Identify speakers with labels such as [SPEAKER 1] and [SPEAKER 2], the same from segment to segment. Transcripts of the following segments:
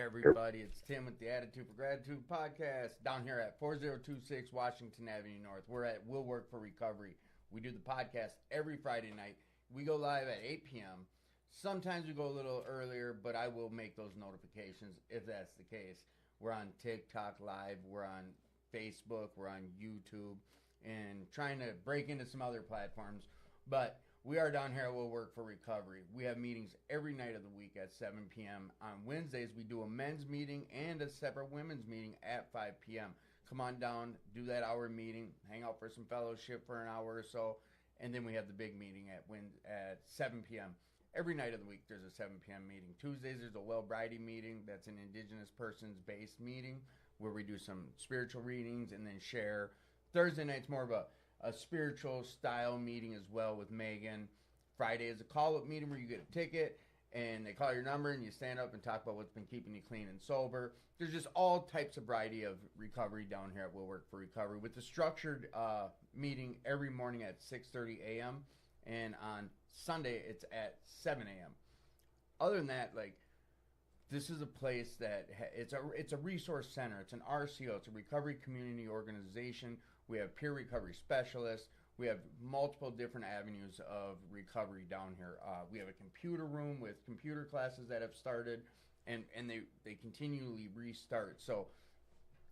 [SPEAKER 1] everybody. It's Tim with the Attitude for Gratitude podcast down here at 4026 Washington Avenue North. We're at Will Work for Recovery. We do the podcast every Friday night. We go live at 8 p.m. Sometimes we go a little earlier, but I will make those notifications if that's the case. We're on TikTok Live. We're on Facebook. We're on YouTube. And trying to break into some other platforms. But we are down here at Will Work for Recovery. We have meetings every night of the week at 7 p.m. On Wednesdays, we do a men's meeting and a separate women's meeting at 5 p.m. Come on down, do that hour meeting, hang out for some fellowship for an hour or so, and then we have the big meeting at 7 p.m. Every night of the week, there's a 7 p.m. meeting. Tuesdays, there's a Well-Bridie meeting. That's an Indigenous persons-based meeting where we do some spiritual readings and then share. Thursday night's more of a spiritual style meeting as well with Megan. Friday is a call-up meeting where you get a ticket and they call your number and you stand up and talk about what's been keeping you clean and sober. There's just all types of variety of recovery down here at Will Work for Recovery with the structured meeting every morning at 6:30 a.m. and on Sunday it's at 7 a.m. Other than that, like, this is a place that it's a resource center. It's an RCO. It's a recovery community organization. We have peer recovery specialists. We have multiple different avenues of recovery down here. We have a computer room with computer classes that have started, and they continually restart. So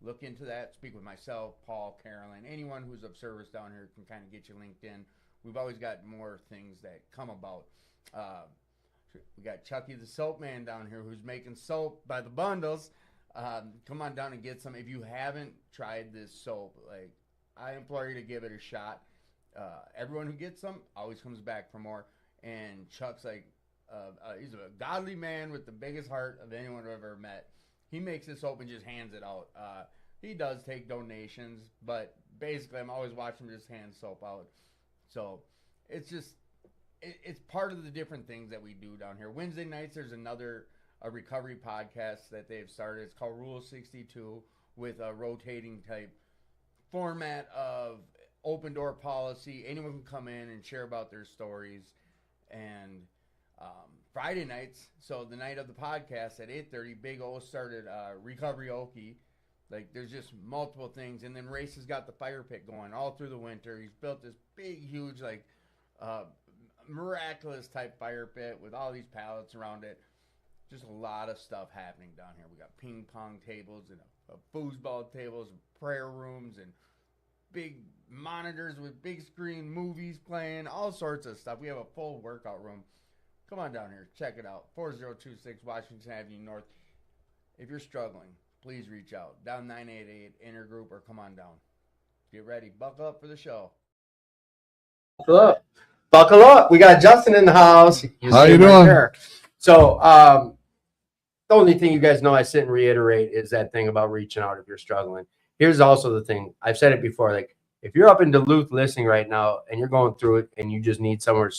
[SPEAKER 1] look into that. Speak with myself, Paul, Carolyn, anyone who's of service down here can kind of get you linked in. We've always got more things that come about. We got Chucky the Soap Man down here who's making soap by the bundles. Come on down and get some. If you haven't tried this soap, like, I implore you to give it a shot. Everyone who gets some always comes back for more. And Chuck's like, he's a godly man with the biggest heart of anyone I've ever met. He makes this soap and just hands it out. He does take donations, but basically I'm always watching him just hand soap out. So it's just, it's part of the different things that we do down here. Wednesday nights, there's a recovery podcast that they've started. It's called Rule 62 with a rotating type format of open door policy. Anyone can come in and share about their stories. And Friday nights, so the night of the podcast at 8:30, Big O started Recovery Okie. Like, there's just multiple things. And then Race has got the fire pit going all through the winter. He's built this big, huge, like, miraculous type fire pit with all these pallets around it. Just a lot of stuff happening down here. We got ping pong tables and foosball tables, and prayer rooms, and big monitors with big screen movies playing, all sorts of stuff. We have a full workout room. Come on down here, check it out. 4026 Washington Avenue North. If you're struggling, please reach out. Down 988 Intergroup, or come on down. Get ready, buckle up for the show.
[SPEAKER 2] Buckle up. We got Justin in the house.
[SPEAKER 3] How you doing?
[SPEAKER 2] There. So the only thing you guys know I sit and reiterate is that thing about reaching out if you're struggling. Here's also the thing. I've said it before. Like, if you're up in Duluth listening right now and you're going through it and you just need somewhere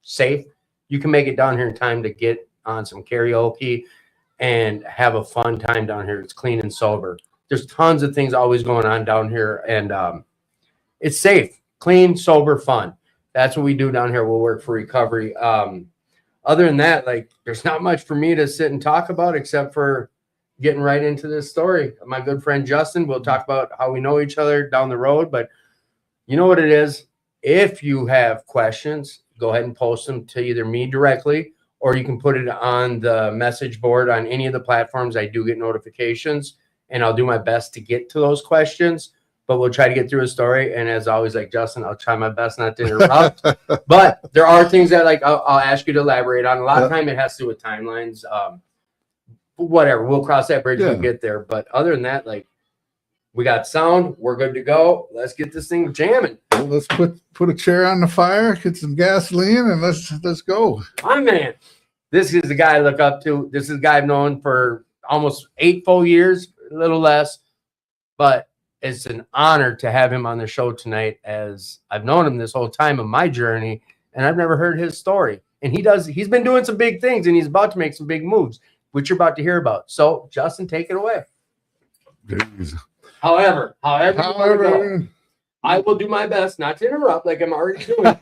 [SPEAKER 2] safe, you can make it down here in time to get on some karaoke and have a fun time down here. It's clean and sober. There's tons of things always going on down here, and it's safe, clean, sober, fun. That's what we do down here. We'll work for recovery. Other than that, like, there's not much for me to sit and talk about except for getting right into this story. My good friend Justin, we'll talk about how we know each other down the road, but you know what it is. If you have questions, go ahead and post them to either me directly, or you can put it on the message board on any of the platforms. I do get notifications, and I'll do my best to get to those questions, but we'll try to get through a story. And as always, like Justin, I'll try my best not to interrupt. But there are things that, like, I'll ask you to elaborate on. A lot of time it has to do with timelines. Whatever, we'll cross that bridge when we get there. But other than that, like, we got sound, we're good to go. Let's get this thing jamming.
[SPEAKER 3] Well, let's put a chair on the fire, get some gasoline, and let's go.
[SPEAKER 2] My man, this is the guy I look up to. This is a guy I've known for almost 8 full years, a little less, but it's an honor to have him on the show tonight, as I've known him this whole time of my journey, and I've never heard his story. And he's been doing some big things, and he's about to make some big moves, which you're about to hear about. So, Justin, take it away.
[SPEAKER 3] Jeez.
[SPEAKER 2] However, I will do my best not to interrupt like I'm already doing,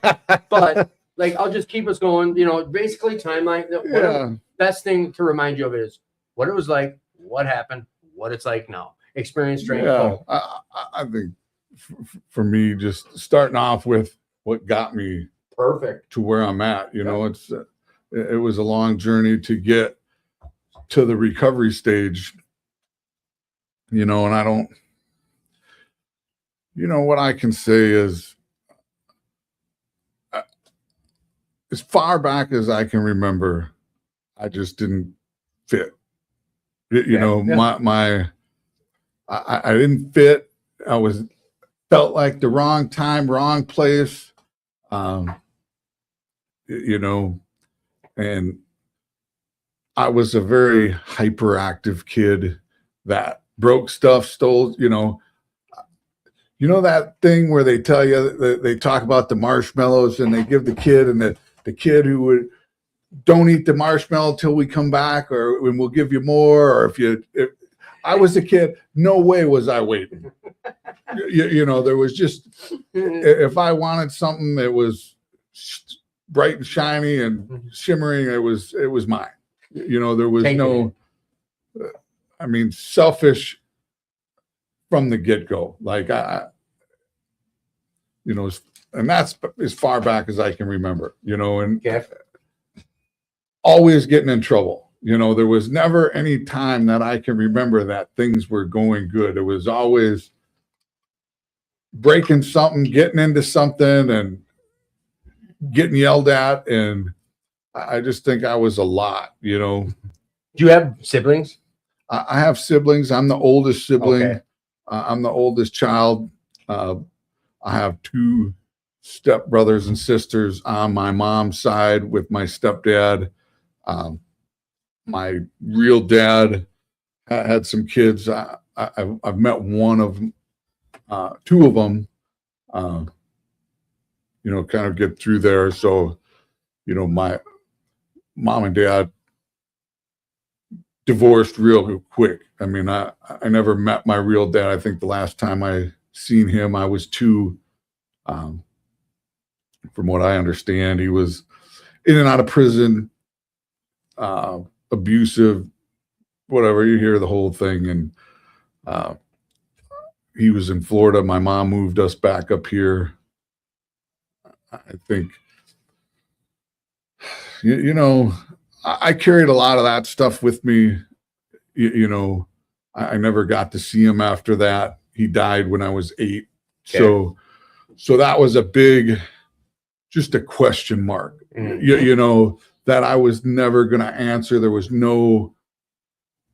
[SPEAKER 2] but like, I'll just keep us going. You know, basically timeline. Best thing to remind you of is what it was like what happened, what it's like now. Experience, strength,
[SPEAKER 3] Yeah,
[SPEAKER 2] hope.
[SPEAKER 3] I think for me, just starting off with what got me
[SPEAKER 2] Perfect.
[SPEAKER 3] to where I'm at, you know, it was a long journey to get to the recovery stage, you know, and I don't, you know, what I can say is as far back as I can remember, I just didn't fit. You know, I didn't fit. I felt like the wrong time, wrong place. You know, and I was a very hyperactive kid that broke stuff, stole, you know that thing where they tell you, they talk about the marshmallows and they give the kid, and the kid who would, don't eat the marshmallow till we come back, or when we'll give you more, or if I was a kid, no way was I waiting. You know, there was just, if I wanted something, it was bright and shiny and shimmering, it was mine. You know, there was no, I mean, selfish from the get-go. Like you know, and that's as far back as I can remember, you know, and always getting in trouble. You know, there was never any time that I can remember that things were going good. It was always breaking something, getting into something, and getting yelled at. And I just think I was a lot, you know.
[SPEAKER 2] Do you have siblings?
[SPEAKER 3] I have siblings. I'm the oldest sibling.
[SPEAKER 2] Okay.
[SPEAKER 3] I'm the oldest child. I have 2 stepbrothers and sisters on my mom's side with my stepdad. My real dad had some kids. I've met one of them, 2 of them, you know, kind of get through there. So, you know, my mom and dad divorced real quick. I mean, I never met my real dad. I think the last time I seen him, I was 2. From what I understand, he was in and out of prison, abusive, whatever. You hear the whole thing. And he was in Florida. My mom moved us back up here. I think, you know, I carried a lot of that stuff with me. You know, I never got to see him after that. He died when I was 8. Okay. So that was a big, just a question mark, you know, that I was never going to answer. There was no,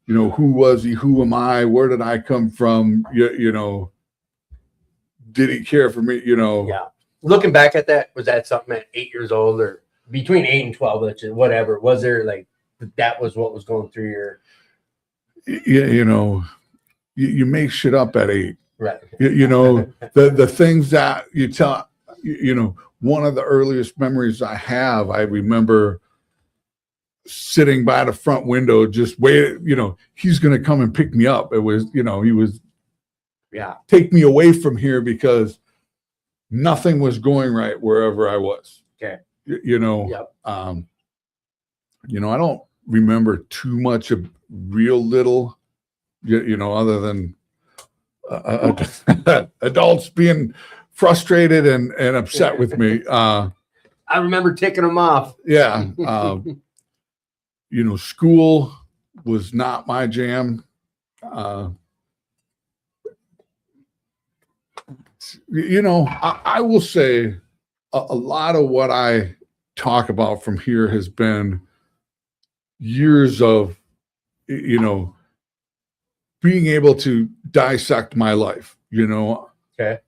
[SPEAKER 3] you know, who was he? Who am I? Where did I come from? You know, did he care for me? You know?
[SPEAKER 2] Yeah. Looking back at that, was that something at 8 years old or between 8 and 12, which is whatever? Was there like, that was what was going through your?
[SPEAKER 3] You know, you make shit up at 8.
[SPEAKER 2] Right.
[SPEAKER 3] You know, the things that you tell, you know, one of the earliest memories I have, I remember sitting by the front window, just waiting, you know, he's going to come and pick me up. It was, you know, he was, take me away from here because nothing was going right wherever I was.
[SPEAKER 2] Okay.
[SPEAKER 3] You know, you know, I don't remember too much of real little, you know, other than adults being frustrated and upset with me.
[SPEAKER 2] I remember ticking them off.
[SPEAKER 3] Yeah. You know, school was not my jam. You know, I will say a lot of what I talk about from here has been years of, you know, being able to dissect my life, you know.
[SPEAKER 2] Okay.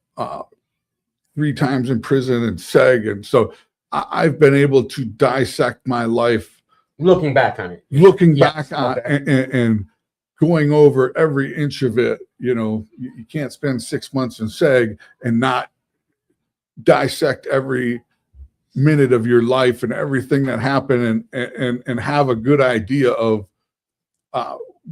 [SPEAKER 3] 3 times in prison and SEG. And so I've been able to dissect my life.
[SPEAKER 2] Looking back on it.
[SPEAKER 3] Looking back on and going over every inch of it. You know, you can't spend 6 months in SEG and not dissect every minute of your life and everything that happened and have a good idea of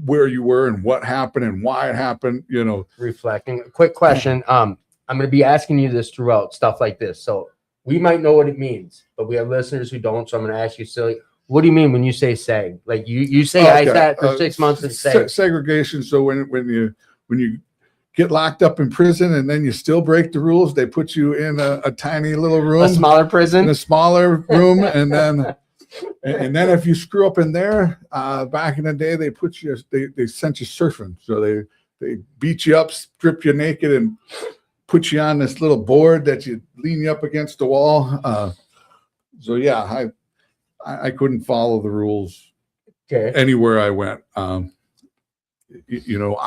[SPEAKER 3] where you were and what happened and why it happened, you know.
[SPEAKER 2] Reflecting. A quick question. I'm going to be asking you this throughout, stuff like this. So we might know what it means, but we have listeners who don't. So I'm going to ask you, silly, What do you mean when you say seg? Like you say I
[SPEAKER 3] Okay,
[SPEAKER 2] sat for 6 months and seg.
[SPEAKER 3] segregation. So when you get locked up in prison and then you still break the rules, they put you in a tiny little room,
[SPEAKER 2] A smaller
[SPEAKER 3] in
[SPEAKER 2] prison.
[SPEAKER 3] a smaller room, and then if you screw up in there, back in the day, they sent you surfing. So they beat you up, strip you naked, and put you on this little board that you lean you up against the wall. So yeah, I couldn't follow the rules
[SPEAKER 2] Okay.
[SPEAKER 3] anywhere I went. I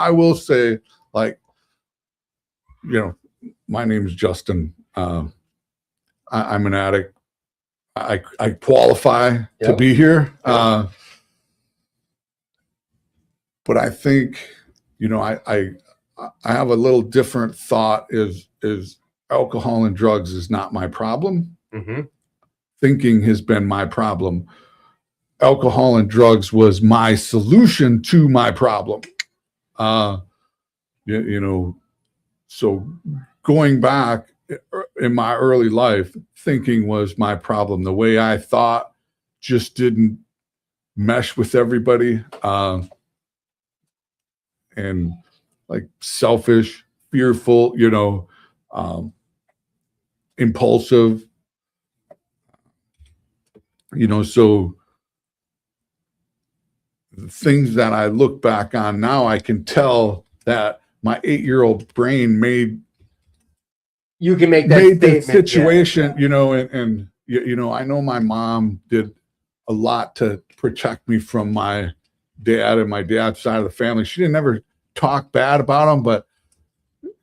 [SPEAKER 3] will say, like, my name's Justin. I'm an addict. I qualify to be here. But I think, I have a little different thought is alcohol and drugs is not my problem.
[SPEAKER 2] Mm-hmm.
[SPEAKER 3] Thinking has been my problem. Alcohol and drugs was my solution to my problem. So going back in my early life, thinking was my problem. The way I thought just didn't mesh with everybody. And like selfish, fearful, impulsive, so the things that I look back on now, I can tell that my 8-year-old brain made
[SPEAKER 2] the
[SPEAKER 3] situation, and I know my mom did a lot to protect me from my dad and my dad's side of the family. She didn't ever talk bad about him, but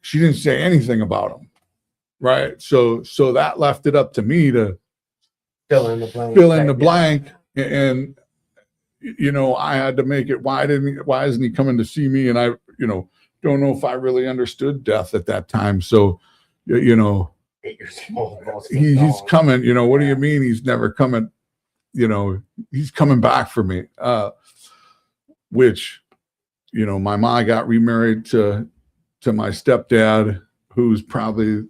[SPEAKER 3] she didn't say anything about him. Right. So that left it up to me to
[SPEAKER 2] fill in the blank.
[SPEAKER 3] And I had to make it. Why isn't he coming to see me? And I, don't know if I really understood death at that time. So,
[SPEAKER 2] 8 years old.
[SPEAKER 3] He's coming. What do you mean he's never coming? He's coming back for me. Which, my mom got remarried to my stepdad, who's probably,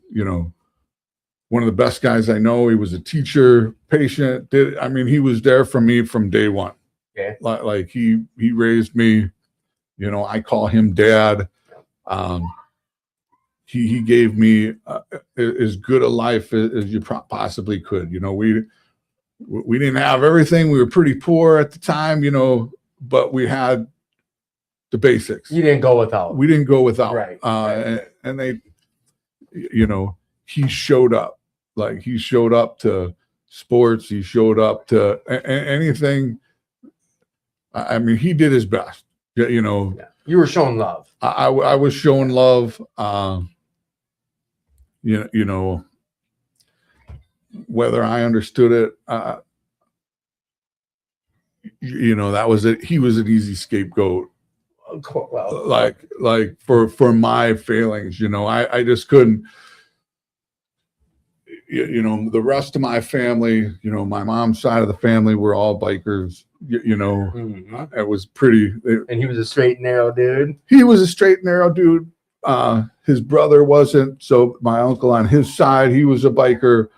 [SPEAKER 3] one of the best guys I know. He was a teacher, patient. He was there for me from day one.
[SPEAKER 2] Okay.
[SPEAKER 3] Like he raised me, I call him dad. He gave me as good a life as you possibly could. We didn't have everything. We were pretty poor at the time, but we had the basics.
[SPEAKER 2] You didn't go without.
[SPEAKER 3] We didn't go without.
[SPEAKER 2] Right.
[SPEAKER 3] And they, he showed up. Like he showed up to sports. He showed up to anything. He did his best.
[SPEAKER 2] You were showing love.
[SPEAKER 3] I was showing love. Whether I understood it, that was it. He was an easy scapegoat.
[SPEAKER 2] Well,
[SPEAKER 3] like for my failings, I just couldn't. The rest of my family, my mom's side of the family were all bikers.
[SPEAKER 2] mm-hmm.
[SPEAKER 3] It was pretty.
[SPEAKER 2] And he was a straight and narrow dude.
[SPEAKER 3] He was a straight and narrow dude. His brother wasn't. So my uncle on his side, he was a biker.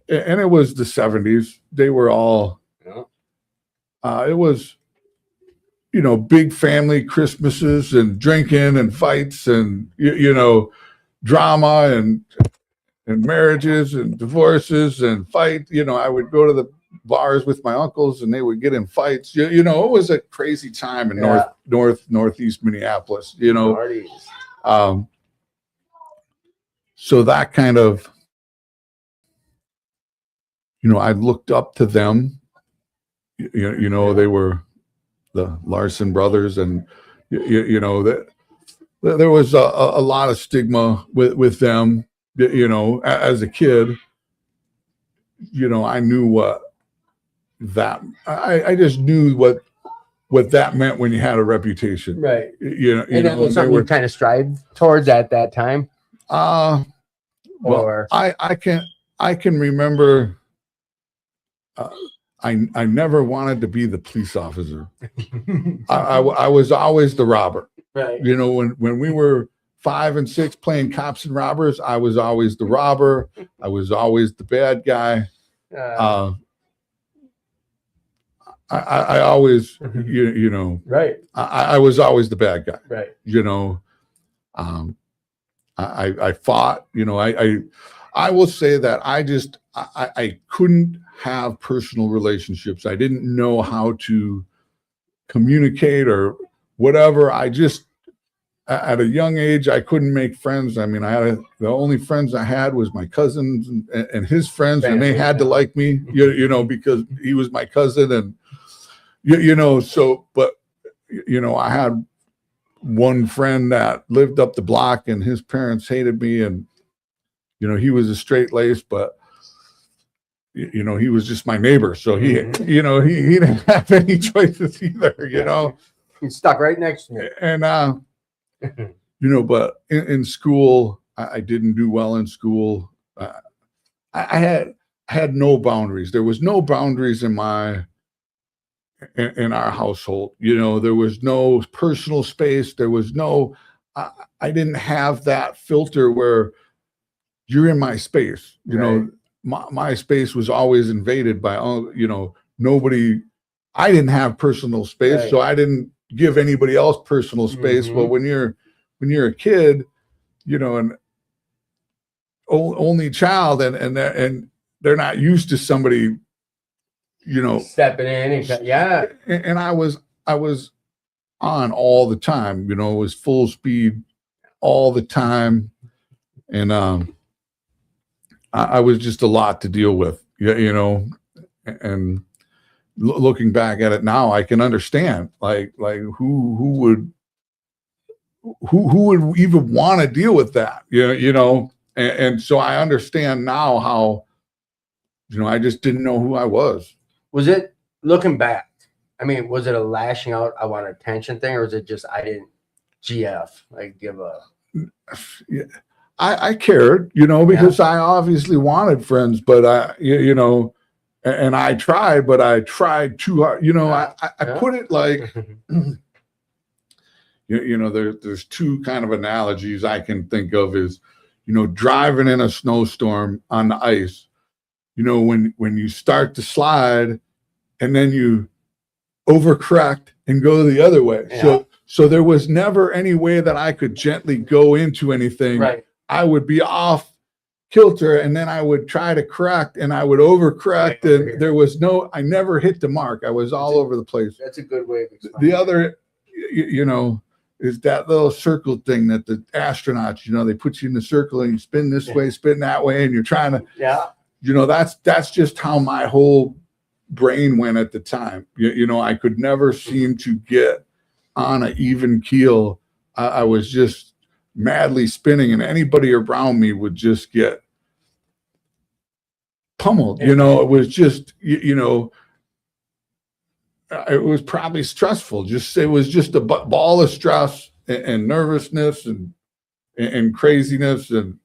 [SPEAKER 3] And it was the 70s. They were all. Yeah. It was, big family Christmases and drinking and fights and drama and marriages and divorces and fight. I would go to the bars with my uncles and they would get in fights. It was a crazy time in northeast Minneapolis. So that kind of, I looked up to them. They were the Larson brothers, and that there was a lot of stigma with them. As a kid, I knew what that. I just knew what that meant when you had a reputation,
[SPEAKER 2] right? And that was something you kind of strived towards at that time.
[SPEAKER 3] Well, I can remember. I never wanted to be the police officer. I was always the robber.
[SPEAKER 2] Right.
[SPEAKER 3] When we were 5 and 6 playing cops and robbers, I was always the robber. I was always the bad guy. I always, you know,
[SPEAKER 2] Right.
[SPEAKER 3] I was always the bad guy,
[SPEAKER 2] Right.
[SPEAKER 3] you know. I fought, you know, I will say that I couldn't have personal relationships. I didn't know how to communicate or whatever. I just, at a young age, I couldn't make friends. I mean, the only friends I had was my cousins and his friends, and they had to like me, you know, because he was my cousin, and you know, so, but you know, I had one friend that lived up the block, and his parents hated me, and you know, he was a straight lace, but you know, he was just my neighbor, so he, you know, he didn't have any choices either, you know.
[SPEAKER 2] He's stuck right next to me.
[SPEAKER 3] And you know, but in school, I didn't do well in school. I had no boundaries. There was no boundaries in our household. You know, there was no personal space. There was no, I didn't have that filter where you're in my space. You know, my space was always invaded by, you know, nobody. I didn't have personal space, so I didn't give anybody else personal space. Well, when you're a kid, you know, and only child, and they're not used to somebody, you know,
[SPEAKER 2] stepping in and
[SPEAKER 3] and I was on all the time, you know, it was full speed all the time, and I was just a lot to deal with, you know, and looking back at it now, I can understand, like who would even want to deal with that, you know, and so I understand now how, you know, I just didn't know who I was.
[SPEAKER 2] Was it, looking back, I mean, was it a lashing out, I want attention thing, or was it just I didn't give a?
[SPEAKER 3] Yeah, I cared, you know, because I obviously wanted friends, but you know, and I tried, but I tried too hard. You know, I put it like, you know, there's two kind of analogies I can think of is, you know, driving in a snowstorm on the ice. You know, when you start to slide and then you overcorrect and go the other way. So there was never any way that I could gently go into anything.
[SPEAKER 2] Right.
[SPEAKER 3] I would be off kilter, and then I would try to correct, and I would overcorrect, and there was I never hit the mark. I was all over the place.
[SPEAKER 2] That's a good way of explaining.
[SPEAKER 3] The other, you know, is that little circle thing that the astronauts, you know, they put you in the circle and you spin this way, spin that way, and you're trying to, you know, that's just how my whole brain went at the time. You know, I could never seem to get on an even keel. I was just madly spinning, and anybody around me would just get pummeled. You know, it was just, you know, it was probably stressful. It was just a ball of stress and nervousness and craziness. And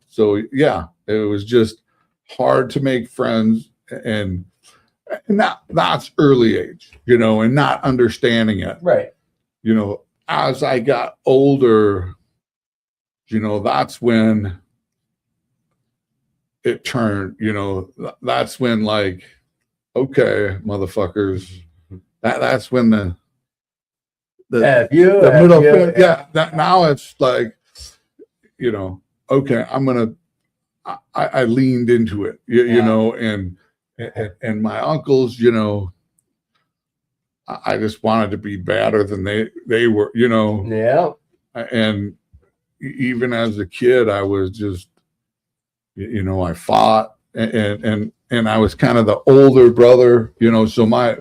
[SPEAKER 3] so, yeah, it was just hard to make friends, and that's early age, you know, and not understanding it.
[SPEAKER 2] Right.
[SPEAKER 3] You know, as I got older, you know, that's when it turned, you know, that's when, like, okay, motherfuckers, that's when the middle, now it's like, you know, okay, I leaned into it, you know, and my uncles, you know, I just wanted to be better than they were, you know.
[SPEAKER 2] Yeah.
[SPEAKER 3] And even as a kid, I was just, you know, I fought, and I was kind of the older brother, you know. So my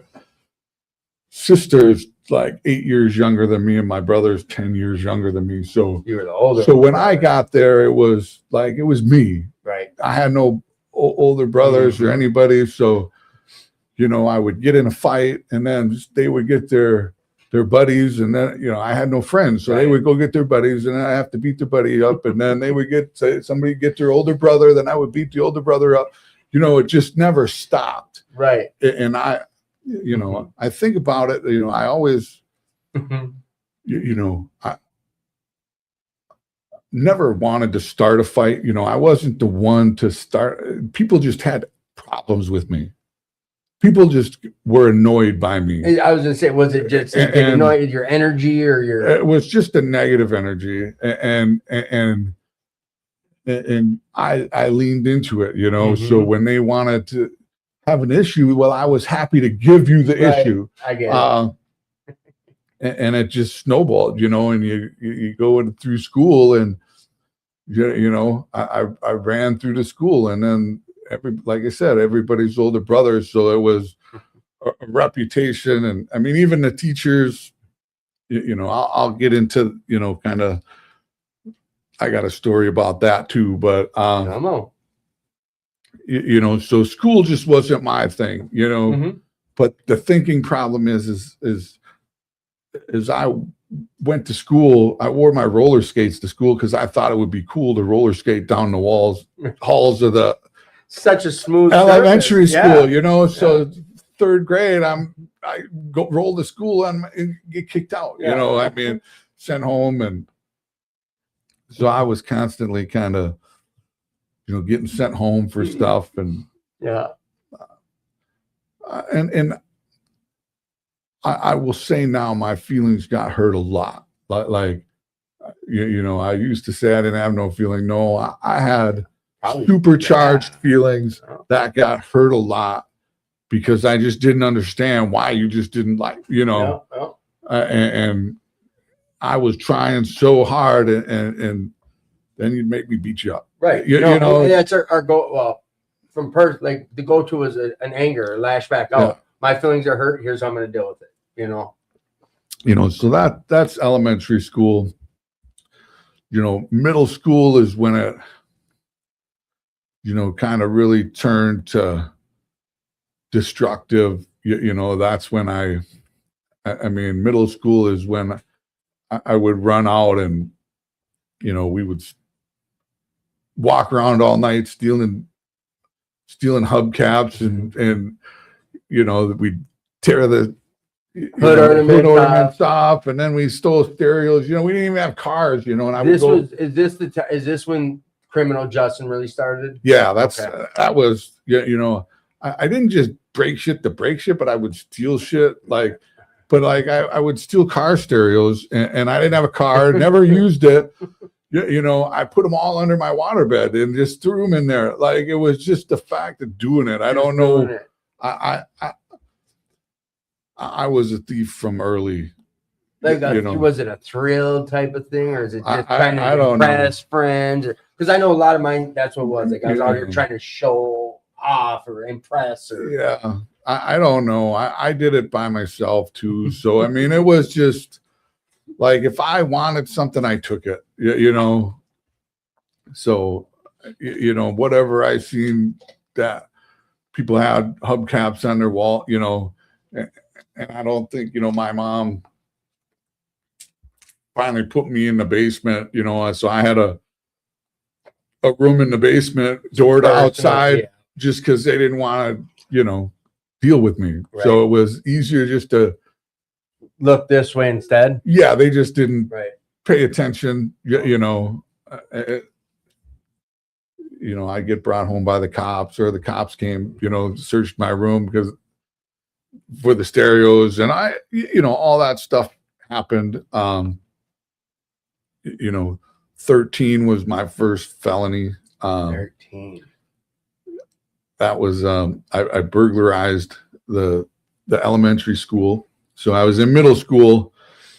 [SPEAKER 3] sister's like 8 years younger than me, and my brother's 10 years younger than me. So
[SPEAKER 2] you were the older.
[SPEAKER 3] So when I got there, it was me.
[SPEAKER 2] Right.
[SPEAKER 3] I had no older brothers or anybody, so, you know, I would get in a fight, and then they would get their buddies, and then, you know, I had no friends, so they would go get their buddies, and I have to beat their buddy up, and then they would somebody get their older brother, then I would beat the older brother up. You know, it just never stopped.
[SPEAKER 2] Right.
[SPEAKER 3] And I, you know, I think about it, you know, I always, you know, I never wanted to start a fight. You know, I wasn't the one to start. People just had problems with me. people just were annoyed by me.
[SPEAKER 2] I was gonna say, was it just
[SPEAKER 3] And-
[SPEAKER 2] annoyed with your energy or your?
[SPEAKER 3] It was just a negative energy, and I leaned into it, you know. So
[SPEAKER 2] Mhm.
[SPEAKER 3] when they wanted to have an issue, well, I was happy to give you the
[SPEAKER 2] Right.
[SPEAKER 3] issue.
[SPEAKER 2] I get it.
[SPEAKER 3] And it just snowballed, you know, and you go through school, and you know, I ran through the school, and then like I said, everybody's older brothers, so it was a reputation. And I mean, even the teachers, you know, I'll get into, you know, kind of, I got a story about that too, but
[SPEAKER 2] Come on.
[SPEAKER 3] you know, so school just wasn't my thing, you know.
[SPEAKER 2] Mhm.
[SPEAKER 3] But the thinking problem is I went to school, I wore my roller skates to school because I thought it would be cool to roller skate down the halls of the
[SPEAKER 2] Such a smooth
[SPEAKER 3] elementary
[SPEAKER 2] surface.
[SPEAKER 3] school,
[SPEAKER 2] Yeah.
[SPEAKER 3] you know. So third grade, I go roll to school and get kicked out, you
[SPEAKER 2] Yeah.
[SPEAKER 3] know. I mean, sent home, and so I was constantly kind of, you know, getting sent home for stuff, and
[SPEAKER 2] Yeah.
[SPEAKER 3] and I will say now, my feelings got hurt a lot. Like you know, I used to say I didn't have no feeling. No, I had
[SPEAKER 2] Probably.
[SPEAKER 3] supercharged feelings
[SPEAKER 2] Yeah.
[SPEAKER 3] that got hurt a lot because I just didn't understand why you just didn't like, you know.
[SPEAKER 2] Yeah. Yeah.
[SPEAKER 3] And I was trying so hard, and then you'd make me beat you up.
[SPEAKER 2] Right.
[SPEAKER 3] You know,
[SPEAKER 2] that's our goal. Well, from like the go-to is an anger, a lash back out.
[SPEAKER 3] Yeah.
[SPEAKER 2] My feelings are hurt. Here's how I'm going to deal with it. You know.
[SPEAKER 3] you know, so that's elementary school. You know, middle school is when it, you know, kind of really turned to destructive. You know, that's when I mean, middle school is when I would run out, and, you know, we would walk around all night stealing hubcaps, and you know, we'd tear the
[SPEAKER 2] Hood ornaments
[SPEAKER 3] off, and then we stole stereos. You know, we didn't even have cars, you know. And I would
[SPEAKER 2] This
[SPEAKER 3] go,
[SPEAKER 2] was is this when criminal Justin really started?
[SPEAKER 3] yeah, that's
[SPEAKER 2] Okay.
[SPEAKER 3] that was, you know, I didn't just break shit to break shit, but I would steal shit, like, but like I would steal car stereos, and I didn't have a car, never used it. You know, I put them all under my waterbed and just threw them in there. Like, it was just the fact of doing it. I don't
[SPEAKER 2] Doing
[SPEAKER 3] know.
[SPEAKER 2] it.
[SPEAKER 3] I was a thief from early.
[SPEAKER 2] Like,
[SPEAKER 3] you know,
[SPEAKER 2] was it a thrill type of thing, or is it just
[SPEAKER 3] I
[SPEAKER 2] trying to
[SPEAKER 3] don't know.
[SPEAKER 2] impress friends? Because I know a lot of mine. That's what it was. Like, I was out here
[SPEAKER 3] Yeah.
[SPEAKER 2] trying to show off or impress. Or
[SPEAKER 3] Yeah, I don't know. I did it by myself too. So I mean, it was just like, if I wanted something, I took it. You know. So you know, whatever I seen that people had hubcaps on their wall, you know, and I don't think, you know, my mom finally put me in the basement, you know, so I had a room in the basement, door to outside,
[SPEAKER 2] Yeah.
[SPEAKER 3] just because they didn't want to, you know, deal with me.
[SPEAKER 2] Right.
[SPEAKER 3] So it was easier just to,
[SPEAKER 2] Look this way instead.
[SPEAKER 3] yeah, they just didn't
[SPEAKER 2] Right.
[SPEAKER 3] pay attention. You know, you know, I get brought home by the cops, or the cops came, you know, searched my room because for the stereos, and you know, all that stuff happened. You know, 13 was my first felony.
[SPEAKER 2] 13.
[SPEAKER 3] That was I burglarized the elementary school. So I was in middle school,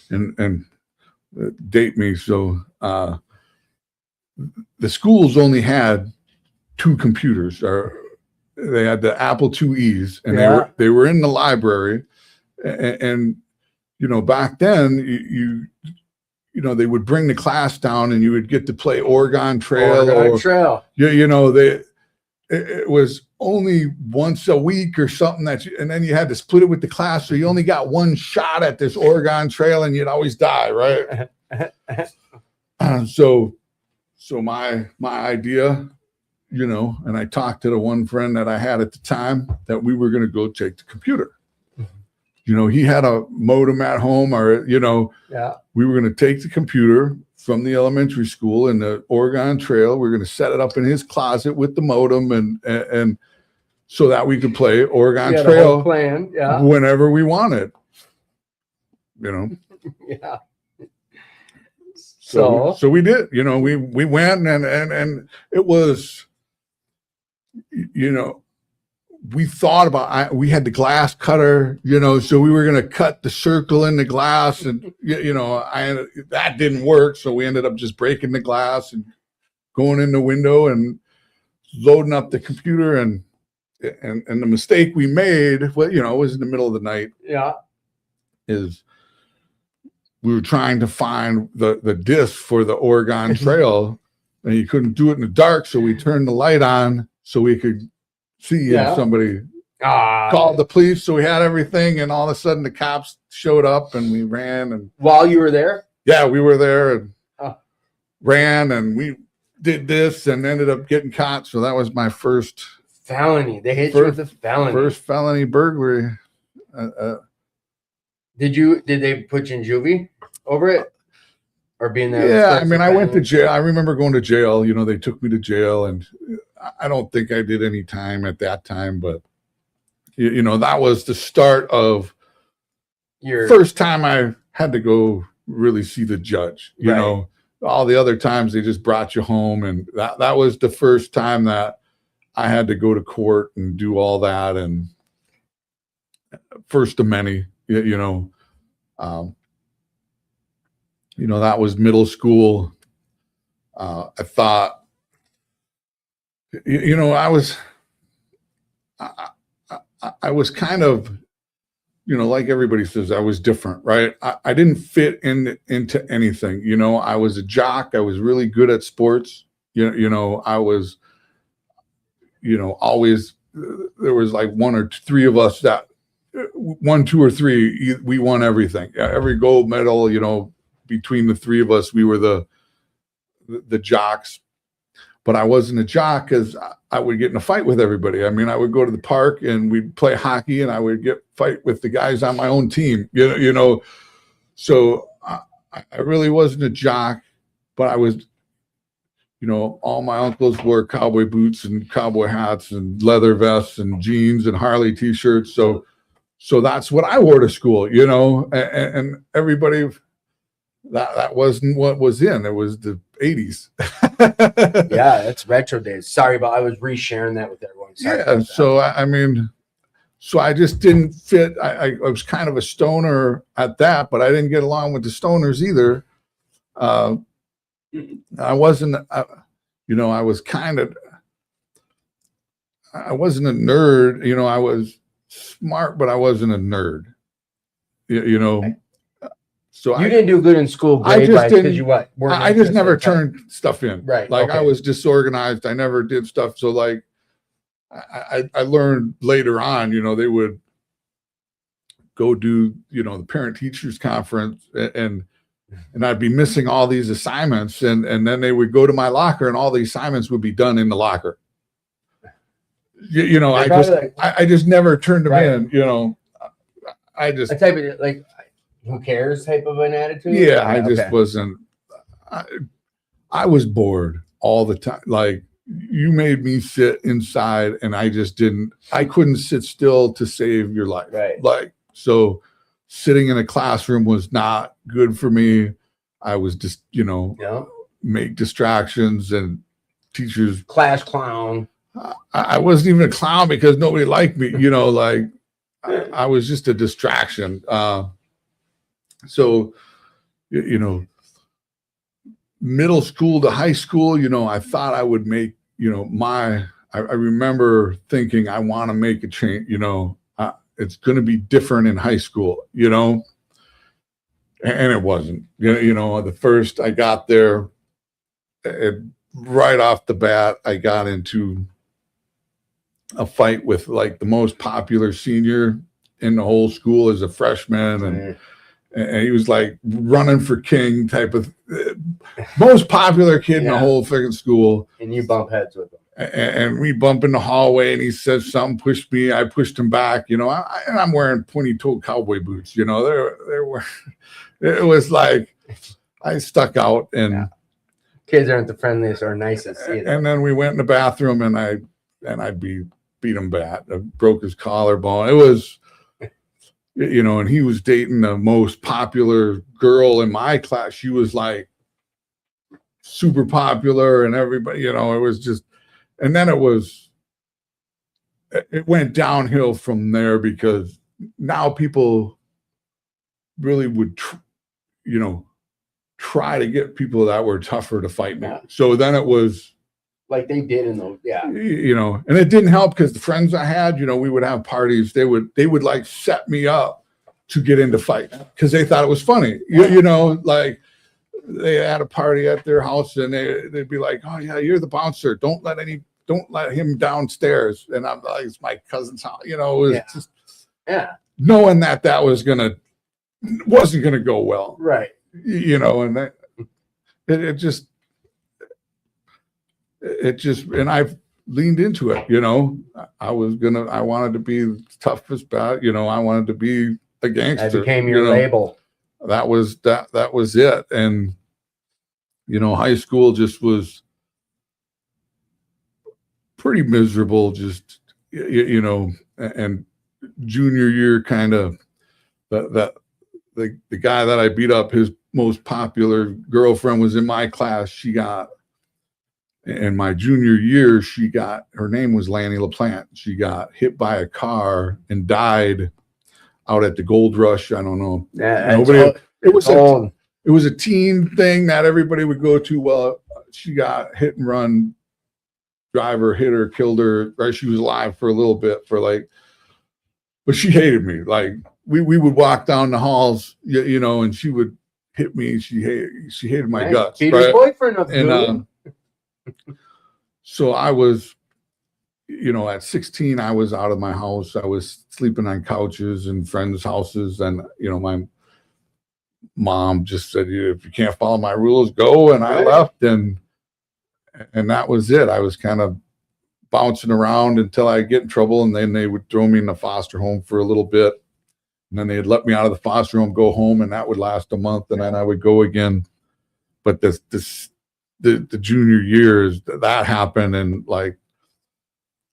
[SPEAKER 3] and date me. So the schools only had 2 computers, or they had the Apple IIe's, and
[SPEAKER 2] Yeah.
[SPEAKER 3] they were in the library. And you know, back then you know, they would bring the class down, and you would get to play Oregon Trail,
[SPEAKER 2] Oregon Trail.
[SPEAKER 3] you know, it was only once a week or something and then you had to split it with the class. So you only got one shot at this Oregon Trail, and you'd always die. Right. So my idea, you know, and I talked to the one friend that I had at the time, that we were going to go take the computer. You know, he had a modem at home, or, you know,
[SPEAKER 2] Yeah.
[SPEAKER 3] we were going to take the computer from the elementary school in the Oregon Trail. We're going to set it up in his closet with the modem, and so that we could play Oregon
[SPEAKER 2] You had a whole
[SPEAKER 3] Trail
[SPEAKER 2] plan. Yeah.
[SPEAKER 3] whenever we wanted. You know.
[SPEAKER 2] Yeah.
[SPEAKER 3] So we did. You know, we went and it was, you know, we thought about, we had the glass cutter, you know, so we were going to cut the circle in the glass, and you know, that didn't work, so we ended up just breaking the glass and going in the window and loading up the computer, and the mistake we made, well, you know, it was in the middle of the night.
[SPEAKER 2] Yeah.
[SPEAKER 3] Is we were trying to find the disc for the Oregon Trail, and you couldn't do it in the dark, so we turned the light on so we could see if somebody called the police. So we had everything, and all of a sudden the cops showed up, and we ran. And
[SPEAKER 2] while you were there?
[SPEAKER 3] Yeah, we were there and ran, and we did this and ended up getting caught. So that was my first
[SPEAKER 2] felony. They hit you with a felony.
[SPEAKER 3] First felony burglary.
[SPEAKER 2] Did they put you in juvie over it? Or being there?
[SPEAKER 3] Yeah, I mean, I went to jail. I remember going to jail. You know, they took me to jail, and I don't think I did any time at that time, but you know, that was the start of your first time I had to go really see the judge. You know, all the other times they just brought you home, and that was the first time that I had to go to court and do all that, and first of many. You know, that was middle school. I thought, you know, I was kind of, you know, like everybody says, I was different, right? I didn't fit into anything. You know, I was a jock. I was really good at sports. You know, I was, you know, always, there was like one or three of us that, 1, 2, or 3, we won everything. Every gold medal, you know, between the three of us, we were the jocks. But I wasn't a jock because I would get in a fight with everybody. I mean, I would go to the park and we'd play hockey, and I would fight with the guys on my own team. You know, so I really wasn't a jock, but I was. You know, all my uncles wore cowboy boots and cowboy hats and leather vests and jeans and Harley T-shirts. So that's what I wore to school, you know, and everybody, that wasn't what was in. It was the 80s.
[SPEAKER 2] Yeah, that's retro days. Sorry, but I was resharing that with everyone. Sorry.
[SPEAKER 3] Yeah, so I mean, so I just didn't fit. I was kind of a stoner at that, but I didn't get along with the stoners either. I wasn't, you know, I wasn't a nerd, you know, I was smart, but I wasn't a nerd, you know. So
[SPEAKER 2] you didn't do good in school.
[SPEAKER 3] I just didn't.
[SPEAKER 2] You what?
[SPEAKER 3] I just never turned stuff in.
[SPEAKER 2] Right.
[SPEAKER 3] Like I was disorganized. I never did stuff. So like, I learned later on. You know, they would go do, you know, the parent teachers conference, and I'd be missing all these assignments, and then they would go to my locker, and all the assignments would be done in the locker. You know, I just never turned them in. You know, I just
[SPEAKER 2] a type of like, who cares type of an attitude.
[SPEAKER 3] Yeah, I just wasn't. I was bored all the time. Like, you made me sit inside, and I just didn't. I couldn't sit still to save your life.
[SPEAKER 2] Right.
[SPEAKER 3] Like, so sitting in a classroom was not good for me. I was just, you know, make distractions, and teachers.
[SPEAKER 2] Class clown.
[SPEAKER 3] I wasn't even a clown because nobody liked me, you know, like I was just a distraction. So, you know, middle school to high school, you know, I thought I would make, you know, I remember thinking I want to make a change, you know, it's going to be different in high school, you know, and it wasn't. You know, the first I got there, right off the bat, I got into a fight with like the most popular senior in the whole school as a freshman, and he was like running for king type of most popular kid in the whole freaking school.
[SPEAKER 2] And you bump heads with him.
[SPEAKER 3] And we bump in the hallway, and he says something, pushed me. I pushed him back, you know, and I'm wearing pointy-toed cowboy boots, you know, there were, it was like, I stuck out, and
[SPEAKER 2] kids aren't the friendliest or nicest either.
[SPEAKER 3] And then we went in the bathroom, and I'd be beat him bad. I broke his collarbone. It was, and he was dating the most popular girl in my class. She was like super popular, and everybody, it was just, and then it went downhill from there because now people really would, try to get people that were tougher to fight me.
[SPEAKER 2] Yeah.
[SPEAKER 3] So then it was
[SPEAKER 2] like they did in those,
[SPEAKER 3] and it didn't help because the friends I had, we would have parties. They would like set me up to get into fight because they thought it was funny. Like they had a party at their house and they'd be like, "Oh yeah, you're the bouncer. Don't let him downstairs." And I'm like, "It's my cousin's house." It was just knowing that wasn't gonna go well.
[SPEAKER 2] Right.
[SPEAKER 3] And that it just and I've leaned into it. I wanted to be the toughest bat. I wanted to be a gangster.
[SPEAKER 2] That became your label.
[SPEAKER 3] That was it. And high school just was pretty miserable. Just and junior year, kind of the guy that I beat up, his most popular girlfriend was in my class. In my junior year, her name was Lanny LaPlante. She got hit by a car and died out at the Gold Rush. I don't know.
[SPEAKER 2] Yeah,
[SPEAKER 3] it was a teen thing that everybody would go to. Well, she got hit and run. Driver hit her, killed her. Right, she was alive for a little bit but she hated me. Like we would walk down the halls, and she would hit me. She hated my guts.
[SPEAKER 2] Peter's boyfriend up
[SPEAKER 3] and so I was, at 16, I was out of my house. I was sleeping on couches in friends' houses, and my mom just said, "If you can't follow my rules, go." And I left, and that was it. I was kind of bouncing around until I get in trouble, and then they would throw me in the foster home for a little bit, and then they'd let me out of the foster home, go home, and that would last a month, and then I would go again. But the junior years that happened, and like,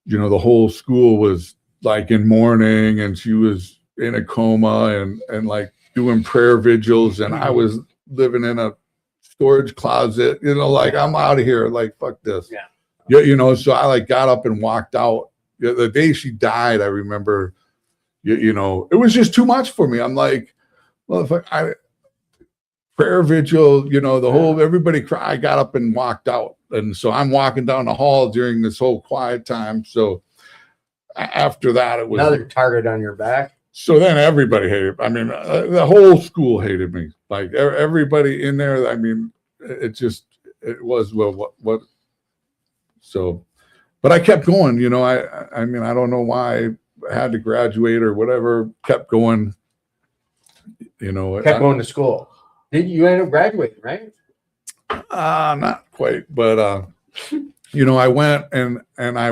[SPEAKER 3] the whole school was like in mourning, and she was in a coma and like doing prayer vigils, and I was living in a storage closet, like I'm out of here, like fuck this. So I like got up and walked out. The day she died, I remember, it was just too much for me. I'm like, well, if prayer vigil, everybody cried. I got up and walked out. And so I'm walking down the hall during this whole quiet time. So after that, it was
[SPEAKER 2] another target on your back.
[SPEAKER 3] So then everybody hated. I mean, the whole school hated me. Like everybody in there. I mean, it was what. So, but I kept going. I mean, I don't know why I had to graduate or whatever. Kept going.
[SPEAKER 2] Kept going to school. Did you end up graduating, right?
[SPEAKER 3] Not quite, but I went and I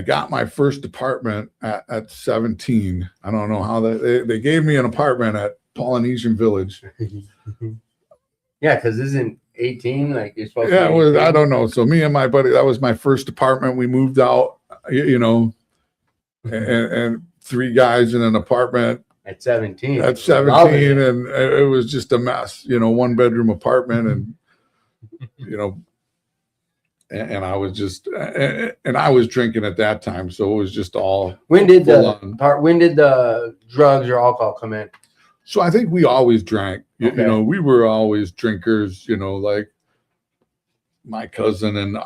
[SPEAKER 3] got my first apartment at 17. I don't know how they gave me an apartment at Polynesian Village.
[SPEAKER 2] Yeah, because isn't 18 like you're supposed to?
[SPEAKER 3] Yeah, it was, I don't know. So me and my buddy, that was my first apartment. We moved out, and three guys in an apartment.
[SPEAKER 2] At 17.
[SPEAKER 3] At 17, and it was just a mess, 1-bedroom apartment, and and I was just and I was drinking at that time, so it was just all.
[SPEAKER 2] When did the drugs or alcohol come in?
[SPEAKER 3] So I think we always drank. Okay. We were always drinkers. Like my cousin and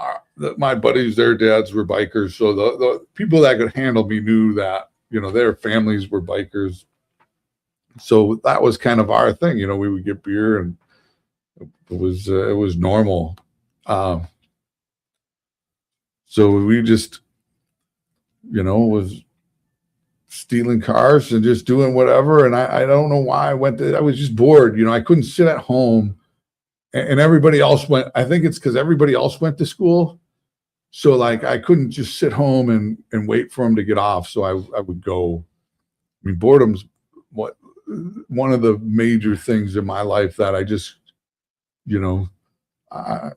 [SPEAKER 3] my buddies, their dads were bikers, so the people that could handle me knew that their families were bikers. So that was kind of our thing, we would get beer, and it was normal. So we just, was stealing cars and just doing whatever. And I don't know why I was just bored. I couldn't sit at home, and everybody else went. I think it's because everybody else went to school. So like I couldn't just sit home and wait for them to get off. So I would go. I mean, boredom's one of the major things in my life that I just, I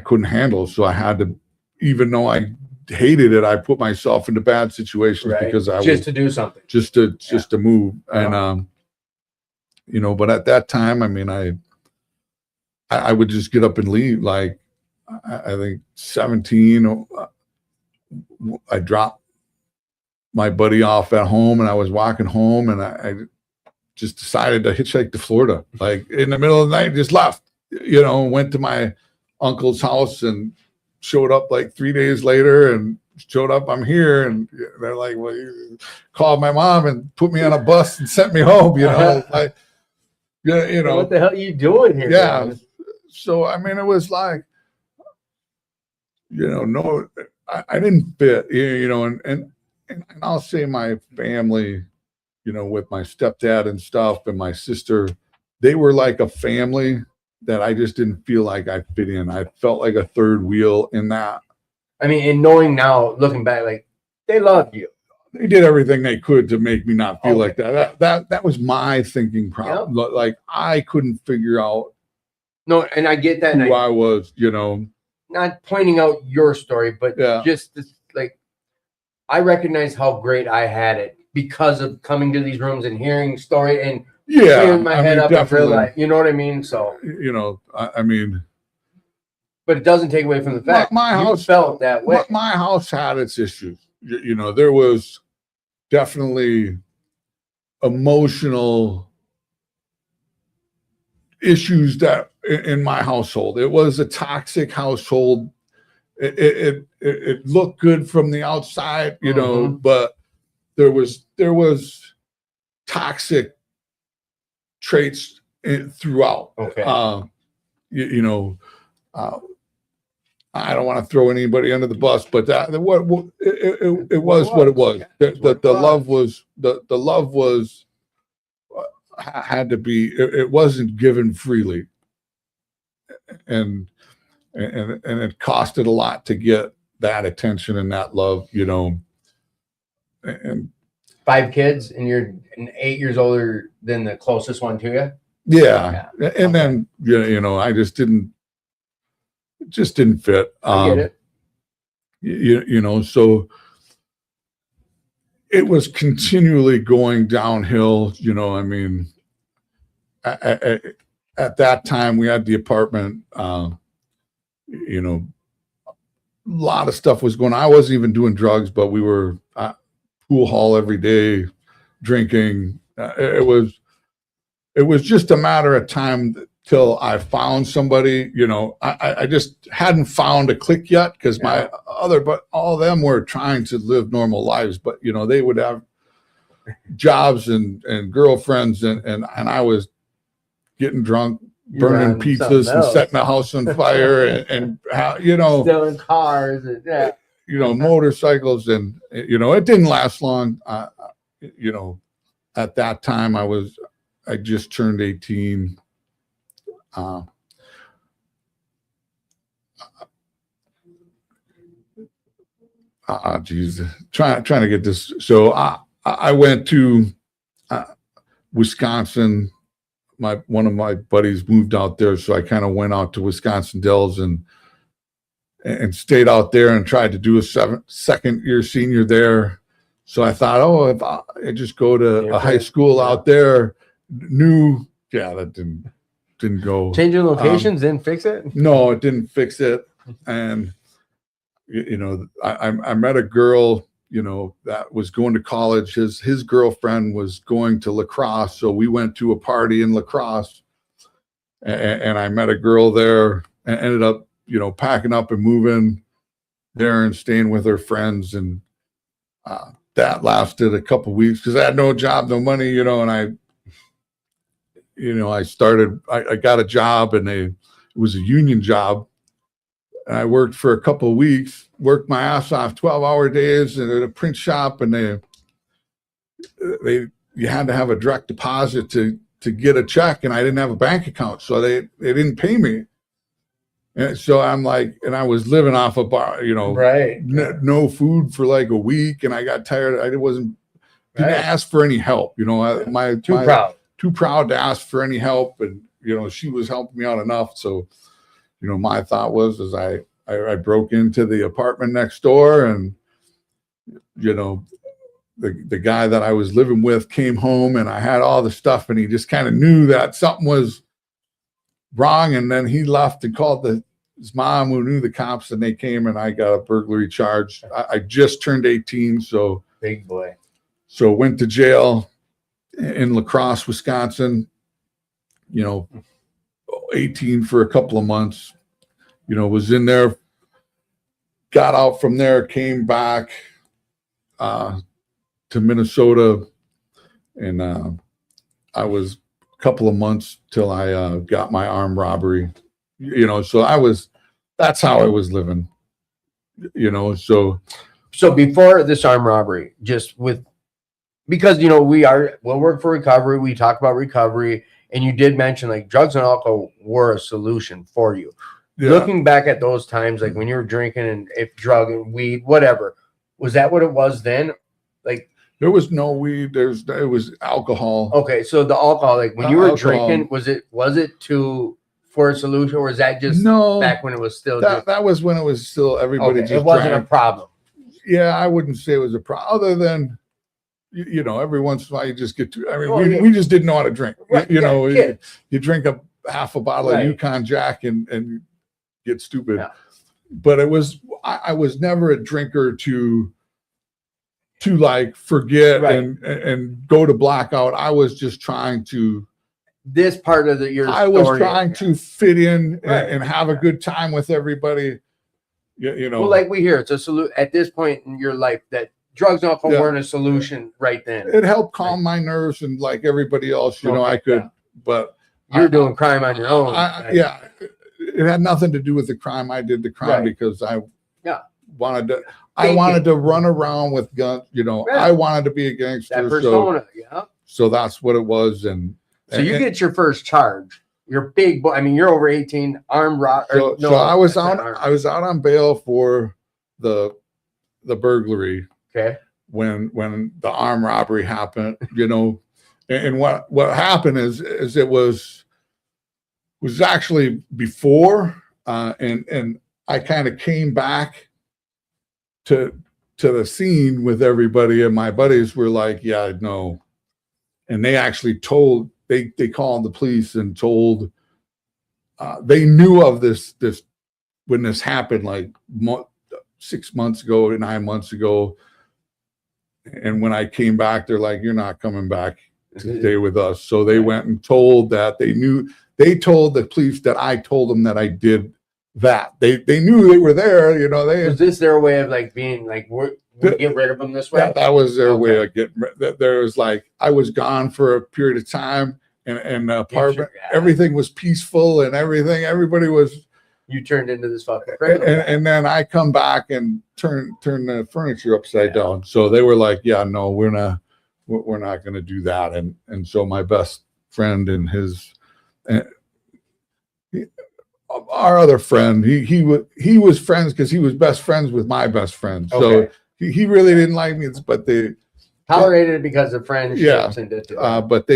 [SPEAKER 3] couldn't handle. So I had to, even though I hated it. I put myself into bad situations because I
[SPEAKER 2] just to do something,
[SPEAKER 3] just to move. And, you know, but at that time, I mean, I would just get up and leave. Like, I think 17, I dropped my buddy off at home and I was walking home and I just decided to hitchhike to Florida. Like in the middle of the night, just left, you know, went to my uncle's house and showed up like 3 days later and showed up, I'm here. And they're like, well, you called my mom and put me on a bus and sent me home, you know, like, yeah, you know,
[SPEAKER 2] what the hell are you doing here?
[SPEAKER 3] Yeah.
[SPEAKER 2] Man?
[SPEAKER 3] So, I mean, it was like, you know, no, I didn't fit, you know, and I'll say my family, you know, with my stepdad and stuff and my sister, they were like a family that I just didn't feel like I fit in. I felt like a third wheel in that.
[SPEAKER 2] I mean, and knowing now, looking back, like they love you.
[SPEAKER 3] They did everything they could to make me not feel like that. That was my thinking problem. Yep. Like I couldn't figure out.
[SPEAKER 2] No, and I get that.
[SPEAKER 3] Who I was, you know.
[SPEAKER 2] Not pointing out your story, but just this, like, I recognize how great I had it because of coming to these rooms and hearing story and clearing my head up and realize, you know what I mean? So,
[SPEAKER 3] you know, I mean,
[SPEAKER 2] but it doesn't take away from the fact
[SPEAKER 3] my house
[SPEAKER 2] felt that way.
[SPEAKER 3] My house had its issues. You know, there was definitely emotional issues that in my household. It was a toxic household. It looked good from the outside, you know, but there was toxic traits throughout.
[SPEAKER 2] Okay.
[SPEAKER 3] You know, I don't want to throw anybody under the bus, but it was what it was. The love was had to be. It wasn't given freely, and it costed a lot to get that attention and that love, you know. And
[SPEAKER 2] 5 kids, and you're 8 years older than the closest one to you.
[SPEAKER 3] Yeah. And then you know, I just didn't fit.
[SPEAKER 2] I get it.
[SPEAKER 3] You know, so it was continually going downhill. You know, I mean, at that time we had the apartment. You know, a lot of stuff was going on. I wasn't even doing drugs, but we were pool hall every day, drinking. It was just a matter of time till I found somebody. You know, I just hadn't found a clique yet because but all of them were trying to live normal lives. But you know, they would have jobs and girlfriends, and I was getting drunk, burning pizzas and setting the house on fire, and you know,
[SPEAKER 2] stealing cars, and
[SPEAKER 3] you know, motorcycles, and you know, it didn't last long. You know, at that time I just turned 18. Geez, trying to get this. So I went to Wisconsin. One of my buddies moved out there, so I kind of went out to Wisconsin Dells and stayed out there and tried to do a second year senior there. So I thought, if I just go to a high school out there, that didn't go.
[SPEAKER 2] Changing locations didn't fix it?
[SPEAKER 3] No, it didn't fix it. And you know, I met a girl, you know, that was going to college. His girlfriend was going to La Crosse, so we went to a party in La Crosse, and I met a girl there and ended up, you know, packing up and moving there and staying with her friends. And that lasted a couple of weeks because I had no job, no money, you know, and I got a job, and it was a union job. And I worked for a couple of weeks, worked my ass off, 12-hour days at a print shop, and you had to have a direct deposit to get a check, and I didn't have a bank account, so they didn't pay me. And so I'm like, and I was living off a bar, you know, no food for like a week, and I got tired. I didn't ask for any help, you know. Too proud to ask for any help, and you know, she was helping me out enough. So, you know, my thought was, I I broke into the apartment next door, and the guy that I was living with came home, and I had all the stuff, and he just kind of knew that something was wrong, and then he left and called his mom, who knew the cops, and they came, and I got a burglary charge. I just turned 18, so
[SPEAKER 2] Big boy.
[SPEAKER 3] so went to jail in La Crosse, Wisconsin. 18 for a couple of months. Was in there, got out from there, came back to Minnesota, and I was a couple of months till I got my armed robbery. So that's how I was living.
[SPEAKER 2] So before this armed robbery, because we'll work for recovery. We talk about recovery, and you did mention like drugs and alcohol were a solution for you.
[SPEAKER 3] Yeah.
[SPEAKER 2] Looking back at those times, like when you were drinking and if drug and weed, whatever, was that what it was then? Like
[SPEAKER 3] there was no weed. It was alcohol.
[SPEAKER 2] Okay, so the alcohol, like when you were
[SPEAKER 3] Alcohol.
[SPEAKER 2] drinking, was it for a solution, or was that just
[SPEAKER 3] No,
[SPEAKER 2] back when it was still
[SPEAKER 3] that was when it was still everybody
[SPEAKER 2] okay,
[SPEAKER 3] just
[SPEAKER 2] it wasn't
[SPEAKER 3] drank.
[SPEAKER 2] a problem.
[SPEAKER 3] Yeah, I wouldn't say it was a problem, other than every once in a while you just get to. I mean,
[SPEAKER 2] Well, yeah.
[SPEAKER 3] we just didn't know how to drink.
[SPEAKER 2] Right, kids.
[SPEAKER 3] You drink half a bottle
[SPEAKER 2] Right.
[SPEAKER 3] of Yukon Jack and get stupid.
[SPEAKER 2] Yeah.
[SPEAKER 3] But I was never a drinker to like forget
[SPEAKER 2] Right.
[SPEAKER 3] and go to blackout. I was just trying to.
[SPEAKER 2] This part of your
[SPEAKER 3] I was
[SPEAKER 2] story,
[SPEAKER 3] trying to fit in
[SPEAKER 2] Right.
[SPEAKER 3] and have a good time with everybody.
[SPEAKER 2] Well, like we hear, it's a solution at this point in your life that drugs and alcohol
[SPEAKER 3] Yeah.
[SPEAKER 2] weren't a solution right then.
[SPEAKER 3] It helped calm my nerves, and like everybody else,
[SPEAKER 2] Okay,
[SPEAKER 3] I could.
[SPEAKER 2] yeah.
[SPEAKER 3] But
[SPEAKER 2] You're doing crime on your own.
[SPEAKER 3] yeah, it had nothing to do with the crime. I did the crime
[SPEAKER 2] Right.
[SPEAKER 3] because I
[SPEAKER 2] Yeah.
[SPEAKER 3] wanted to.
[SPEAKER 2] Thank
[SPEAKER 3] I wanted
[SPEAKER 2] you.
[SPEAKER 3] to run around with guns.
[SPEAKER 2] Yeah.
[SPEAKER 3] I wanted to be a gangster.
[SPEAKER 2] That persona, yeah.
[SPEAKER 3] So that's what it was. And
[SPEAKER 2] So you get your first charge. You're big boy. I mean, you're over 18, armed robbery.
[SPEAKER 3] so I was
[SPEAKER 2] that's not
[SPEAKER 3] out.
[SPEAKER 2] armed.
[SPEAKER 3] I was out on bail for the burglary
[SPEAKER 2] Okay.
[SPEAKER 3] when the armed robbery happened. And what happened is it was actually before, and I kind of came back to the scene with everybody, and my buddies were like, yeah, no. And they actually told, they called the police and told, they knew of this when this happened, like 6 months ago, 9 months ago. And when I came back, they're like, you're not coming back to stay with us. So they went and told that they told the police that I told them that I did that. They knew they were there,
[SPEAKER 2] Was this their way of like being like, we get rid of them this way?
[SPEAKER 3] that was their way
[SPEAKER 2] Okay.
[SPEAKER 3] of getting rid. There was like, I was gone for a period of time, and the apartment,
[SPEAKER 2] Yeah.
[SPEAKER 3] everything was peaceful and everybody was,
[SPEAKER 2] You turned into this fucking criminal.
[SPEAKER 3] and then I come back and turn the furniture upside down. So they were like, yeah, no, we're not going to do that. And so my best friend and our other friend, he was friends because he was best friends with my best friend. So
[SPEAKER 2] Okay.
[SPEAKER 3] he really didn't like me, but
[SPEAKER 2] Tolerated it because of friendships
[SPEAKER 3] Yeah.
[SPEAKER 2] and did
[SPEAKER 3] but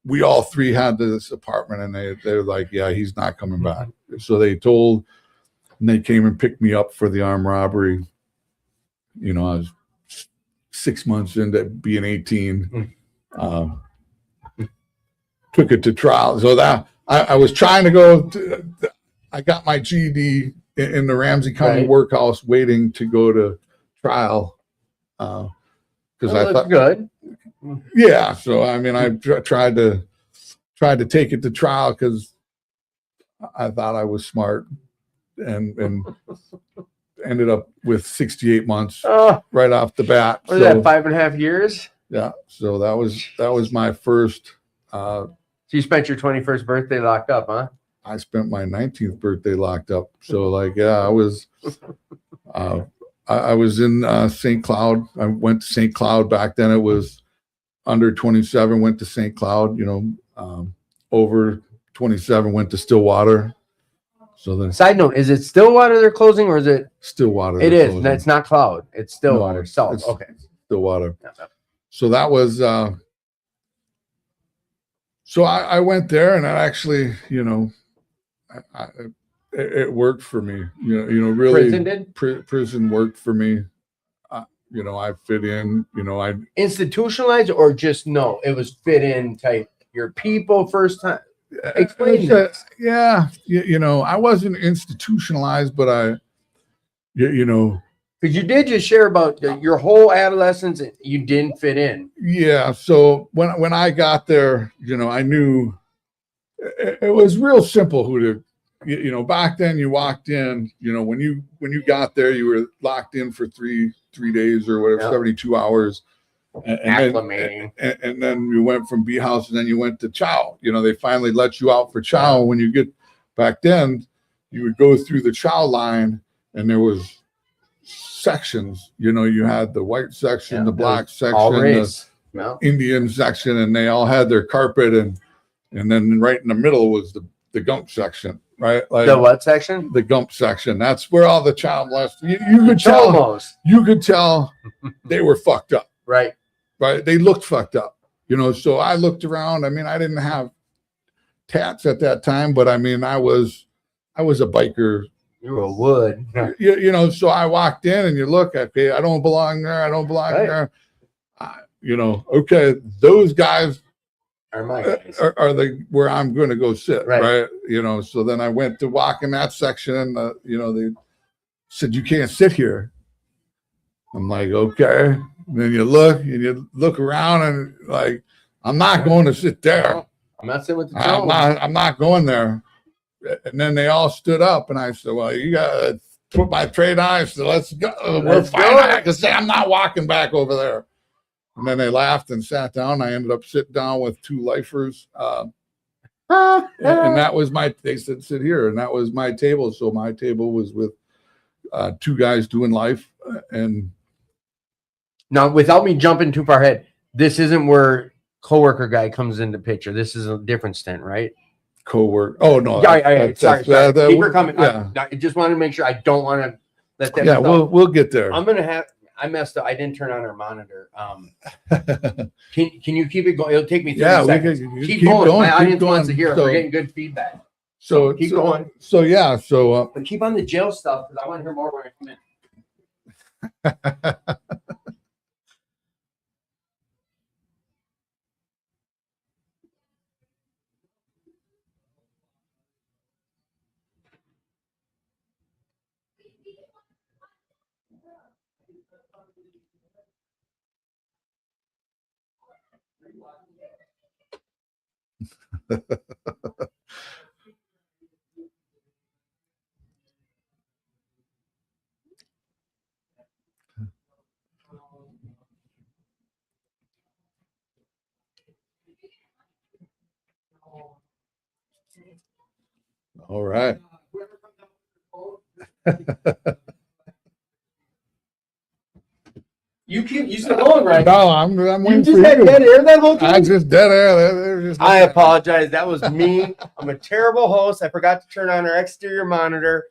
[SPEAKER 3] we all three had this apartment, and they're like, yeah, he's not coming back. So they came and picked me up for the armed robbery. I was 6 months into being 18. Took it to trial. So that I was trying to go. I got my GED in the Ramsey County
[SPEAKER 2] Right.
[SPEAKER 3] Workhouse, waiting to go to trial. Because I thought,
[SPEAKER 2] good.
[SPEAKER 3] yeah. So I mean, I tried to take it to trial because I thought I was smart, and ended up with 68 months
[SPEAKER 2] Oh,
[SPEAKER 3] right off the bat.
[SPEAKER 2] what is that, 5.5 years?
[SPEAKER 3] Yeah. So that was my first.
[SPEAKER 2] So you spent your 21st birthday locked up, huh?
[SPEAKER 3] I spent my 19th birthday locked up. So like, yeah, I was in St. Cloud. I went to St. Cloud back then. It was under 27, went to St. Cloud, over 27 went to Stillwater. So then
[SPEAKER 2] Side note, is it Stillwater they're closing, or is it?
[SPEAKER 3] Stillwater.
[SPEAKER 2] It
[SPEAKER 3] they're
[SPEAKER 2] is.
[SPEAKER 3] closing.
[SPEAKER 2] It's not Cloud. It's Stillwater.
[SPEAKER 3] No,
[SPEAKER 2] Salt.
[SPEAKER 3] it's-
[SPEAKER 2] Okay.
[SPEAKER 3] Stillwater.
[SPEAKER 2] Yeah.
[SPEAKER 3] So that was, so I went there, and I actually, it worked for me. Really,
[SPEAKER 2] Prison did?
[SPEAKER 3] Prison worked for me. I fit in. I
[SPEAKER 2] Institutionalized or just no? It was fit in type. Your people first time. Explain that.
[SPEAKER 3] Yeah, I wasn't institutionalized, but because
[SPEAKER 2] you did just share about your whole adolescence, you didn't fit in.
[SPEAKER 3] Yeah. So when I got there, I knew it was real simple who to, back then you walked in, when you got there, you were locked in for three days or whatever, 72 hours.
[SPEAKER 2] Acclimating.
[SPEAKER 3] And then you went from B house and then you went to chow. They finally let you out for chow. When you get back then, you would go through the chow line and there was sections. You had the white section, the black section, the Indian section, and they all had their carpet, and then right in the middle was the gump section, right? Like
[SPEAKER 2] the what section?
[SPEAKER 3] The gump section. That's where all the child molesters. You could tell they were fucked up.
[SPEAKER 2] Right.
[SPEAKER 3] They looked fucked up, so I looked around. I mean, I didn't have tats at that time, but I mean, I was a biker.
[SPEAKER 2] You were a wood.
[SPEAKER 3] So I walked in and you look, okay, I don't belong there. I don't belong there. Okay, those guys
[SPEAKER 2] are my guys.
[SPEAKER 3] Are where I'm going to go sit, right? So then I went to walk in that section and, they said, you can't sit here. I'm like, okay. And then you look around and like, I'm not going to sit there.
[SPEAKER 2] I'm not sitting with the
[SPEAKER 3] I'm not going there. And then they all stood up and I said, well, you got to put my trade on. So let's go. We're fine. I can say I'm not walking back over there. And then they laughed and sat down. I ended up sitting down with two lifers. And that was they said, sit here. And that was my table. So my table was with two guys doing life. And
[SPEAKER 2] now, without me jumping too far ahead, this isn't where coworker guy comes into picture. This is a different stint, right?
[SPEAKER 3] Co-work. Oh no.
[SPEAKER 2] Sorry. Keep her coming. Yeah. I just wanted to make sure. I don't want to let that.
[SPEAKER 3] Yeah, we'll get there.
[SPEAKER 2] I messed up. I didn't turn on our monitor. Can you keep it going? It'll take me 30 seconds. Keep going. My audience wants to hear. We're getting good feedback.
[SPEAKER 3] So
[SPEAKER 2] keep going.
[SPEAKER 3] So yeah. So
[SPEAKER 2] but keep on the jail stuff because I want to hear more when I come in.
[SPEAKER 3] All right.
[SPEAKER 2] You still going, right?
[SPEAKER 3] No, I'm
[SPEAKER 2] you just had dead air that whole time?
[SPEAKER 3] I just dead air.
[SPEAKER 2] I apologize. That was me. I'm a terrible host. I forgot to turn on our exterior monitor.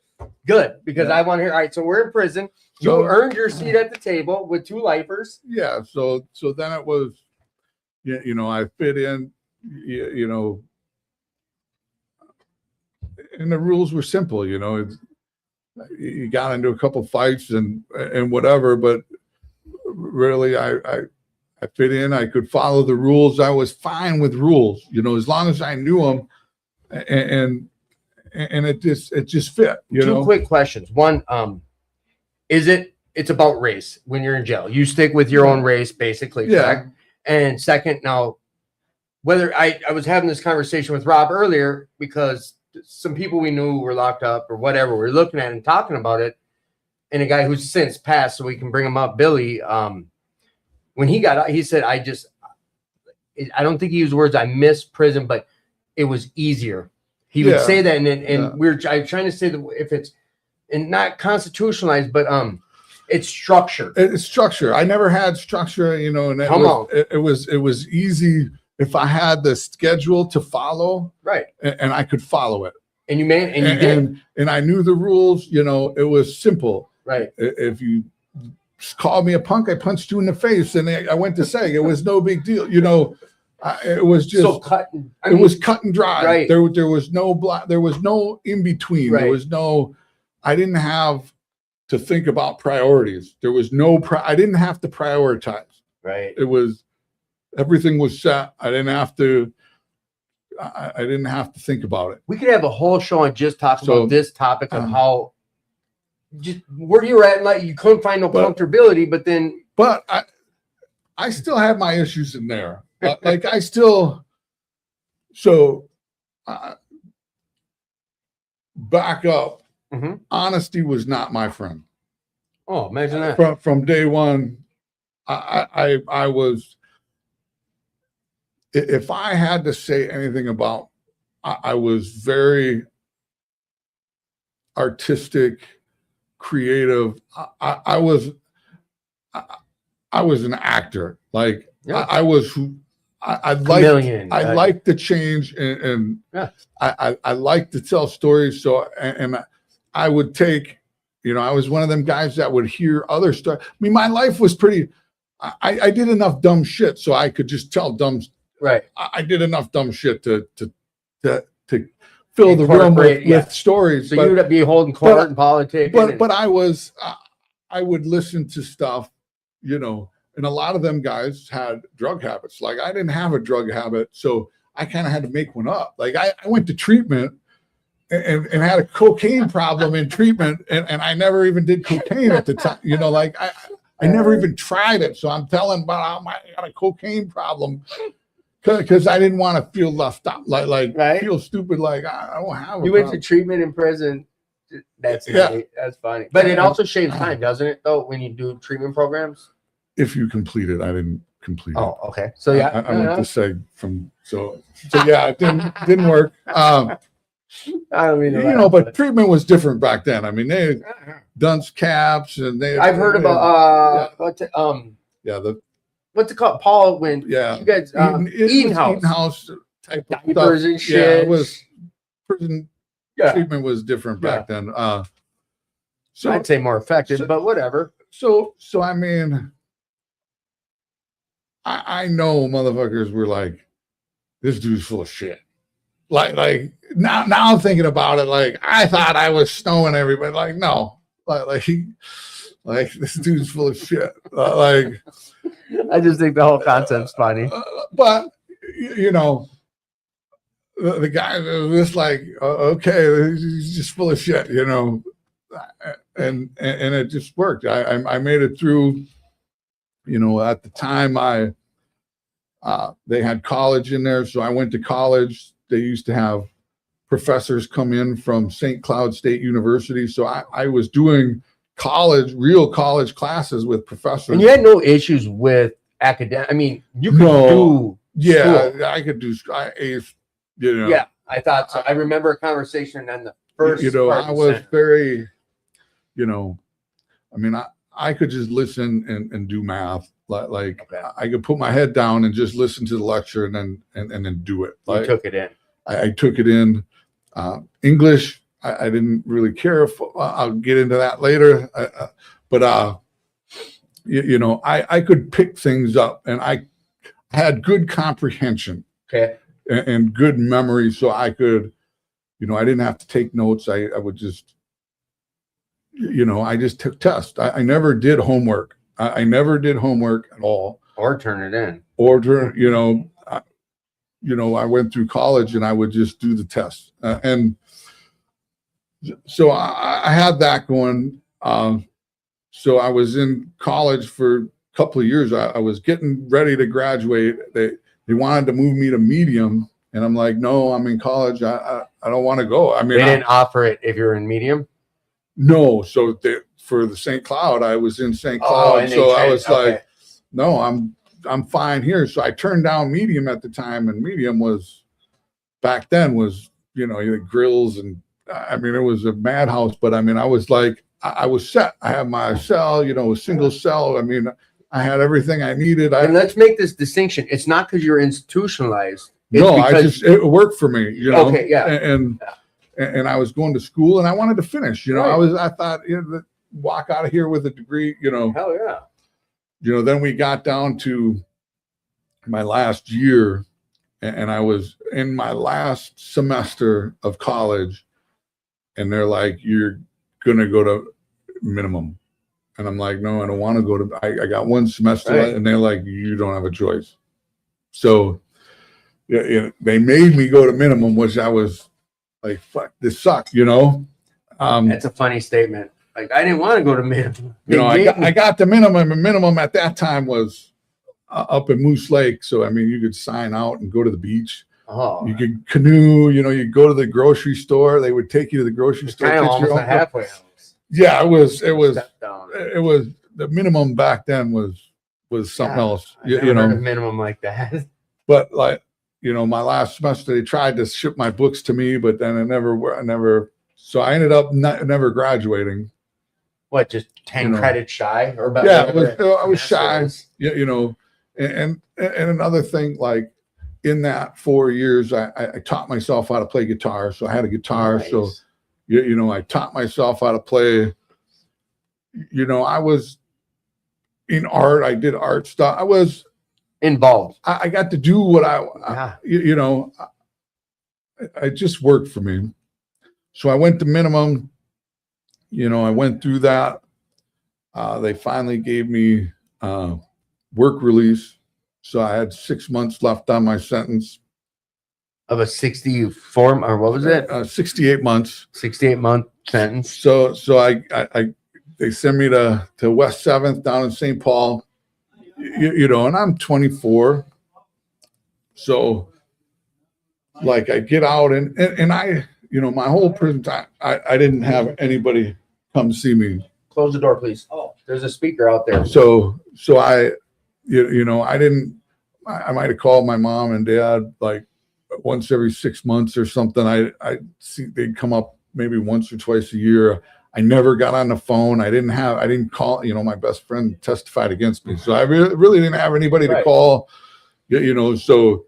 [SPEAKER 2] Good, because I want to hear. All right, so we're in prison. You earned your seat at the table with two lifers.
[SPEAKER 3] Yeah, so then it was, I fit in, and the rules were simple, you got into a couple fights and whatever, but really I fit in. I could follow the rules. I was fine with rules, as long as I knew them, and it just fit.
[SPEAKER 2] Two quick questions. One, it's about race when you're in jail. You stick with your own race, basically, correct? And second, now, whether I was having this conversation with Rob earlier because some people we knew were locked up or whatever, we're looking at and talking about it. And a guy who's since passed, so we can bring him up, Billy, when he got out, he said, I don't think he used words, I miss prison, but it was easier. He would say that. I'm trying to say that if it's not constitutionalized, but it's structure.
[SPEAKER 3] It's structure. I never had structure, and it was easy if I had the schedule to follow,
[SPEAKER 2] right?
[SPEAKER 3] And I could follow it.
[SPEAKER 2] And you did.
[SPEAKER 3] And I knew the rules. It was simple.
[SPEAKER 2] Right.
[SPEAKER 3] If you called me a punk, I punched you in the face, and I went to say it was no big deal. It was just
[SPEAKER 2] so cut.
[SPEAKER 3] it was cut and dry.
[SPEAKER 2] Right.
[SPEAKER 3] There was no there was no in between.
[SPEAKER 2] Right.
[SPEAKER 3] There was no. I didn't have to think about priorities. There was no. I didn't have to prioritize.
[SPEAKER 2] Right.
[SPEAKER 3] It was everything was set. I didn't have to. I didn't have to think about it.
[SPEAKER 2] We could have a whole show on just talking
[SPEAKER 3] So,
[SPEAKER 2] about this topic of how just where you were at, like you couldn't find no comfortability, but then.
[SPEAKER 3] But I still have my issues in there. Like I still. So, back up.
[SPEAKER 2] Mhm.
[SPEAKER 3] Honesty was not my friend.
[SPEAKER 2] Oh, imagine that.
[SPEAKER 3] From day one. I was. If I had to say anything about, I was very artistic, creative. I was an actor. Like
[SPEAKER 2] Yeah.
[SPEAKER 3] I was who I like to change and
[SPEAKER 2] yeah.
[SPEAKER 3] I like to tell stories. So and I would take, I was one of them guys that would hear other stuff. I mean, my life was pretty. I did enough dumb shit so I could just tell dumb.
[SPEAKER 2] Right.
[SPEAKER 3] I did enough dumb shit to fill the room with stories.
[SPEAKER 2] So you would be holding court and politics.
[SPEAKER 3] But I would listen to stuff, and a lot of them guys had drug habits. Like I didn't have a drug habit, so I kind of had to make one up. Like I went to treatment and had a cocaine problem in treatment, and I never even did cocaine at the time. Like I never even tried it. So I'm telling about how I got a cocaine problem. Because I didn't want to feel left out, like
[SPEAKER 2] right?
[SPEAKER 3] Feel stupid, like I don't have.
[SPEAKER 2] You went to treatment in prison. That's funny. But it also shaves time, doesn't it? Though when you do treatment programs.
[SPEAKER 3] If you complete it, I didn't complete it.
[SPEAKER 2] Oh, okay. So yeah,
[SPEAKER 3] I went to seg from so yeah, it didn't work. I
[SPEAKER 2] don't mean
[SPEAKER 3] but treatment was different back then. I mean, they dunce caps and
[SPEAKER 2] I've heard about what's it called, Paul? When you guys Eaton House
[SPEAKER 3] type of
[SPEAKER 2] diapers
[SPEAKER 3] stuff.
[SPEAKER 2] and shit.
[SPEAKER 3] Yeah, it was prison treatment was different back then. So
[SPEAKER 2] I'd say more effective, but whatever.
[SPEAKER 3] So I mean, I know motherfuckers were like, this dude's full of shit. Like now I'm thinking about it. Like I thought I was snowing everybody. Like no, like this dude's full of shit.
[SPEAKER 2] I just think the whole concept's funny.
[SPEAKER 3] But the guy was just like, okay, he's just full of shit, and it just worked. I made it through. At the time they had college in there, so I went to college. They used to have professors come in from St. Cloud State University, so I was doing real college classes with professors.
[SPEAKER 2] And you had no issues with academic. I mean, you could do.
[SPEAKER 3] Yeah,
[SPEAKER 2] school.
[SPEAKER 3] I could do.
[SPEAKER 2] Yeah, I thought so. I remember a conversation on the first.
[SPEAKER 3] I was very. I mean, I could just listen and do math. Like okay. I could put my head down and just listen to the lecture and then do it. Like,
[SPEAKER 2] you took it in.
[SPEAKER 3] I took it in. English, I didn't really care. I'll get into that later. But I could pick things up, and I had good comprehension.
[SPEAKER 2] Okay.
[SPEAKER 3] And good memory, so I could, I didn't have to take notes. I would just, I just took tests. I never did homework. I never did homework at all.
[SPEAKER 2] Or turn it in.
[SPEAKER 3] I went through college and I would just do the tests. And so I had that going. So I was in college for a couple of years. I was getting ready to graduate. They wanted to move me to medium. And I'm like, no, I'm in college. I don't want to go. I mean,
[SPEAKER 2] they didn't offer it if you're in medium?
[SPEAKER 3] No. So for the St. Cloud, I was in St. Cloud. So I was like, no, I'm fine here. So I turned down medium at the time, and medium was back then was, grills and I mean, it was a madhouse, but I mean, I was like, I was set. I had my cell, a single cell. I mean, I had everything I needed.
[SPEAKER 2] And let's make this distinction. It's not because you're institutionalized.
[SPEAKER 3] It worked for me,
[SPEAKER 2] Okay, yeah.
[SPEAKER 3] And I was going to school and I wanted to finish, right. I thought, walk out of here with a degree,
[SPEAKER 2] Hell yeah.
[SPEAKER 3] Then we got down to my last year and I was in my last semester of college, and they're like, "You're gonna go to minimum," and I'm like, "No, I don't want to go to." I got one semester,
[SPEAKER 2] Right.
[SPEAKER 3] and they're like, "You don't have a choice." So, yeah, they made me go to minimum, which I was like, "Fuck, this sucks," you know.
[SPEAKER 2] That's a funny statement. Like, I didn't want to go to minimum.
[SPEAKER 3] You know, I got the minimum, and minimum at that time was up in Moose Lake. So, I mean, you could sign out and go to the beach.
[SPEAKER 2] Oh,
[SPEAKER 3] You could canoe, you know, you go to the grocery store. They would take you to the grocery store.
[SPEAKER 2] kind of
[SPEAKER 3] get
[SPEAKER 2] almost
[SPEAKER 3] your
[SPEAKER 2] a
[SPEAKER 3] own-
[SPEAKER 2] halfway house.
[SPEAKER 3] Yeah, it was
[SPEAKER 2] Step down.
[SPEAKER 3] the minimum back then was something
[SPEAKER 2] Yeah,
[SPEAKER 3] else.
[SPEAKER 2] I
[SPEAKER 3] You
[SPEAKER 2] never heard
[SPEAKER 3] know,
[SPEAKER 2] of minimum like that.
[SPEAKER 3] but like, you know, my last semester, they tried to ship my books to me, but then I never, so I ended up never graduating.
[SPEAKER 2] What, just 10
[SPEAKER 3] You know.
[SPEAKER 2] credits shy or about?
[SPEAKER 3] Yeah,
[SPEAKER 2] whatever
[SPEAKER 3] I was shy.
[SPEAKER 2] semester is?
[SPEAKER 3] You know, and another thing, like in that 4 years, I taught myself how to play guitar. So I had a guitar.
[SPEAKER 2] Nice.
[SPEAKER 3] So, you know, I taught myself how to play. You know, I was in art. I did art stuff. I was
[SPEAKER 2] Involved.
[SPEAKER 3] I got to do what
[SPEAKER 2] Yeah.
[SPEAKER 3] you know, it just worked for me. So I went to minimum. You know, I went through that. They finally gave me work release. So I had 6 months left on my sentence.
[SPEAKER 2] Of a 64, or what was it?
[SPEAKER 3] 68 months.
[SPEAKER 2] 68-month sentence.
[SPEAKER 3] So I they send me to West 7th down in St. Paul. You know, and I'm 24. So like I get out and I, you know, my whole prison time, I didn't have anybody come see me.
[SPEAKER 2] Close the door, please. Oh, there's a speaker out there.
[SPEAKER 3] So I, you know, I might have called my mom and dad like once every 6 months or something. I see they'd come up maybe once or twice a year. I never got on the phone. I didn't call, you know, my best friend testified against me. So I really didn't have anybody to
[SPEAKER 2] Right.
[SPEAKER 3] call, you know, so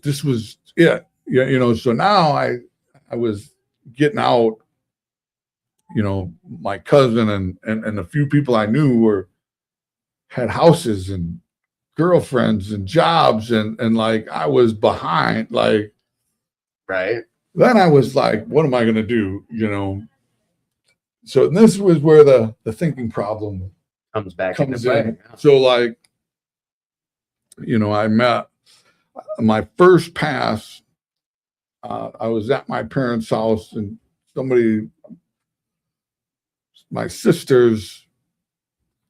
[SPEAKER 3] this was it, you know, so now I was getting out, you know, my cousin and a few people I knew had houses and girlfriends and jobs and like I was behind, like,
[SPEAKER 2] Right.
[SPEAKER 3] then I was like, what am I going to do? You know? So this was where the thinking problem
[SPEAKER 2] Comes back
[SPEAKER 3] comes
[SPEAKER 2] into play.
[SPEAKER 3] in. So like, you know, I met my first pass. I was at my parents' house and my sister's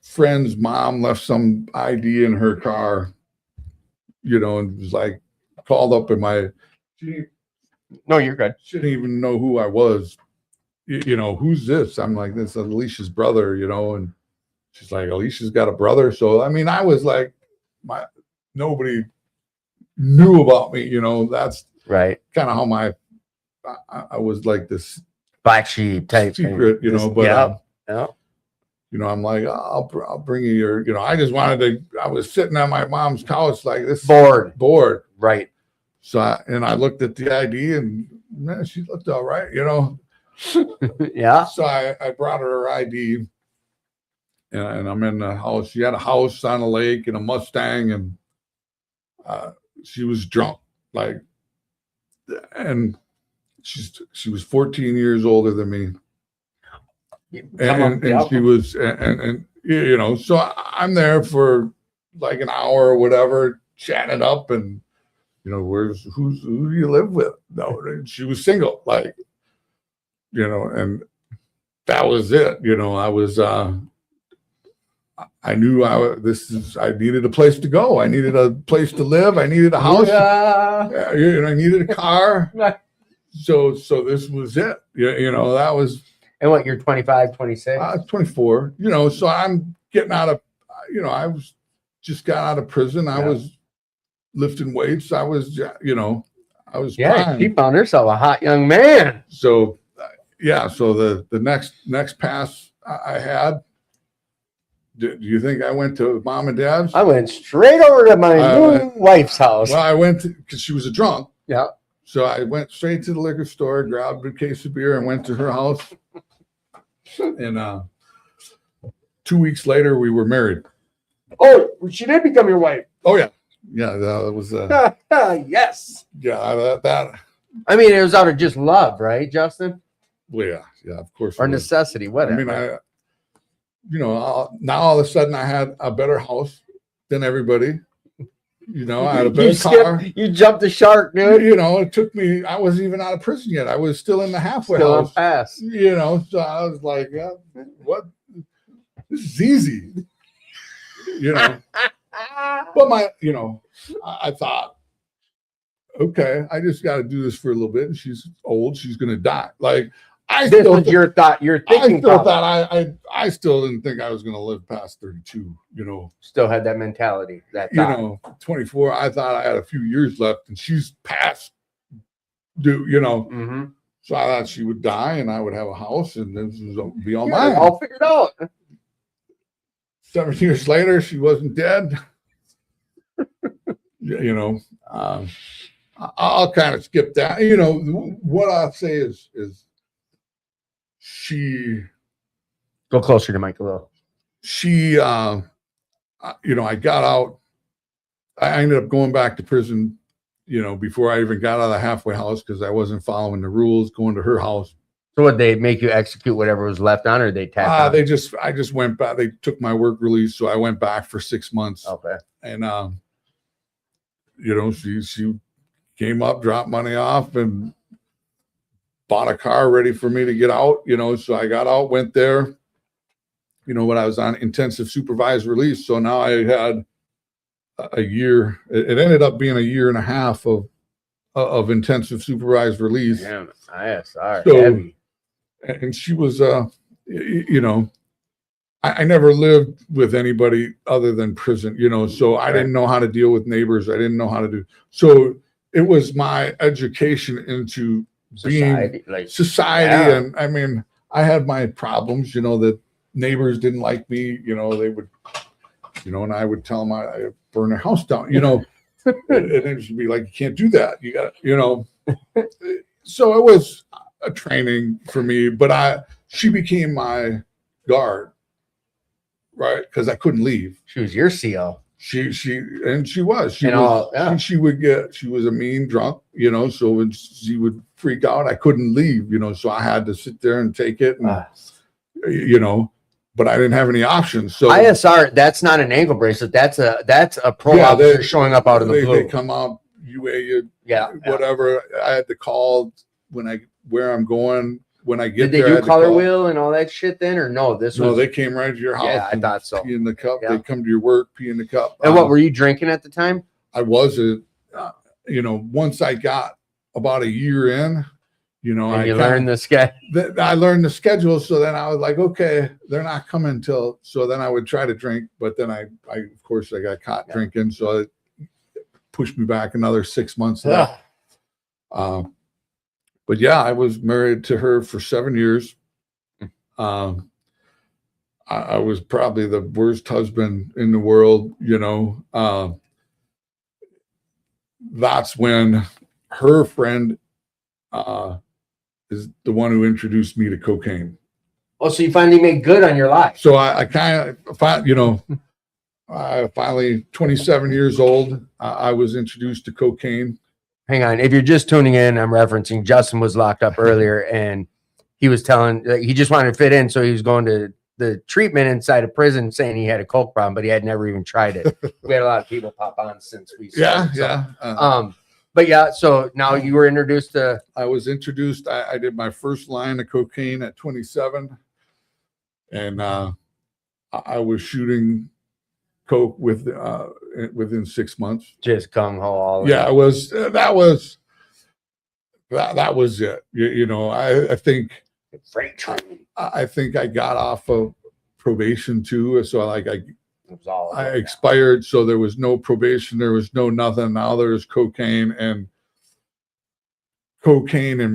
[SPEAKER 3] friend's mom left some ID in her car, you know, and was like called up
[SPEAKER 2] No, you're good.
[SPEAKER 3] she didn't even know who I was. You know, who's this? I'm like, this is Alicia's brother, you know, and she's like, Alicia's got a brother. So, I mean, I was like, nobody knew about me, you know, that's
[SPEAKER 2] Right.
[SPEAKER 3] kind of how I was like this
[SPEAKER 2] Black sheep type
[SPEAKER 3] secret,
[SPEAKER 2] thing.
[SPEAKER 3] you know,
[SPEAKER 2] Just-
[SPEAKER 3] but,
[SPEAKER 2] yeah.
[SPEAKER 3] you know, I'm like, I'll bring you your, you know, I just wanted to, I was sitting on my mom's couch like this bored.
[SPEAKER 2] Right.
[SPEAKER 3] So, I looked at the ID and man, she looked all right, you know.
[SPEAKER 2] Yeah.
[SPEAKER 3] So I brought her ID and I'm in the house. She had a house on a lake and a Mustang and she was drunk, like, and she was 14 years older than me. And she was, and you know, so I'm there for like an hour or whatever, chatting up and, you know, who do you live with? No, she was single, like, you know, and that was it. You know, I was, I knew I needed a place to go. I needed a place to live. I needed a house.
[SPEAKER 2] Yeah.
[SPEAKER 3] You know, I needed a car.
[SPEAKER 2] Right.
[SPEAKER 3] So this was it. You know, that was,
[SPEAKER 2] And what, you're 25, 26?
[SPEAKER 3] 24, you know, so I'm getting out of, you know, I was just got out of prison. I
[SPEAKER 2] Yeah.
[SPEAKER 3] was lifting weights. I was, you know, I was
[SPEAKER 2] Yeah,
[SPEAKER 3] prime.
[SPEAKER 2] she found herself a hot young man.
[SPEAKER 3] So, yeah, so the next pass I had, do you think I went to mom and dad's?
[SPEAKER 2] I went straight over to my new wife's house.
[SPEAKER 3] Well, I went because she was a drunk.
[SPEAKER 2] Yeah.
[SPEAKER 3] So I went straight to the liquor store, grabbed a case of beer, and went to her house. And 2 weeks later, we were married.
[SPEAKER 2] Oh, she did become your wife.
[SPEAKER 3] Oh yeah, Yeah, that was
[SPEAKER 2] Yes.
[SPEAKER 3] yeah, that
[SPEAKER 2] I mean, it was out of just love, right, Justin?
[SPEAKER 3] well, yeah, of course.
[SPEAKER 2] Or
[SPEAKER 3] it was.
[SPEAKER 2] necessity,
[SPEAKER 3] I
[SPEAKER 2] whatever.
[SPEAKER 3] mean, now all of a sudden I had a better house than everybody. I had a better car.
[SPEAKER 2] You jumped the shark, dude.
[SPEAKER 3] It took me. I wasn't even out of prison yet. I was still in the halfway
[SPEAKER 2] Still on
[SPEAKER 3] house.
[SPEAKER 2] pass.
[SPEAKER 3] So I was like, yeah, what? This is easy. But I thought, okay, I just got to do this for a little bit. And she's old. She's going to die. Like,
[SPEAKER 2] This was your thought. Your thinking.
[SPEAKER 3] I still thought I still didn't think I was going to live past 32.
[SPEAKER 2] Still had that mentality. That thought.
[SPEAKER 3] 24. I thought I had a few years left, and she's past due.
[SPEAKER 2] Mm-hmm.
[SPEAKER 3] So I thought she would die, and I would have a house, and this would be all
[SPEAKER 2] Yeah,
[SPEAKER 3] mine.
[SPEAKER 2] all figured out.
[SPEAKER 3] 7 years later, she wasn't dead. I'll kind of skip that. What I'll say is she
[SPEAKER 2] Go closer to Mike a little.
[SPEAKER 3] She I got out. I ended up going back to prison, before I even got out of the halfway house because I wasn't following the rules, going to her house.
[SPEAKER 2] So would they make you execute whatever was left on, or they tap out?
[SPEAKER 3] I just went back. They took my work release, so I went back for 6 months.
[SPEAKER 2] Okay.
[SPEAKER 3] And she came up, dropped money off, and bought a car ready for me to get out. So I got out, went there. When I was on intensive supervised release, so now I had a year. It ended up being a year and a half of intensive supervised release.
[SPEAKER 2] Damn, ISR,
[SPEAKER 3] So,
[SPEAKER 2] heavy.
[SPEAKER 3] And she was, I never lived with anybody other than prison, so I didn't know how to deal with neighbors. I didn't know how to do. So it was my education into
[SPEAKER 2] Society,
[SPEAKER 3] being society.
[SPEAKER 2] Yeah.
[SPEAKER 3] And I mean, I had my problems, that neighbors didn't like me, they would, and I would tell them I burn their house down, and it would be like, you can't do that. You got, so it was a training for me, but she became my guard, right? Because I couldn't leave.
[SPEAKER 2] She was your CO.
[SPEAKER 3] She was a mean drunk, so when she would freak out, I couldn't leave, so I had to sit there and take it, and, but I didn't have any options. So
[SPEAKER 2] ISR, that's not an ankle bracelet. That's a pro officer showing up out of the blue.
[SPEAKER 3] They come out, whatever. I had to call where I'm going when I get
[SPEAKER 2] there.
[SPEAKER 3] Did
[SPEAKER 2] they do color wheel and all that shit then, or no?
[SPEAKER 3] They came right to your house.
[SPEAKER 2] Yeah, I thought so.
[SPEAKER 3] Pee in the cup.
[SPEAKER 2] Yeah.
[SPEAKER 3] They come to your work, pee in the cup.
[SPEAKER 2] And what were you drinking at the time?
[SPEAKER 3] I wasn't. Once I got about a year in,
[SPEAKER 2] learned the schedule.
[SPEAKER 3] I learned the schedule, so then I was like, okay, they're not coming till. So then I would try to drink, but then I of course I got caught drinking, so it pushed me back another 6 months. But yeah, I was married to her for 7 years. I was probably the worst husband in the world, that's when her friend is the one who introduced me to cocaine.
[SPEAKER 2] Oh, so you finally made good on your life.
[SPEAKER 3] So I kind of, I finally 27 years old, I was introduced to cocaine.
[SPEAKER 2] Hang on. If you're just tuning in, I'm referencing Justin was locked up earlier and he was telling, he just wanted to fit in. So he was going to the treatment inside of prison saying he had a coke problem, but he had never even tried it. We had a lot of people pop on since we started. But yeah, so now you were introduced to.
[SPEAKER 3] I was introduced. I did my first line of cocaine at 27, and I was shooting coke within 6 months.
[SPEAKER 2] Just gung ho all.
[SPEAKER 3] Yeah, it was. That was it. I think.
[SPEAKER 2] Freight train.
[SPEAKER 3] I think I got off of probation too, so I
[SPEAKER 2] I
[SPEAKER 3] expired, so there was no probation, there was no nothing. Now there's cocaine and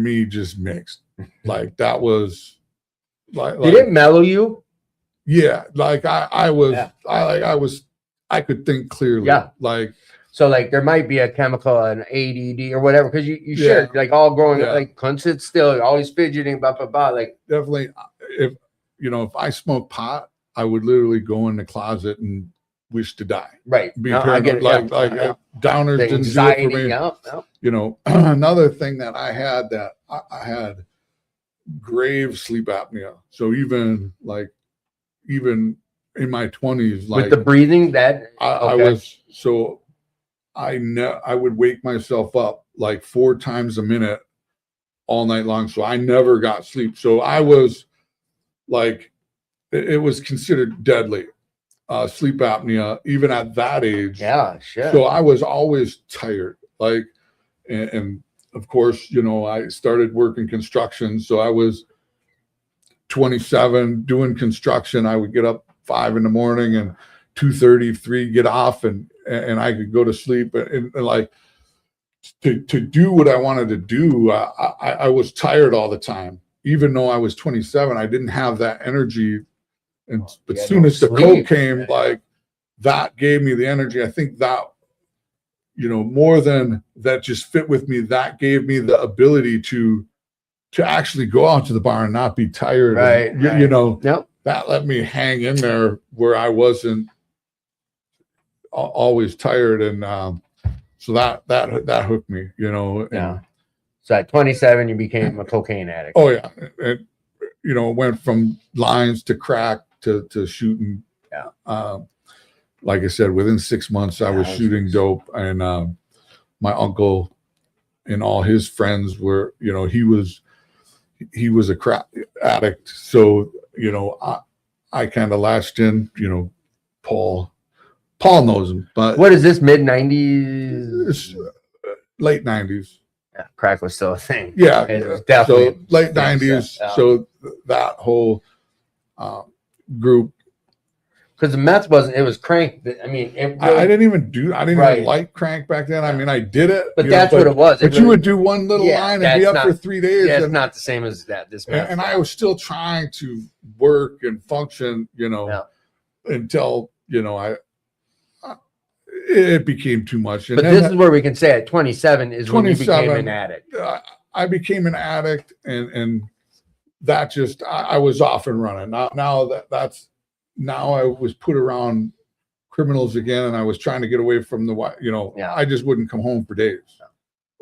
[SPEAKER 3] me just mixed. Like that was like.
[SPEAKER 2] Did it mellow you?
[SPEAKER 3] Yeah, like I could think clearly.
[SPEAKER 2] Yeah,
[SPEAKER 3] like
[SPEAKER 2] so like there might be a chemical, an ADD or whatever, because you shared like all growing up, like couldn't sit still, you're always fidgeting, blah blah blah. Like
[SPEAKER 3] definitely, if I smoked pot, I would literally go in the closet and wish to die.
[SPEAKER 2] Right.
[SPEAKER 3] Be
[SPEAKER 2] No, I get
[SPEAKER 3] paranoid,
[SPEAKER 2] it.
[SPEAKER 3] like
[SPEAKER 2] Yeah.
[SPEAKER 3] downers
[SPEAKER 2] The
[SPEAKER 3] didn't do it
[SPEAKER 2] anxiety.
[SPEAKER 3] for me.
[SPEAKER 2] Yeah. Yeah.
[SPEAKER 3] You know, another thing that I had I had grave sleep apnea. So even in my 20s, like
[SPEAKER 2] With the breathing, that
[SPEAKER 3] I
[SPEAKER 2] okay.
[SPEAKER 3] was, so I would wake myself up like 4 times a minute all night long. So I never got sleep. So I was like, it was considered deadly, sleep apnea, even at that age.
[SPEAKER 2] Yeah, shit.
[SPEAKER 3] So I was always tired. Like, and of course, you know, I started working construction. So I was 27 doing construction. I would get up 5 a.m. and 2:30, 3 get off, and I could go to sleep, and like to do what I wanted to do. I was tired all the time, even though I was 27. I didn't have that energy, but soon as the coke came, like that gave me the energy. I think that, you know, more than that just fit with me, that gave me the ability to actually go out to the bar and not be tired.
[SPEAKER 2] Right.
[SPEAKER 3] And,
[SPEAKER 2] right.
[SPEAKER 3] you know,
[SPEAKER 2] Yep.
[SPEAKER 3] that let me hang in there where I wasn't always tired. And so that hooked me, you know. And,
[SPEAKER 2] Yeah. So at 27, you became a cocaine addict.
[SPEAKER 3] oh yeah. It, you know, it went from lines to crack to shooting.
[SPEAKER 2] Yeah.
[SPEAKER 3] Like I said, within 6 months, I was shooting dope, and my uncle and all his friends were, you know, he was a crack addict. So, you know, I kind of latched in, you know. Paul knows him, but
[SPEAKER 2] What is this, mid 90s?
[SPEAKER 3] Late 90s.
[SPEAKER 2] Yeah, crack was still a thing.
[SPEAKER 3] Yeah.
[SPEAKER 2] It was definitely
[SPEAKER 3] So late 90s.
[SPEAKER 2] Yeah.
[SPEAKER 3] So that whole group.
[SPEAKER 2] Because the meth wasn't, it was crank. I mean, it
[SPEAKER 3] I didn't even
[SPEAKER 2] Right.
[SPEAKER 3] even like crank back then. I mean, I did it.
[SPEAKER 2] but
[SPEAKER 3] you know,
[SPEAKER 2] that's what it was.
[SPEAKER 3] But you would do one little
[SPEAKER 2] Yeah,
[SPEAKER 3] line and be
[SPEAKER 2] that's
[SPEAKER 3] up for 3 days.
[SPEAKER 2] Yeah, it's
[SPEAKER 3] and,
[SPEAKER 2] not the same as that. This meth.
[SPEAKER 3] and I was still trying to work and function, you know, until, you know, it became too much. And
[SPEAKER 2] But this is where we can say at 27 is when you became an addict.
[SPEAKER 3] I became an addict, and that just, I was off and running. Now I was put around criminals again, and I was trying to get away from you know, I just wouldn't come home for days.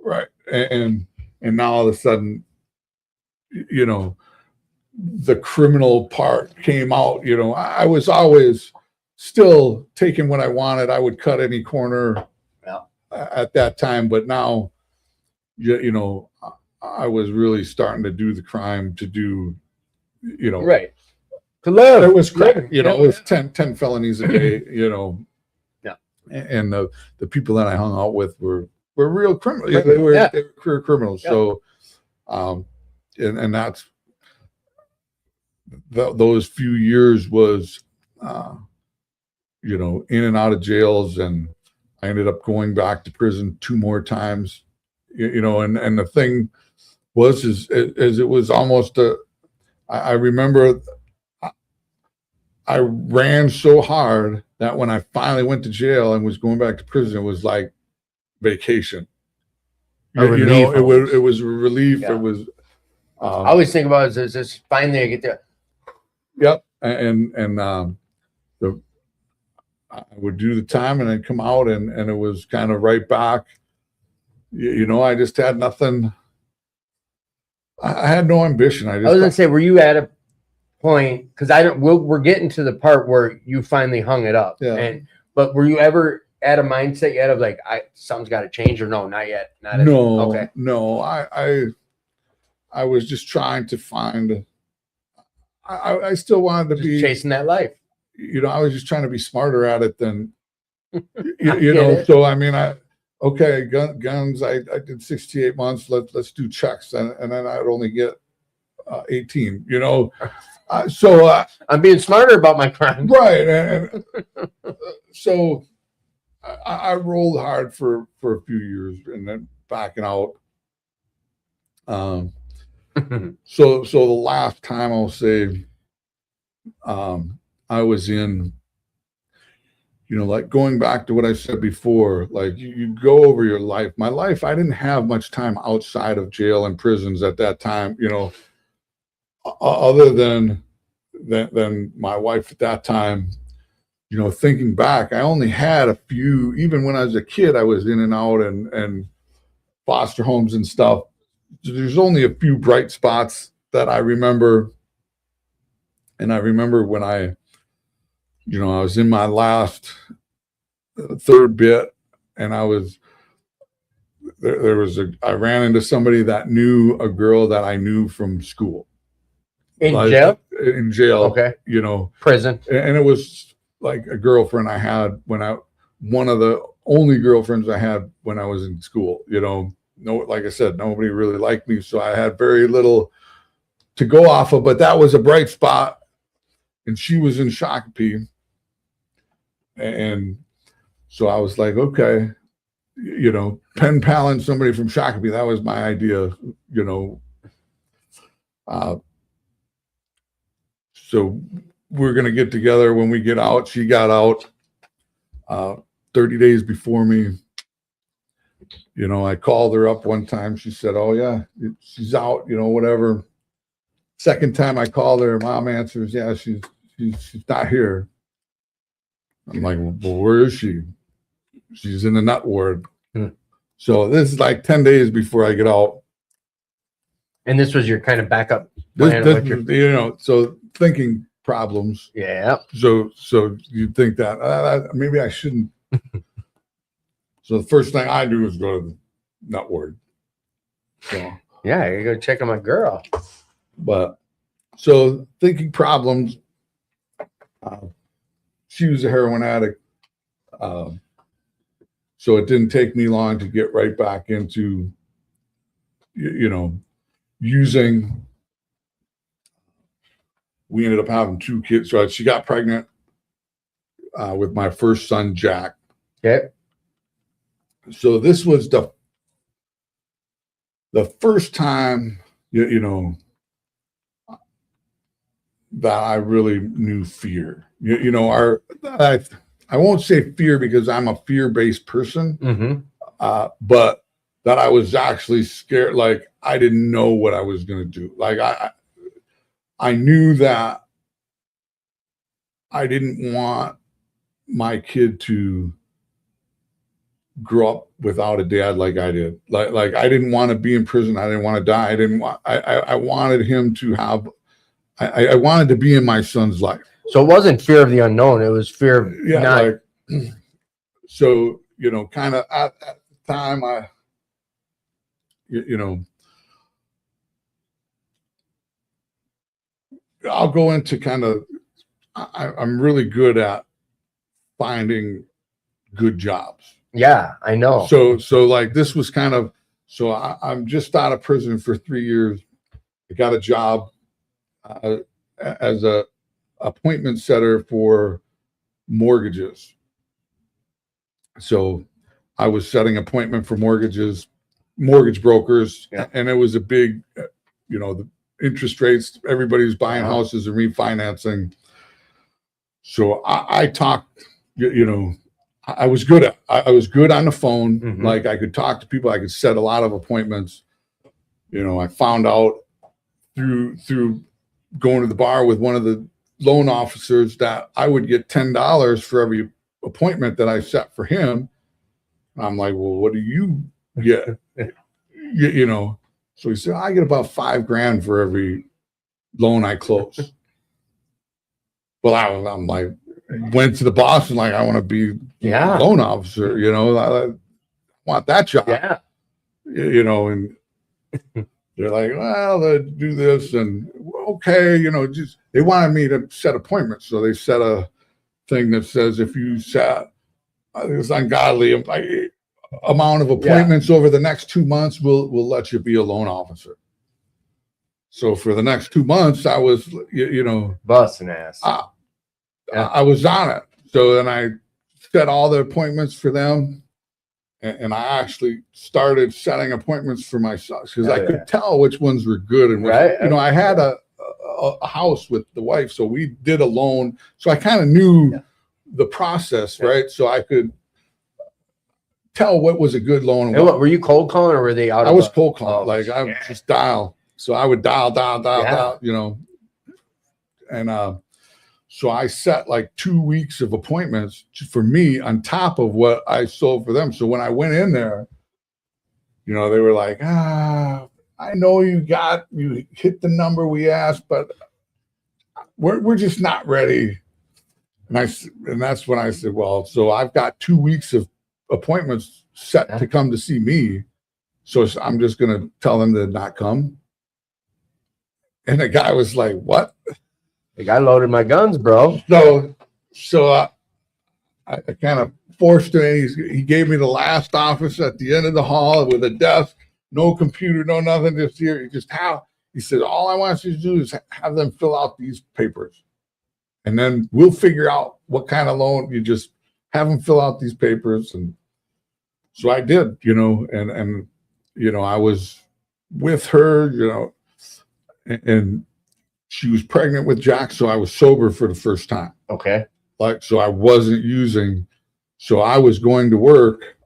[SPEAKER 3] Right. And now all of a sudden, you know, the criminal part came out. You know, I was always still taking what I wanted. I would cut any corner at that time, but now, you know, I was really starting to do the crime to do, you know,
[SPEAKER 2] Right. To live.
[SPEAKER 3] it was crack, you know, it was 10 felonies a day, you know.
[SPEAKER 2] Yeah.
[SPEAKER 3] And the people that I hung out with were real criminals. Yeah, they were career criminals. Yeah. So, and that's those few years was, you know, in and out of jails, and I ended up going back to prison 2 more times, you know, and the thing was, is it was almost I remember I ran so hard that when I finally went to jail and was going back to prison, it was like vacation. You know, it was a relief. Yeah. It was.
[SPEAKER 2] I always think about it as this finally I get there.
[SPEAKER 3] Yep, and I would do the time and then come out, and it was kind of right back. You know, I just had nothing. I had no ambition. I
[SPEAKER 2] was gonna say, were you at a point, because we're getting to the part where you finally hung it up, but were you ever at a mindset yet of like, something's got to change, or no, not yet?
[SPEAKER 3] No. I was just trying to find. I still wanted to be
[SPEAKER 2] chasing that life.
[SPEAKER 3] You know, I was just trying to be smarter at it than you know. It. So I mean, guns. I did 68 months. Let's do checks, and then I'd only get 18. You know. So
[SPEAKER 2] I'm being smarter about my crime,
[SPEAKER 3] right? And so I rolled hard for a few years, and then backing out. So the last time I'll say, I was in, you know, like going back to what I said before, like you go over your life. My life, I didn't have much time outside of jail and prisons at that time, you know. Other than my wife at that time, you know, thinking back, I only had a few, even when I was a kid, I was in and out and foster homes and stuff. There's only a few bright spots that I remember. And I remember when I was in my last third bit, and I ran into somebody that knew a girl that I knew from school.
[SPEAKER 2] In
[SPEAKER 3] Like,
[SPEAKER 2] jail?
[SPEAKER 3] In jail.
[SPEAKER 2] Okay.
[SPEAKER 3] You know,
[SPEAKER 2] Prison.
[SPEAKER 3] and it was like a girlfriend I had one of the only girlfriends I had when I was in school. You know, like I said, nobody really liked me, so I had very little to go off of, but that was a bright spot. And she was in Shakopee. And so I was like, okay, you know, pen paling somebody from Shakopee, that was my idea, you know. So we're going to get together when we get out. She got out 30 days before me. You know, I called her up one time. She said, oh, yeah, she's out, you know, whatever. Second time I called her, mom answers, yeah, she's not here. I'm like, well, where is she? She's in the nut ward. So this is like 10 days before I get out.
[SPEAKER 2] And this was your kind of backup
[SPEAKER 3] This,
[SPEAKER 2] plan.
[SPEAKER 3] you know, so thinking problems.
[SPEAKER 2] Yeah.
[SPEAKER 3] So you think that maybe I shouldn't. So the first thing I do is go to the nut ward. So
[SPEAKER 2] Yeah, I gotta go check on my girl.
[SPEAKER 3] But so thinking problems. She was a heroin addict. So it didn't take me long to get right back into, you know, using. We ended up having 2 kids. So she got pregnant with my first son, Jack.
[SPEAKER 2] Okay.
[SPEAKER 3] So this was the first time, you know, that I really knew fear. You know, I won't say fear because I'm a fear-based person, but that I was actually scared. Like I didn't know what I was going to do. Like I knew that I didn't want my kid to grow up without a dad like I did. Like I didn't want to be in prison. I didn't want to die. I wanted him to have. I wanted to be in my son's life.
[SPEAKER 2] So it wasn't fear of the unknown. It was fear of not.
[SPEAKER 3] Like, so, you know, kind of at the time you know, I'll go into kind of, I'm really good at finding good jobs.
[SPEAKER 2] Yeah, I know.
[SPEAKER 3] So like this was kind of, so I'm just out of prison for 3 years. I got a job as a appointment setter for mortgages. So I was setting appointment for mortgage brokers, and it was a big, you know, the interest rates, everybody's buying houses and refinancing. So I talked, you know, I was good at, I was good on the phone. Like I could talk to people, I could set a lot of appointments. You know, I found out through going to the bar with one of the loan officers that I would get $10 for every appointment that I set for him. I'm like, well, what do you get? You know, so he said, I get about $5,000 for every loan I close. Well, I'm like, went to the boss and like, I want to be a loan officer, you know, I want that job.
[SPEAKER 2] Yeah.
[SPEAKER 3] You know, and they're like, well, they do this and okay, you know, just they wanted me to set appointments. So they set a thing that says if you set this ungodly amount of appointments over the next 2 months, we'll let you be a loan officer. So for the next 2 months, I was, you know,
[SPEAKER 2] busting ass.
[SPEAKER 3] I was on it. So then I set all the appointments for them. And I actually started setting appointments for myself because I could tell which ones were good. And you know, I had a house with the wife, so we did a loan. So I kind of knew the process, right? So I could tell what was a good loan.
[SPEAKER 2] And what were you cold calling, or were they out?
[SPEAKER 3] I was cold calling. Like I would just dial. So I would dial, you know, and So I set like 2 weeks of appointments for me on top of what I sold for them. So when I went in there, they were like, I know you hit the number we asked, but we're just not ready. And that's when I said, well, so I've got 2 weeks of appointments set to come to see me. So I'm just going to tell them to not come. And the guy was like, what?
[SPEAKER 2] The guy loaded my guns, bro.
[SPEAKER 3] So I kind of forced him. He gave me the last office at the end of the hall with a desk, no computer, no nothing. Just here. He said, all I want you to do is have them fill out these papers. And then we'll figure out what kind of loan. You just have them fill out these papers. And so I did, and I was with her, and she was pregnant with Jack. So I was sober for the first time.
[SPEAKER 2] Okay.
[SPEAKER 3] So I wasn't using. So I was going to work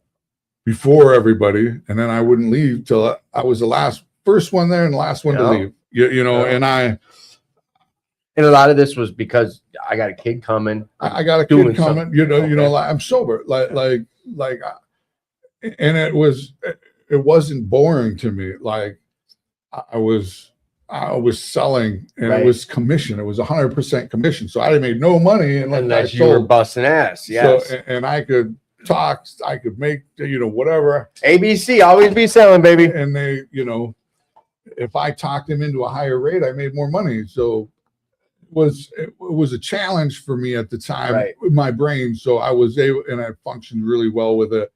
[SPEAKER 3] before everybody, and then I wouldn't leave till I was the first one there and the last one to leave.
[SPEAKER 2] And a lot of this was because I got a kid coming.
[SPEAKER 3] I got a kid coming. I'm sober. And it wasn't boring to me. Like I was selling, and it was commission. It was 100% commission. So I made no money
[SPEAKER 2] unless you were busting ass. Yes.
[SPEAKER 3] So, and I could talk. I could make whatever.
[SPEAKER 2] ABC, always be selling, baby.
[SPEAKER 3] And they, if I talked them into a higher rate, I made more money. So it was a challenge for me at the time with my brain. So I was able, and I functioned really well with it.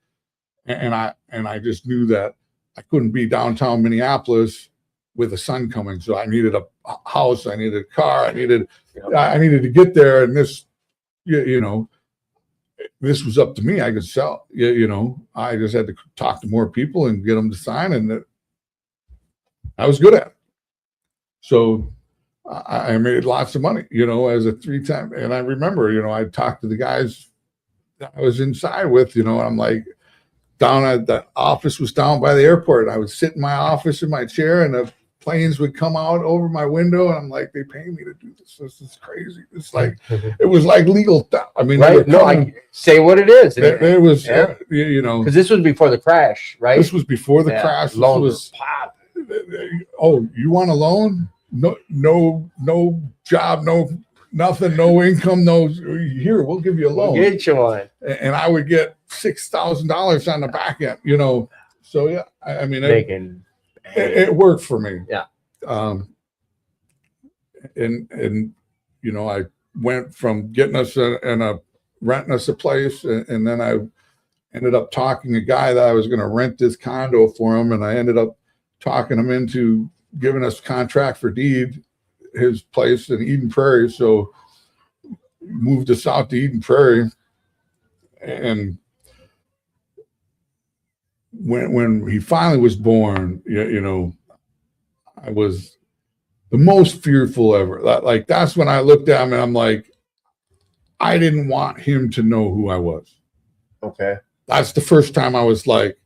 [SPEAKER 3] And I just knew that I couldn't be downtown Minneapolis with the sun coming. So I needed a house, I needed a car, I needed to get there. And this, this was up to me. I could sell, I just had to talk to more people and get them to sign. And I was good at it. So I made lots of money, as a 3-time. And I remember, I talked to the guys that I was inside with, and I'm like, down at the office was down by the airport. I would sit in my office in my chair, and the planes would come out over my window. And I'm like, they pay me to do this. This is crazy. It's like, it was like legal. I mean,
[SPEAKER 2] I say what it is.
[SPEAKER 3] It was, because
[SPEAKER 2] this was before the crash, right?
[SPEAKER 3] This was before the crash.
[SPEAKER 2] Loan was pop.
[SPEAKER 3] Oh, you want a loan? No job, no nothing, no income, here, we'll give you a loan.
[SPEAKER 2] We'll get you one.
[SPEAKER 3] And I would get $6,000 on the back end, So yeah, I mean, it worked for me.
[SPEAKER 2] Yeah.
[SPEAKER 3] And I went from getting us renting us a place, and then I ended up talking a guy that I was going to rent this condo for him, and I ended up talking him into giving us contract for deed his place in Eden Prairie. So moved us out to Eden Prairie. And when he finally was born, I was the most fearful ever. Like that's when I looked at him and I'm like, I didn't want him to know who I was.
[SPEAKER 2] Okay.
[SPEAKER 3] That's the first time I was like,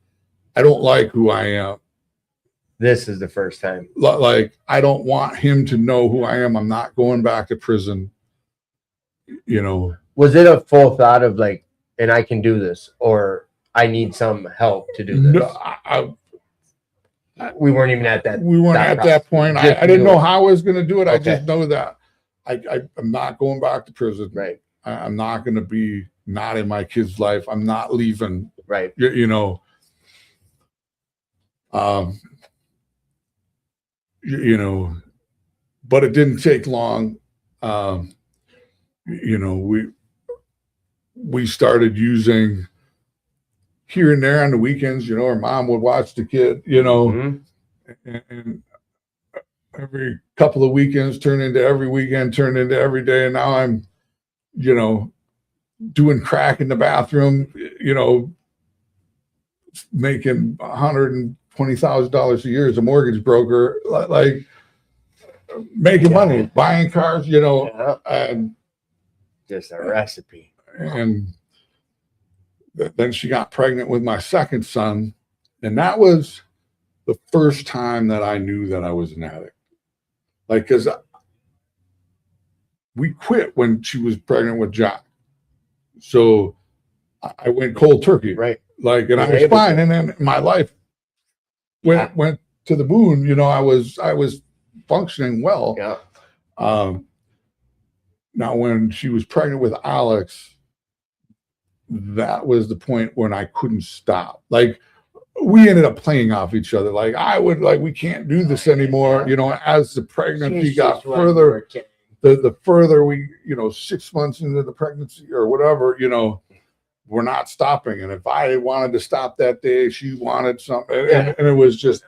[SPEAKER 3] I don't like who I am.
[SPEAKER 2] This is the first time.
[SPEAKER 3] Like, I don't want him to know who I am. I'm not going back to prison.
[SPEAKER 2] Was it a full thought of like, and I can do this, or I need some help to do this?
[SPEAKER 3] No,
[SPEAKER 2] we weren't even at that.
[SPEAKER 3] We weren't at that point. I didn't know how I was going to do it.
[SPEAKER 2] Okay.
[SPEAKER 3] I just know that I'm not going back to prison.
[SPEAKER 2] Right.
[SPEAKER 3] I'm not going to be not in my kid's life. I'm not leaving.
[SPEAKER 2] Right.
[SPEAKER 3] But it didn't take long. We started using here and there on the weekends. Our mom would watch the kid. And every couple of weekends turned into every weekend, turned into every day, and now I'm, doing crack in the bathroom. Making $120,000 a year as a mortgage broker, like making money, buying cars, and
[SPEAKER 2] just a recipe.
[SPEAKER 3] And then she got pregnant with my second son, and that was the first time that I knew that I was an addict. Like, because we quit when she was pregnant with Jack. So I went cold turkey.
[SPEAKER 2] Right.
[SPEAKER 3] Like, and I
[SPEAKER 2] You're
[SPEAKER 3] was
[SPEAKER 2] able
[SPEAKER 3] fine.
[SPEAKER 2] to.
[SPEAKER 3] And then my life went to the moon. You know, I was functioning well.
[SPEAKER 2] Yeah.
[SPEAKER 3] Now, when she was pregnant with Alex, that was the point when I couldn't stop. Like, we ended up playing off each other. Like, we can't do this anymore. You know, as the pregnancy got further, the further we, 6 months into the pregnancy or whatever, we're not stopping. And if I wanted to stop that day, she wanted something. And it was just,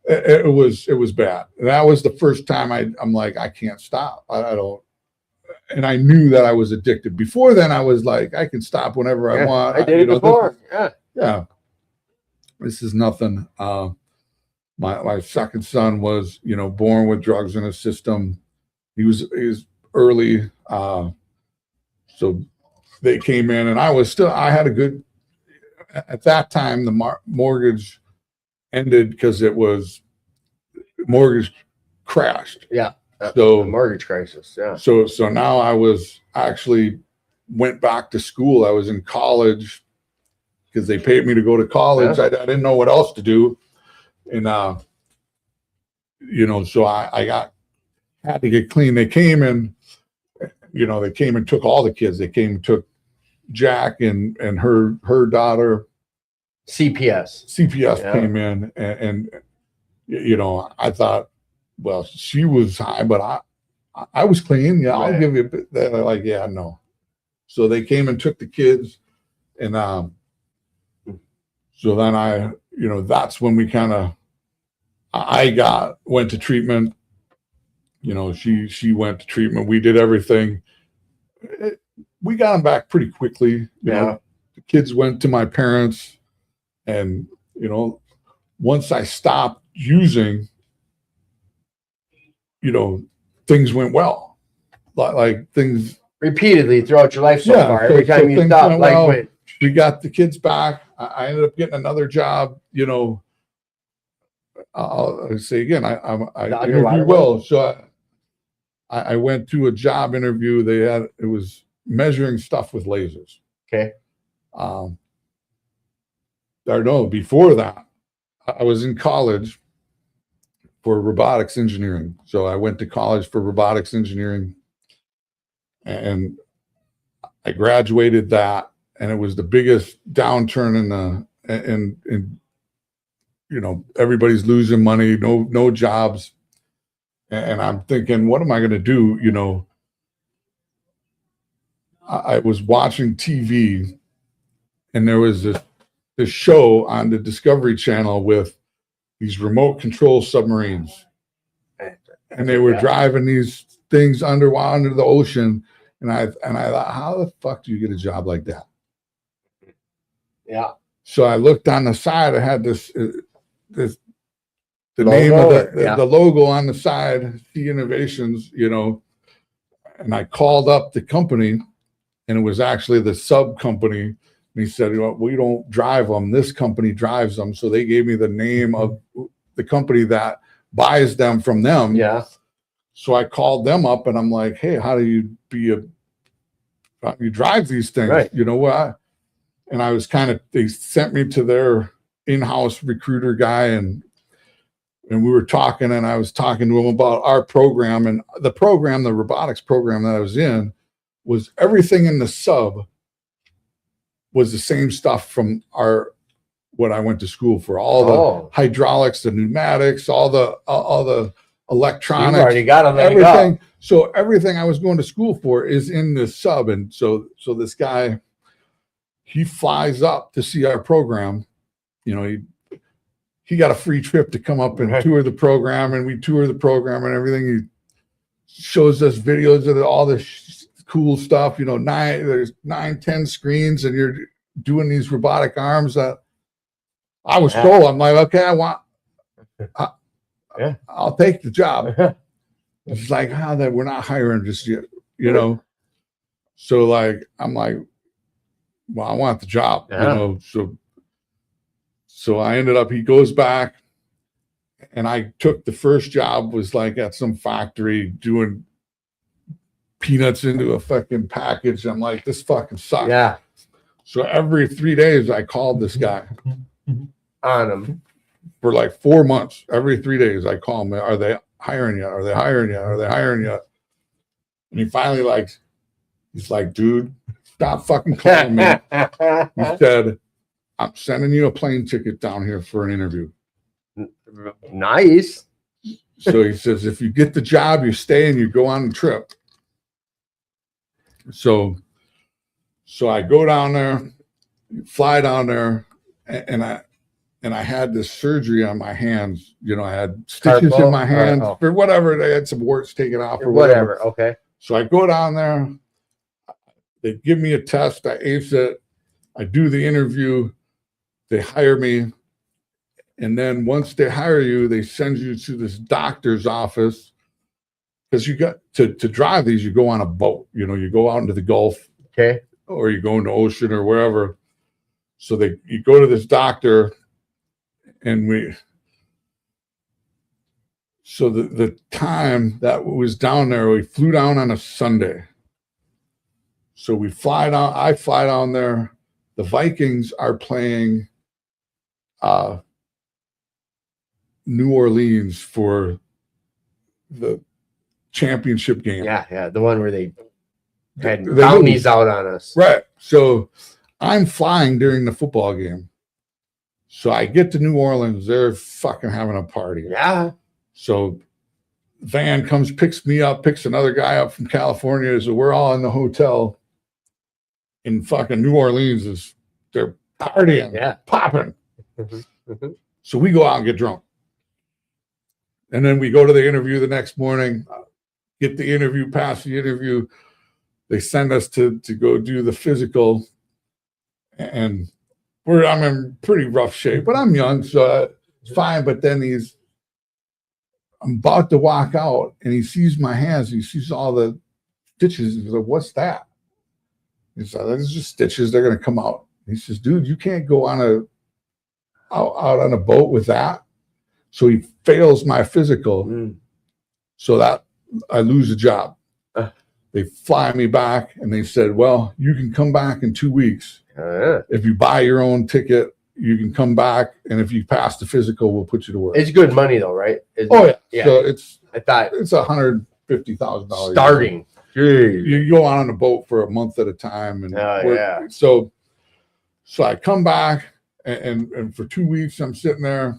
[SPEAKER 3] it was bad. And that was the first time I'm like, I can't stop. I don't. And I knew that I was addicted. Before then, I was like, I can stop whenever I want.
[SPEAKER 2] I did it before.
[SPEAKER 3] Yeah. This is nothing. My second son was, born with drugs in his system. He was early. So they came in, and I had a good, at that time, the mortgage ended because mortgage crashed.
[SPEAKER 2] Yeah.
[SPEAKER 3] So
[SPEAKER 2] the mortgage crisis. Yeah.
[SPEAKER 3] So now I went back to school. I was in college because they paid me to go to college.
[SPEAKER 2] Yeah.
[SPEAKER 3] I didn't know what else to do. And, so I had to get clean. They came and, they came and took all the kids. They came and took Jack and her daughter.
[SPEAKER 2] CPS
[SPEAKER 3] came in and I thought, well, she was high, but I was clean. Yeah,
[SPEAKER 2] Right.
[SPEAKER 3] I'll give you a bit. They're like, yeah, no. So they came and took the kids. And so then that's when we went to treatment. She went to treatment. We did everything. We got them back pretty quickly. You know, the kids went to my parents, and once I stopped using, things went well. Like things
[SPEAKER 2] repeatedly throughout your life so far. Every time you stop, life went.
[SPEAKER 3] We got the kids back. I ended up getting another job. I'll say again, I interview well. So I went to a job interview. It was measuring stuff with lasers.
[SPEAKER 2] Okay.
[SPEAKER 3] Before that, I was in college for robotics engineering. So I went to college for robotics engineering, and I graduated that, and it was the biggest downturn in everybody's losing money, no jobs. And I'm thinking, what am I going to do? I was watching TV, and there was this show on the Discovery Channel with these remote control submarines, and they were driving these things under the ocean. And I thought, how the fuck do you get a job like that?
[SPEAKER 2] Yeah.
[SPEAKER 3] So I looked on the side. I had the
[SPEAKER 2] logo,
[SPEAKER 3] name of the logo on the side, T Innovations, and I called up the company, and it was actually the sub company. And he said, we don't drive them. This company drives them. So they gave me the name of the company that buys them from them.
[SPEAKER 2] Yeah.
[SPEAKER 3] So I called them up, and I'm like, hey, how do you drive these things?
[SPEAKER 2] Right.
[SPEAKER 3] And I was they sent me to their in-house recruiter guy, and we were talking, and I was talking to him about our program, and the robotics program that I was in was everything in the sub was the same stuff from what I went to school for, all the hydraulics, the pneumatics, all the electronics.
[SPEAKER 2] You already got them.
[SPEAKER 3] Everything. So everything I was going to school for is in this sub. And so this guy, he flies up to see our program. He got a free trip to come up and tour the program, and we tour the program and everything. He shows us videos of all this cool stuff. There's 9-10 screens, and you're doing these robotic arms. I was sold. I'm like, okay, I'll take the job. It's like, we're not hiring just yet, So I'm like, well, I want the job, So I ended up, he goes back, and I took the first job, was like at some factory doing peanuts into a fucking package. I'm like, this fucking sucks.
[SPEAKER 2] Yeah.
[SPEAKER 3] So every 3 days, I called this guy
[SPEAKER 2] On them.
[SPEAKER 3] for like 4 months. Every 3 days, I call him. Are they hiring yet? Are they hiring yet? Are they hiring yet? And he finally he's like, dude, stop fucking calling me. He said, I'm sending you a plane ticket down here for an interview.
[SPEAKER 2] Nice.
[SPEAKER 3] So he says, if you get the job, you stay and you go on the trip. So I go down there, fly down there, and I had this surgery on my hands. You know, I had stitches in my hands or whatever. They had some warts taken off or whatever.
[SPEAKER 2] Okay.
[SPEAKER 3] So I go down there. They give me a test. I ace it. I do the interview. They hire me. And then once they hire you, they send you to this doctor's office because you got to drive these. You go on a boat. You know, you go out into the Gulf.
[SPEAKER 2] Okay.
[SPEAKER 3] Or you go into the ocean or wherever. So you go to this doctor, and the time that was down there, we flew down on a Sunday. So I fly down there. The Vikings are playing New Orleans for the championship game.
[SPEAKER 2] Yeah. The one where they had bounties out on us.
[SPEAKER 3] Right. So I'm flying during the football game. So I get to New Orleans. They're fucking having a party.
[SPEAKER 2] Yeah.
[SPEAKER 3] So van comes, picks me up, picks another guy up from California. So we're all in the hotel in fucking New Orleans. They're partying, popping. So we go out and get drunk. And then we go to the interview the next morning, get the interview, pass the interview. They send us to go do the physical. And I'm in pretty rough shape, but I'm young, so it's fine. But then I'm about to walk out, and he sees my hands. He sees all the stitches. He's like, "What's that?" He said, "It's just stitches. They're going to come out." He says, "Dude, you can't go out on a boat with that." So he fails my physical, so that I lose a job. They fly me back, and they said, "Well, you can come back in 2 weeks. If you buy your own ticket, you can come back, and if you pass the physical, we'll put you to work."
[SPEAKER 2] It's good money though, right?
[SPEAKER 3] Yeah. So it's
[SPEAKER 2] $150,000
[SPEAKER 3] $150,000
[SPEAKER 2] starting.
[SPEAKER 3] You go on a boat for a month at a time, and So I come back, and for 2 weeks I'm sitting there,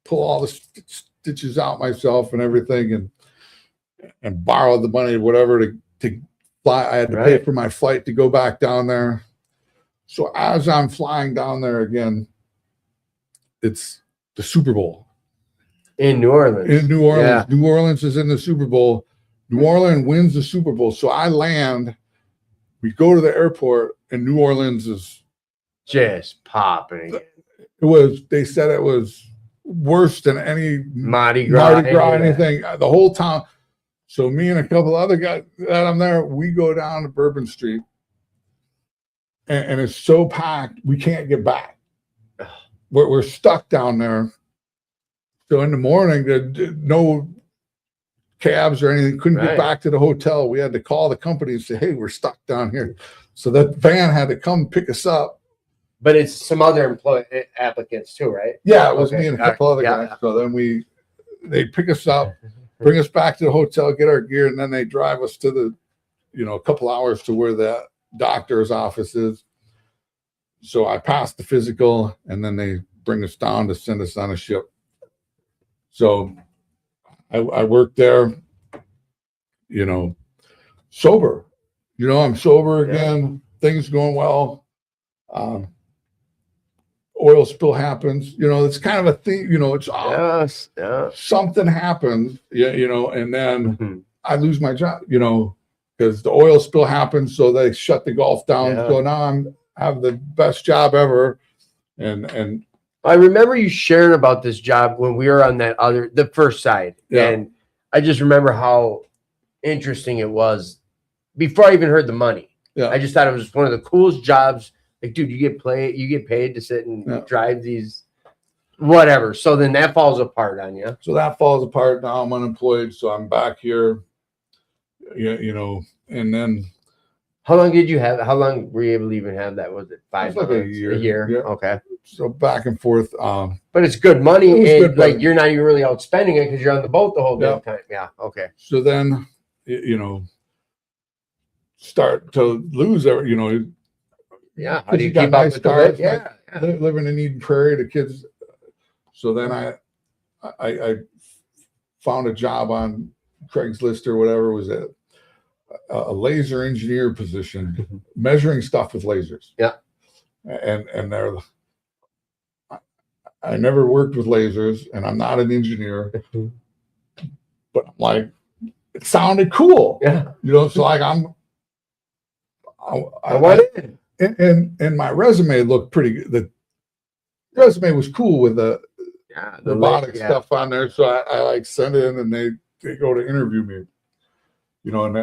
[SPEAKER 3] pull all the stitches out myself and everything, and borrow the money, whatever, to fly. I had to pay for my flight to go back down there. So as I'm flying down there again, it's the Super Bowl.
[SPEAKER 2] In New Orleans.
[SPEAKER 3] Yeah. New Orleans is in the Super Bowl. New Orleans wins the Super Bowl. So I land, we go to the airport, and New Orleans is
[SPEAKER 2] just popping.
[SPEAKER 3] They said it was worse than any
[SPEAKER 2] Mardi Gras
[SPEAKER 3] anything. The whole town. So me and a couple other guys that I'm there, we go down to Bourbon Street. And it's so packed, we can't get back. We're stuck down there. So in the morning, there no cabs or anything. Couldn't get back to the hotel. We had to call the company and say, "Hey, we're stuck down here." So that van had to come pick us up.
[SPEAKER 2] But it's some other applicants too, right?
[SPEAKER 3] Yeah, it was me and a couple other guys. So then they pick us up, bring us back to the hotel, get our gear, and then they drive us to a couple hours to where the doctor's office is. So I passed the physical, and then they bring us down to send us on a ship. So I worked there, sober. I'm sober again. Things going well. Oil spill happens. It's kind of a thing. It's something happens. And then I lose my job. Because the oil spill happens, so they shut the Gulf down.
[SPEAKER 2] Yeah.
[SPEAKER 3] So now I have the best job ever, and
[SPEAKER 2] I remember you sharing about this job when we were on the first side, and I just remember how interesting it was before I even heard the money.
[SPEAKER 3] Yeah.
[SPEAKER 2] I just thought it was one of the coolest jobs. Like, dude, you get paid to sit and drive these, whatever. So then that falls apart on you.
[SPEAKER 3] So that falls apart. Now I'm unemployed, so I'm back here. you know, and then
[SPEAKER 2] How long did you have? How long were you able to even have that? Was it 5
[SPEAKER 3] like a
[SPEAKER 2] months?
[SPEAKER 3] year.
[SPEAKER 2] A year.
[SPEAKER 3] Yeah.
[SPEAKER 2] Okay.
[SPEAKER 3] so back and forth.
[SPEAKER 2] But it's good money,
[SPEAKER 3] It was
[SPEAKER 2] and
[SPEAKER 3] good money.
[SPEAKER 2] like you're not even really out spending it because you're on the boat the whole
[SPEAKER 3] Yeah.
[SPEAKER 2] damn time. Yeah. Okay.
[SPEAKER 3] So then, you know, start to lose every, you know,
[SPEAKER 2] Yeah. How
[SPEAKER 3] 'cause
[SPEAKER 2] do you
[SPEAKER 3] you got
[SPEAKER 2] keep up
[SPEAKER 3] nice
[SPEAKER 2] with the
[SPEAKER 3] cars,
[SPEAKER 2] Yeah. Yeah.
[SPEAKER 3] living in Eden Prairie, the kids. So then I found a job on Craigslist or whatever, was a laser engineer position, measuring stuff with lasers.
[SPEAKER 2] Yeah.
[SPEAKER 3] And I never worked with lasers, and I'm not an engineer, but I'm like, it sounded cool,
[SPEAKER 2] Yeah.
[SPEAKER 3] you know. So like
[SPEAKER 2] I went in.
[SPEAKER 3] and my resume looked pretty good. The resume was cool with the
[SPEAKER 2] Yeah.
[SPEAKER 3] robotic stuff on there. So I like send it in, and they go to interview me, you know, and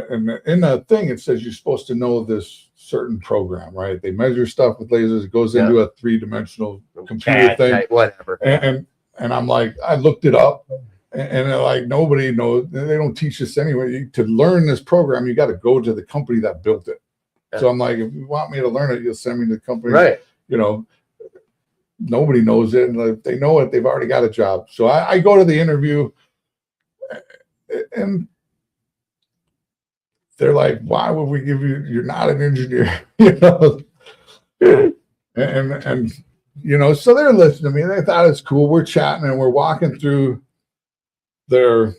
[SPEAKER 3] in the thing, it says you're supposed to know this certain program, right? They measure stuff with lasers. It goes into a 3-dimensional computer thing,
[SPEAKER 2] Type, whatever.
[SPEAKER 3] and I'm like, I looked it up, and they're like, nobody knows. They don't teach us anyway. To learn this program, you got to go to the company that built it.
[SPEAKER 2] Yeah.
[SPEAKER 3] So I'm like, if you want me to learn it, you'll send me to the company,
[SPEAKER 2] Right.
[SPEAKER 3] you know. Nobody knows it, and if they know it, they've already got a job. So I go to the interview, and they're like, "Why would we give you? You're not an engineer, you know." And you know, so they're listening to me. They thought it's cool. We're chatting, and we're walking through their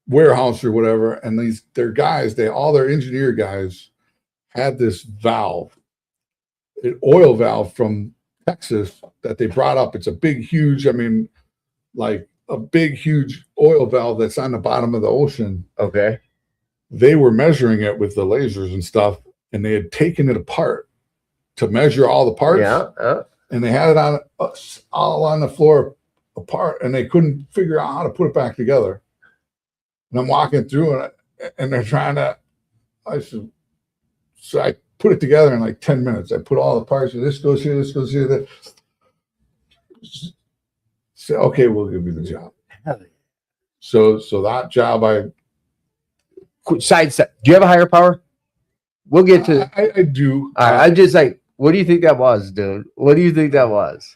[SPEAKER 3] warehouse or whatever, and their guys, all their engineer guys had this valve, an oil valve from Texas that they brought up. It's a big, huge, I mean, like a big, huge oil valve that's on the bottom of the ocean.
[SPEAKER 2] Okay.
[SPEAKER 3] They were measuring it with the lasers and stuff, and they had taken it apart to measure all the parts.
[SPEAKER 2] Yeah.
[SPEAKER 3] And they had it on all on the floor apart, and they couldn't figure out how to put it back together. And I'm walking through, and they're trying to. So I put it together in like 10 minutes. I put all the parts. This goes here. This goes here. So okay, we'll give you the job. So that job,
[SPEAKER 2] Side step. Do you have a higher power? We'll get to.
[SPEAKER 3] I do.
[SPEAKER 2] I'm just like, what do you think that was, dude? What do you think that was?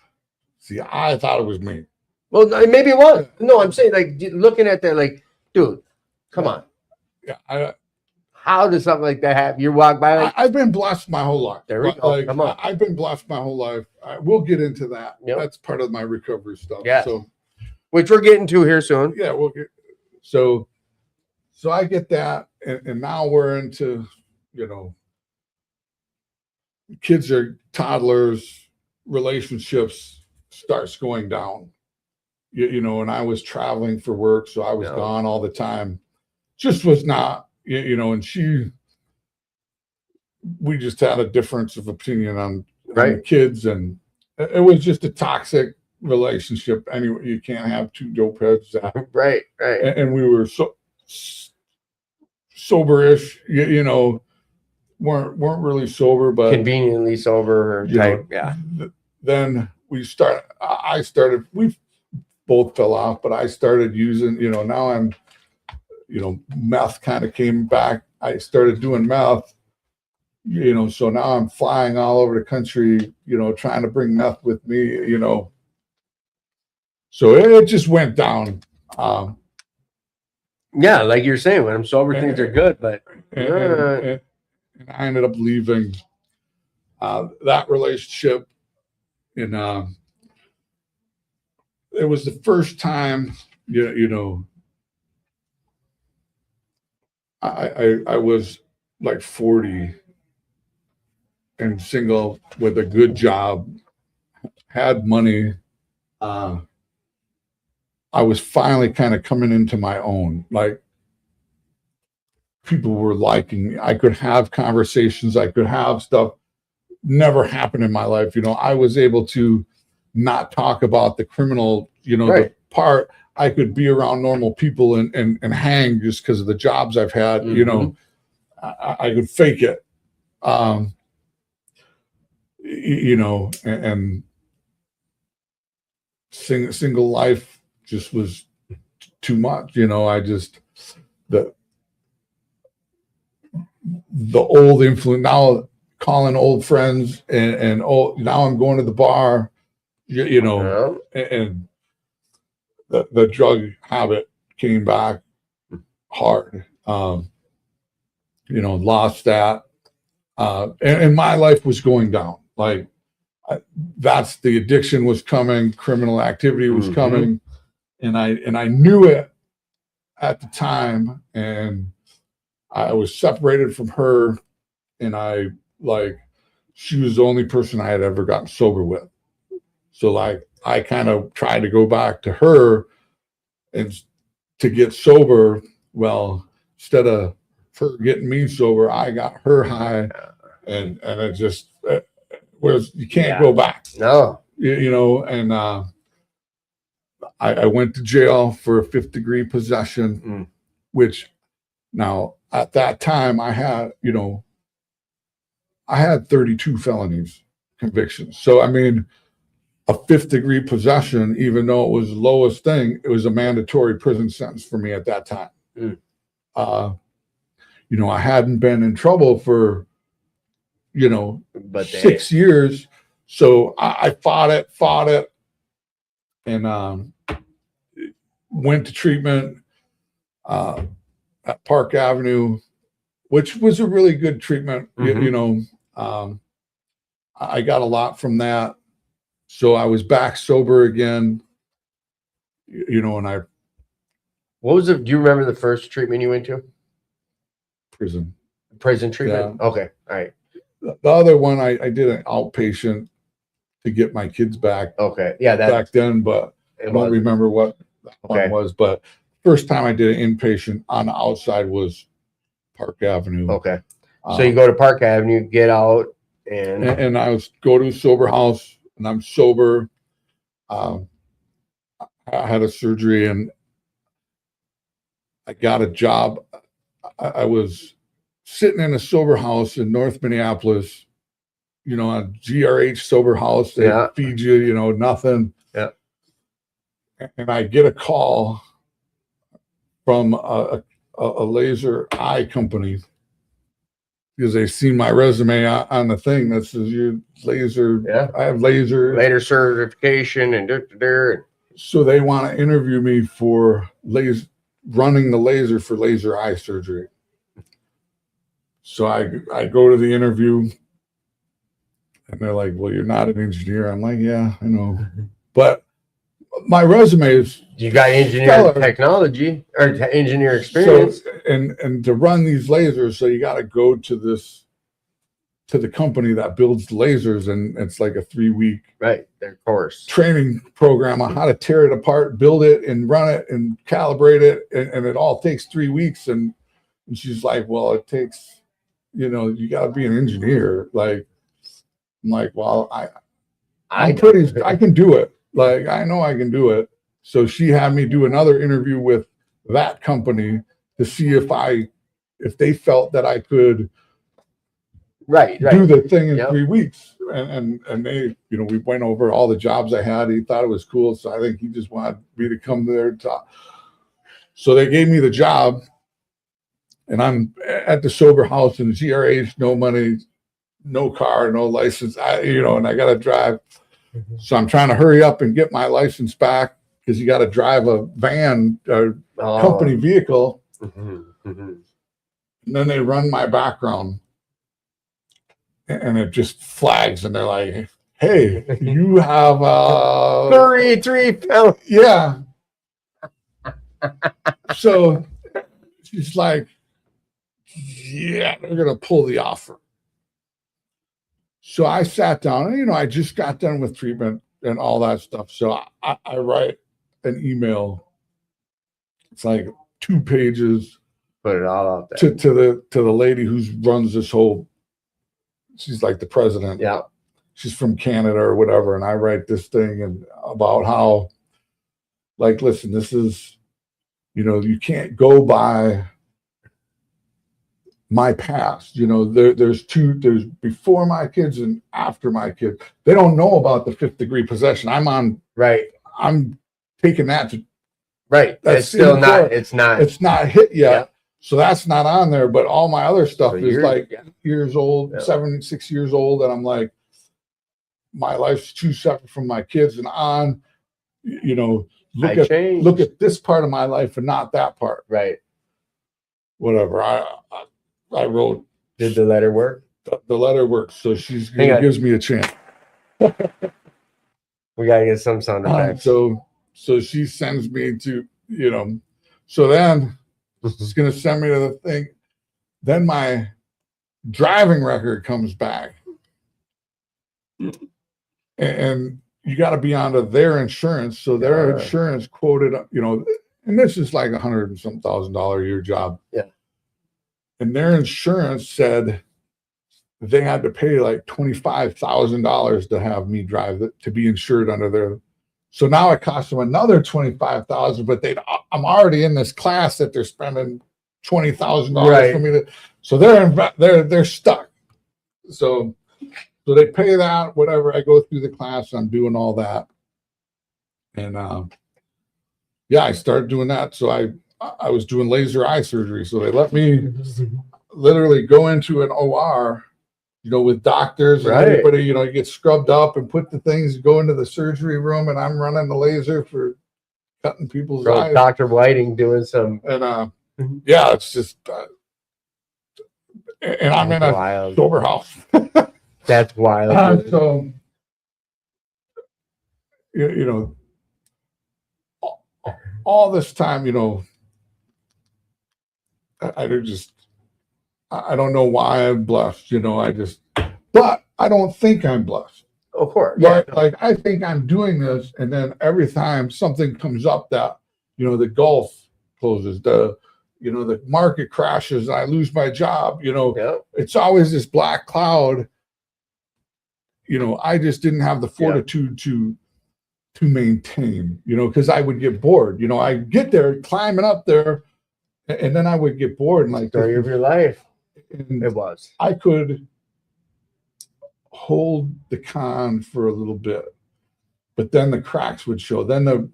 [SPEAKER 3] See, I thought it was me.
[SPEAKER 2] Well, maybe it was. No, I'm saying like looking at that, like, dude, come on.
[SPEAKER 3] Yeah,
[SPEAKER 2] how does something like that happen? You walk by. Like,
[SPEAKER 3] I've been blessed my whole life.
[SPEAKER 2] There we go.
[SPEAKER 3] Like,
[SPEAKER 2] come on.
[SPEAKER 3] I've been blessed my whole life. We'll get into that.
[SPEAKER 2] Yep.
[SPEAKER 3] That's part of my recovery stuff.
[SPEAKER 2] Yeah.
[SPEAKER 3] So,
[SPEAKER 2] which we're getting to here soon.
[SPEAKER 3] Yeah, we'll get. So I get that, and now we're into, you know, kids are toddlers, relationships starts going down. You know, and I was traveling for work, so I was gone all the time. Just was not, you know, and we just had a difference of opinion on the kids, and it was just a toxic relationship. Anyway, you can't have two dope heads.
[SPEAKER 2] Right.
[SPEAKER 3] And we were so soberish, you know, weren't really sober, but
[SPEAKER 2] conveniently sober type. Yeah.
[SPEAKER 3] Then we both fell off, but I started using, you know, now I'm, you know, meth kind of came back. I started doing meth, you know, so now I'm flying all over the country, you know, trying to bring meth with me, you know. So it just went down.
[SPEAKER 2] Yeah, like you're saying, when I'm sober, things are good, but
[SPEAKER 3] and I ended up leaving that relationship, and it was the first time, you know, I was like 40 and single with a good job, had money. I was finally kind of coming into my own. Like, people were liking me. I could have conversations. I could have stuff. Never happened in my life. You know, I was able to not talk about the criminal, you know, the part. I could be around normal people and hang just because of the jobs I've had. You know, I could fake it. You know, and single life just was too much. You know, the old influence, now calling old friends and now I'm going to the bar, you know, and the drug habit came back hard. You know, lost that. And my life was going down. Like that's the addiction was coming, criminal activity was coming. And I knew it at the time. And I was separated from her, and she was the only person I had ever gotten sober with. So like, I kind of tried to go back to her and to get sober. Well, instead of her getting me sober, I got her high, and it just was, you can't go back.
[SPEAKER 2] No,
[SPEAKER 3] you know, and I went to jail for a 5th degree possession, which now at that time I had 32 felonies convictions. So, I mean, a 5th degree possession, even though it was the lowest thing, it was a mandatory prison sentence for me at that time. You know, I hadn't been in trouble for, 6 years. So I fought it and went to treatment at Park Avenue, which was a really good treatment. I got a lot from that. So I was back sober again, and
[SPEAKER 2] what was it? Do you remember the first treatment you went to?
[SPEAKER 3] Prison
[SPEAKER 2] treatment? Yeah. Okay. All right.
[SPEAKER 3] The other one, I did an outpatient to get my kids back.
[SPEAKER 2] Okay. Yeah.
[SPEAKER 3] Back then, but I don't remember what that one was. But first time I did an inpatient on the outside was Park Avenue.
[SPEAKER 2] Okay. So you go to Park Avenue, get out,
[SPEAKER 3] and I go to a sober house, and I'm sober. I had a surgery, and I got a job. I was sitting in a sober house in North Minneapolis, a GRH sober house. They feed you, nothing.
[SPEAKER 2] Yeah.
[SPEAKER 3] And I get a call from a laser eye company because they seen my resume on the thing that says you laser.
[SPEAKER 2] Yeah.
[SPEAKER 3] I have laser
[SPEAKER 2] certification and
[SPEAKER 3] so they want to interview me for running the laser for laser eye surgery. So I go to the interview, and they're like, "Well, you're not an engineer." I'm like, "Yeah, I know," but my resume is
[SPEAKER 2] you got engineering technology or engineer experience.
[SPEAKER 3] So, and to run these lasers, so you got to go to the company that builds the lasers, and it's like a 3-week
[SPEAKER 2] their course
[SPEAKER 3] training program on how to tear it apart, build it, and run it, and calibrate it, and it all takes 3 weeks. And she's like, "Well, it takes, you got to be an engineer." Like, I'm like, "Well, I can do it. Like, I know I can do it." So she had me do another interview with that company to see if they felt that I could do the thing in 3 weeks. And they, we went over all the jobs I had. He thought it was cool. So I think he just wanted me to come there and talk. So they gave me the job, and I'm at the sober house in GRH, no money, no car, no license, and I got to drive. So I'm trying to hurry up and get my license back because you got to drive a van, company vehicle. And then they run my background, and it just flags, and they're like, "Hey, you have
[SPEAKER 2] 33 pounds."
[SPEAKER 3] Yeah. So she's like, "Yeah, they're gonna pull the offer." So I sat down, and I just got done with treatment and all that stuff. So I write an email. It's like 2 pages.
[SPEAKER 2] Put it all out there
[SPEAKER 3] to the lady who runs this whole. She's like the president.
[SPEAKER 2] Yeah.
[SPEAKER 3] She's from Canada or whatever, and I write this thing and about how, like, listen, this is, you can't go by my past. There's before my kids and after my kids. They don't know about the 5th degree possession. I'm taking that to
[SPEAKER 2] It's still not. It's not
[SPEAKER 3] hit yet. So that's not on there, but all my other stuff
[SPEAKER 2] So
[SPEAKER 3] is
[SPEAKER 2] you're-
[SPEAKER 3] like
[SPEAKER 2] yeah.
[SPEAKER 3] years old,
[SPEAKER 2] Yeah.
[SPEAKER 3] 6 years old. And I'm like, my life's too separate from my kids and on, you know,
[SPEAKER 2] I changed.
[SPEAKER 3] look at this part of my life and not that part.
[SPEAKER 2] Right.
[SPEAKER 3] Whatever. I wrote
[SPEAKER 2] Did the letter work?
[SPEAKER 3] the letter works. So
[SPEAKER 2] Hang on.
[SPEAKER 3] gives me a chance.
[SPEAKER 2] We gotta get some sound effects.
[SPEAKER 3] So she sends me to, you know, so then she's going to send me to the thing. Then my driving record comes back. And you got to be onto their insurance. So their insurance quoted, you know, and this is like $100 and some $1,000 a year job.
[SPEAKER 2] Yeah.
[SPEAKER 3] And their insurance said they had to pay like $25,000 to have me drive it, to be insured under their. So now it costs them another $25,000, but I'm already in this class that they're spending $20,000 for me to. So they're stuck. So they pay that, whatever. I go through the class, I'm doing all that. And I started doing that. So I was doing laser eye surgery. So they let me literally go into an OR, you know, with doctors and everybody, you know, you get scrubbed up and put the things, go into the surgery room, and I'm running the laser for cutting people's eyes.
[SPEAKER 2] Dr. Whiting doing some.
[SPEAKER 3] And it's just, and I'm in a sober house.
[SPEAKER 2] That's wild.
[SPEAKER 3] So, you know, all this time, you know, I don't know why I'm blessed, you know, but I don't think I'm blessed.
[SPEAKER 2] Of course.
[SPEAKER 3] Right? Yeah. Like, I think I'm doing this, and then every time something comes up that, you know, the Gulf closes, the market crashes, and I lose my job, you know, it's always this black cloud. You know, I just didn't have the fortitude to maintain, you know, because I would get bored. You know, I get there, climbing up there, and then I would get bored. And like,
[SPEAKER 2] story of your life.
[SPEAKER 3] And
[SPEAKER 2] it was.
[SPEAKER 3] I could hold the con for a little bit, but then the cracks would show. Then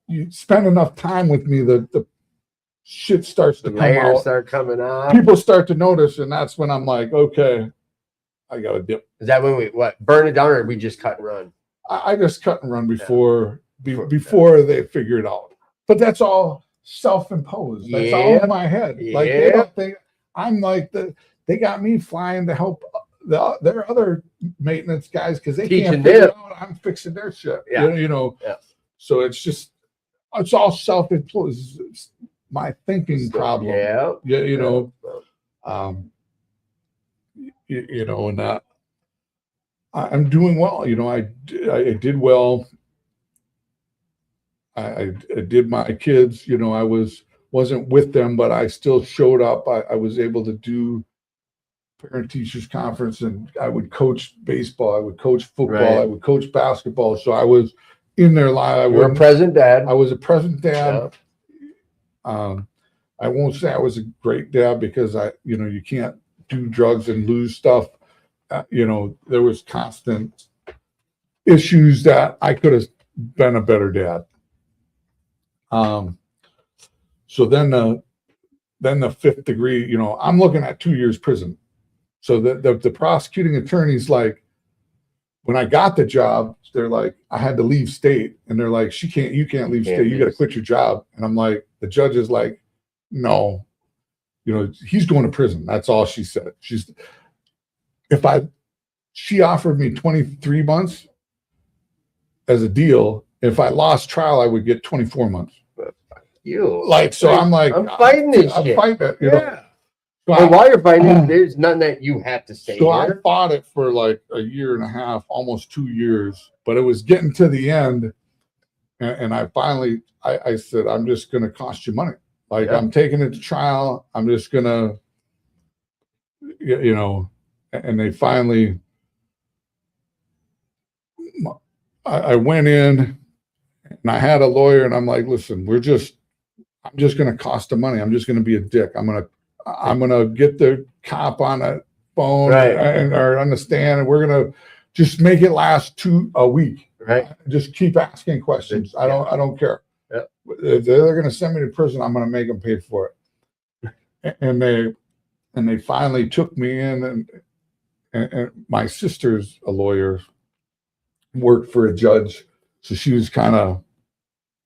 [SPEAKER 3] you spend enough time with me, the shit starts to come out.
[SPEAKER 2] Start coming out.
[SPEAKER 3] People start to notice, and that's when I'm like, okay, I got to dip.
[SPEAKER 2] Is that when we burn it down, or we just cut and run?
[SPEAKER 3] I just cut and run before they figure it out. But that's all self-imposed. That's all in my head. Like they don't think I'm like they got me flying to help their other maintenance guys because they can't figure it out. I'm fixing their shit.
[SPEAKER 2] Yeah.
[SPEAKER 3] You know. Yeah. So it's all self-imposed. It's my thinking problem.
[SPEAKER 2] Yeah.
[SPEAKER 3] You know. You know, and I'm doing well. You know, I did well. I did my kids. You know, I wasn't with them, but I still showed up. I was able to do parent teachers conference, and I would coach baseball. I would coach football. I would coach basketball. So I was in their life.
[SPEAKER 2] You're a present dad.
[SPEAKER 3] I was a present dad. Yeah. I won't say I was a great dad because you can't do drugs and lose stuff. You know, there was constant issues that I could have been a better dad. So then the fifth degree, you know, I'm looking at 2 years prison. So the prosecuting attorney's like, when I got the job, they're like, I had to leave state, and they're like, you can't leave state. You got to quit your job. And I'm like, the judge is like, no, you know, he's going to prison. That's all she said. She offered me 23 months as a deal. If I lost trial, I would get 24 months. I'm like,
[SPEAKER 2] I'm fighting this shit.
[SPEAKER 3] I'm fighting it. You know?
[SPEAKER 2] So while you're fighting it, there's nothing that you have to say.
[SPEAKER 3] So I fought it for like a year and a half, almost 2 years, but it was getting to the end. And I finally, I said, I'm just going to cost you money. Like, I'm taking it to trial. I'm just going to, you know, and they finally, I went in and I had a lawyer, and I'm like, listen, I'm just going to cost them money. I'm just going to be a dick. I'm going to get the cop on a phone or on the stand, and we're going to just make it last a week.
[SPEAKER 2] Right.
[SPEAKER 3] Just keep asking questions. I don't care. Yeah. If they're going to send me to prison, I'm going to make them pay for it. and they finally took me in, and my sister's a lawyer, worked for a judge, so she was kind of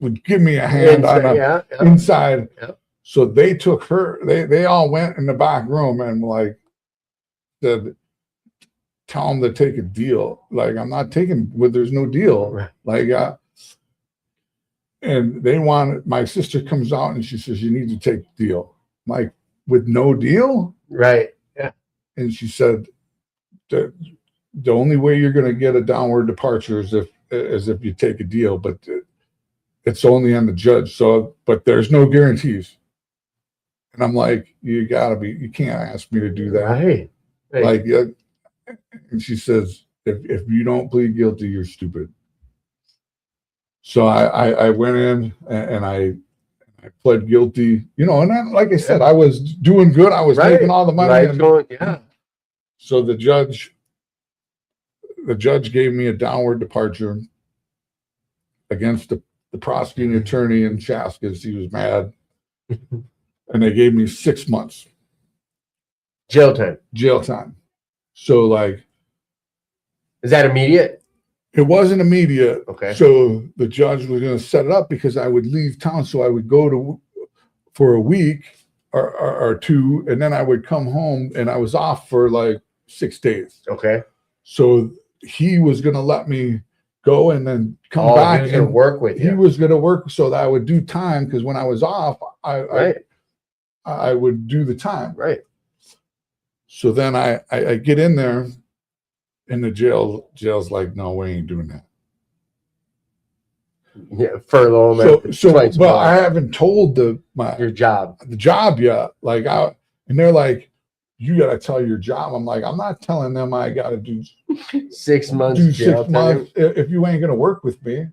[SPEAKER 3] would give me a hand on the inside.
[SPEAKER 2] Yep.
[SPEAKER 3] So they took her. They all went in the back room and like said, "Tell them to take a deal." Like, I'm not taking. Well, there's no deal.
[SPEAKER 2] Right.
[SPEAKER 3] Like, and they wanted. My sister comes out and she says, "You need to take the deal." I'm like, with no deal,
[SPEAKER 2] Right. Yeah.
[SPEAKER 3] and she said, "The only way you're going to get a downward departure is if you take a deal, but it's only on the judge. So, but there's no guarantees." And I'm like, you can't ask me to do that.
[SPEAKER 2] Right.
[SPEAKER 3] Like, and she says, if you don't plead guilty, you're stupid. So I went in and I pled guilty, and then, like I said, I was doing good. I was making all the money.
[SPEAKER 2] Yeah.
[SPEAKER 3] So the judge gave me a downward departure against the prosecuting attorney in Chaska. He was mad. And they gave me 6 months
[SPEAKER 2] Jail time.
[SPEAKER 3] So, like,
[SPEAKER 2] is that immediate?
[SPEAKER 3] it wasn't immediate.
[SPEAKER 2] Okay.
[SPEAKER 3] So the judge was going to set it up because I would leave town. So I would go for a week or two, and then I would come home, and I was off for like 6 days.
[SPEAKER 2] Okay.
[SPEAKER 3] So he was going to let me go and then come back
[SPEAKER 2] and work with you.
[SPEAKER 3] He was going to work so that I would do time, because when I was off, I would do the time.
[SPEAKER 2] Right.
[SPEAKER 3] So then I get in there, and the jail's like, no, we ain't doing that.
[SPEAKER 2] Yeah, furlough them.
[SPEAKER 3] Well, I haven't told
[SPEAKER 2] your job
[SPEAKER 3] yet. Like, and they're like, you got to tell your job. I'm like, I'm not telling them I got to do
[SPEAKER 2] 6 months.
[SPEAKER 3] Do 6 months if you ain't gonna work with me.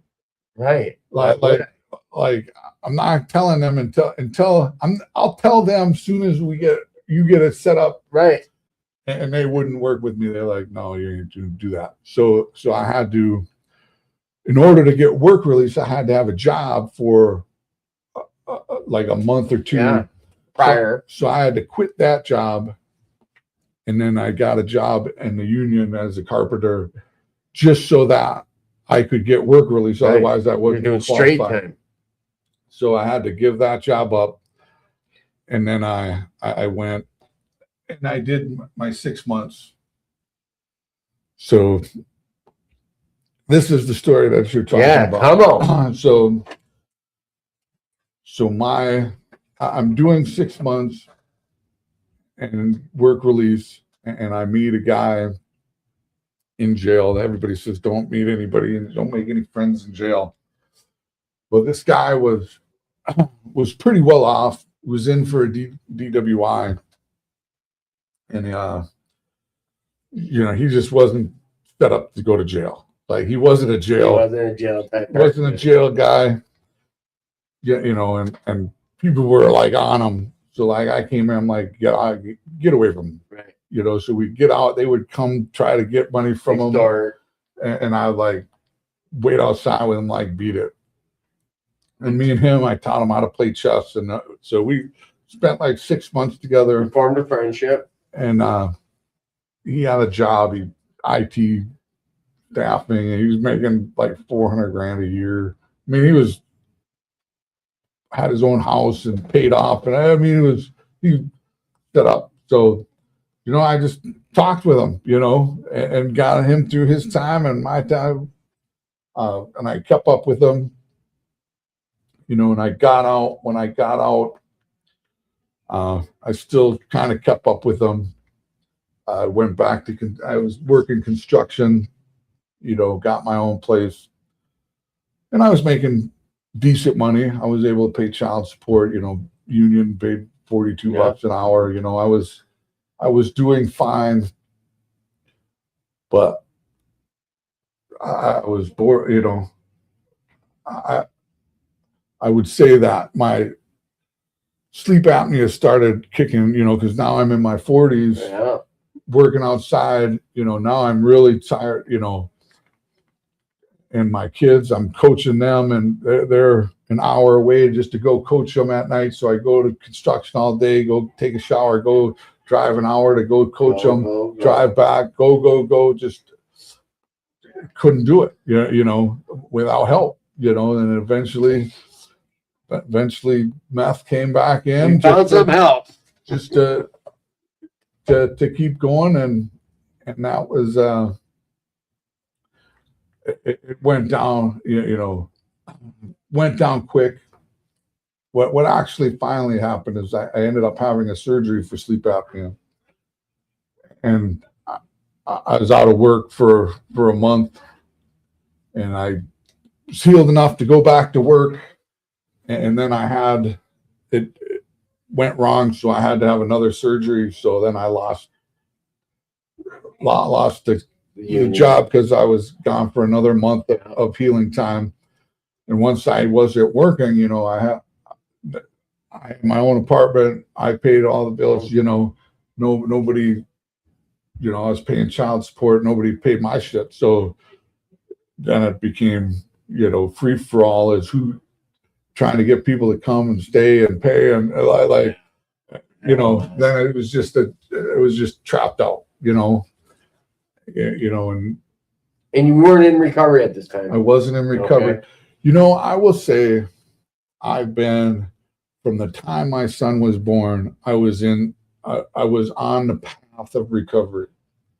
[SPEAKER 2] Right.
[SPEAKER 3] Like I'm not telling them until I'll tell them as soon as you get it set up.
[SPEAKER 2] Right.
[SPEAKER 3] And they wouldn't work with me. They're like, no, you ain't to do that. So I had to, in order to get work release, I had to have a job for like a month or two
[SPEAKER 2] prior.
[SPEAKER 3] So I had to quit that job. And then I got a job in the union as a carpenter, just so that I could get work release. Right. Otherwise, I wasn't
[SPEAKER 2] doing straight time.
[SPEAKER 3] So I had to give that job up. And then I went and I did my 6 months. So this is the story that you're talking about.
[SPEAKER 2] Come on.
[SPEAKER 3] So I'm doing 6 months and work release, and I meet a guy in jail. Everybody says don't meet anybody and don't make any friends in jail. Well, this guy was pretty well off, was in for a DWI, and he just wasn't set up to go to jail. Like, he wasn't a jail type. Wasn't a jail guy. Yeah, and people were like on him. So like I came in, I'm like, get away from him. Right. So we'd get out, they would come try to get money from him. And I would like wait outside with him, like beat it. And me and him, I taught him how to play chess. And so we spent like 6 months together.
[SPEAKER 2] Formed a friendship.
[SPEAKER 3] And he had a job, IT staffing, and he was making like $400,000 a year. I mean, he had his own house and paid off, and I mean, he set up. So, I just talked with him, and got him through his time and my time, and I kept up with him, and when I got out, I still kind of kept up with him. I went back I was working construction, got my own place, and I was making decent money. I was able to pay child support, union paid $42 an hour. I was doing fine, but I was bored, I would say that my sleep apnea started kicking, because now I'm in my 40s, working outside, now I'm really tired, and my kids, I'm coaching them, and they're an hour away just to go coach them at night. So I go to construction all day, go take a shower, go drive an hour to go coach them, drive back, go, just couldn't do it, you know, without help, you know, and eventually meth came back in.
[SPEAKER 2] You found some help.
[SPEAKER 3] Just to keep going, and that was it went down, you know, went down quick. What actually finally happened is I ended up having a surgery for sleep apnea, and I was out of work for a month, and I was healed enough to go back to work, and then I had it went wrong, so I had to have another surgery. So then I lost the job because I was gone for another month of healing time. And once I wasn't working, you know, I had my own apartment. I paid all the bills, you know, nobody, you know, I was paying child support. Nobody paid my shit. So then it became, you know, free for all, is who trying to get people to come and stay and pay. And like, you know, then it was just trapped out, you know, and
[SPEAKER 2] you weren't in recovery at this time.
[SPEAKER 3] I wasn't in recovery.
[SPEAKER 2] Okay.
[SPEAKER 3] You know, I will say I've been, from the time my son was born, I was on the path of recovery.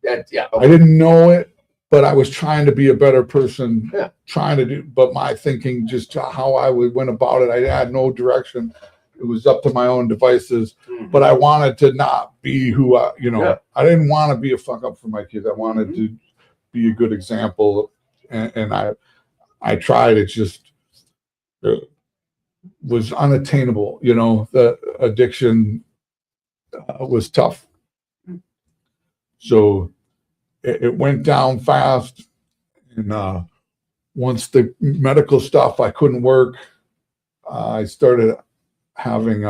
[SPEAKER 2] Okay.
[SPEAKER 3] I didn't know it, but I was trying to be a better person, but my thinking, just how I went about it, I had no direction. It was up to my own devices, but I wanted to not be who I didn't want to be a fuck up for my kids. I wanted to be a good example. And I tried. It just was unattainable. You know, the addiction was tough. So it went down fast. And once the medical stuff, I couldn't work. I started having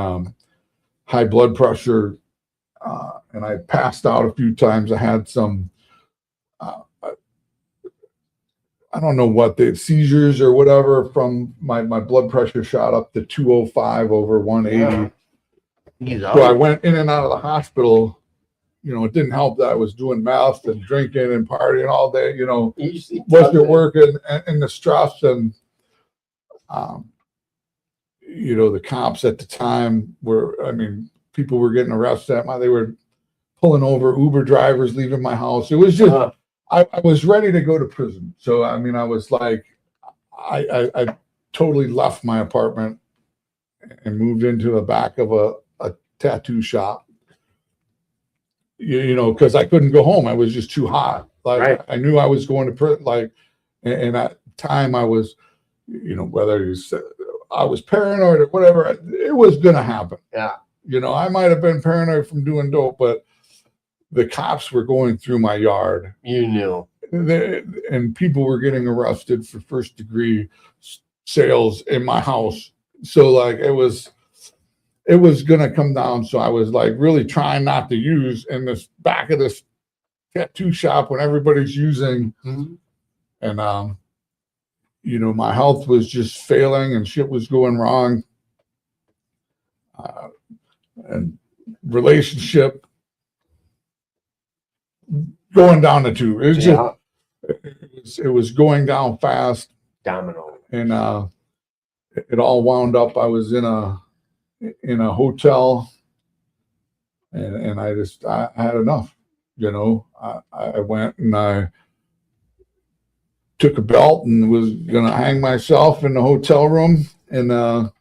[SPEAKER 3] high blood pressure, and I passed out a few times. I had some, I don't know what, the seizures or whatever, from my blood pressure shot up to 205 over 180.
[SPEAKER 2] Yeah.
[SPEAKER 3] So I went in and out of the hospital. You know, it didn't help that I was doing meth and drinking and partying all day, you know, wasn't working, and the stress. And you know, the cops at the time people were getting arrested. They were pulling over Uber drivers leaving my house. It was just, I was ready to go to prison. So, I was like, I totally left my apartment and moved into the back of a tattoo shop, you know, because I couldn't go home. I was just too hot. Like, right. I knew I was going to prison. Like, and at the time I was, you know, whether you said I was paranoid or whatever, it was going to happen.
[SPEAKER 2] Yeah.
[SPEAKER 3] You know, I might have been paranoid from doing dope, but the cops were going through my yard.
[SPEAKER 2] You knew.
[SPEAKER 3] And people were getting arrested for first degree sales in my house. So like, it was going to come down. So I was like really trying not to use in this back of this tattoo shop when everybody's using. Mm-hmm. And, you know, my health was just failing and shit was going wrong. And relationship going down the tube. It was it was going down fast.
[SPEAKER 2] Domino.
[SPEAKER 3] And it all wound up. I was in a hotel, and I had enough. You know, I went and I took a belt and was gonna hang myself in the hotel room, and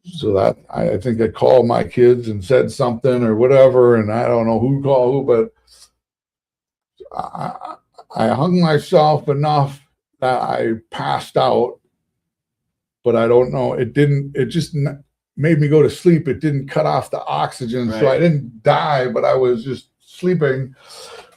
[SPEAKER 3] so that I think I called my kids and said something or whatever, and I don't know who called who, but I hung myself enough that I passed out, but I don't know. It just made me go to sleep. It didn't cut off the oxygen, right. So I didn't die, but I was just sleeping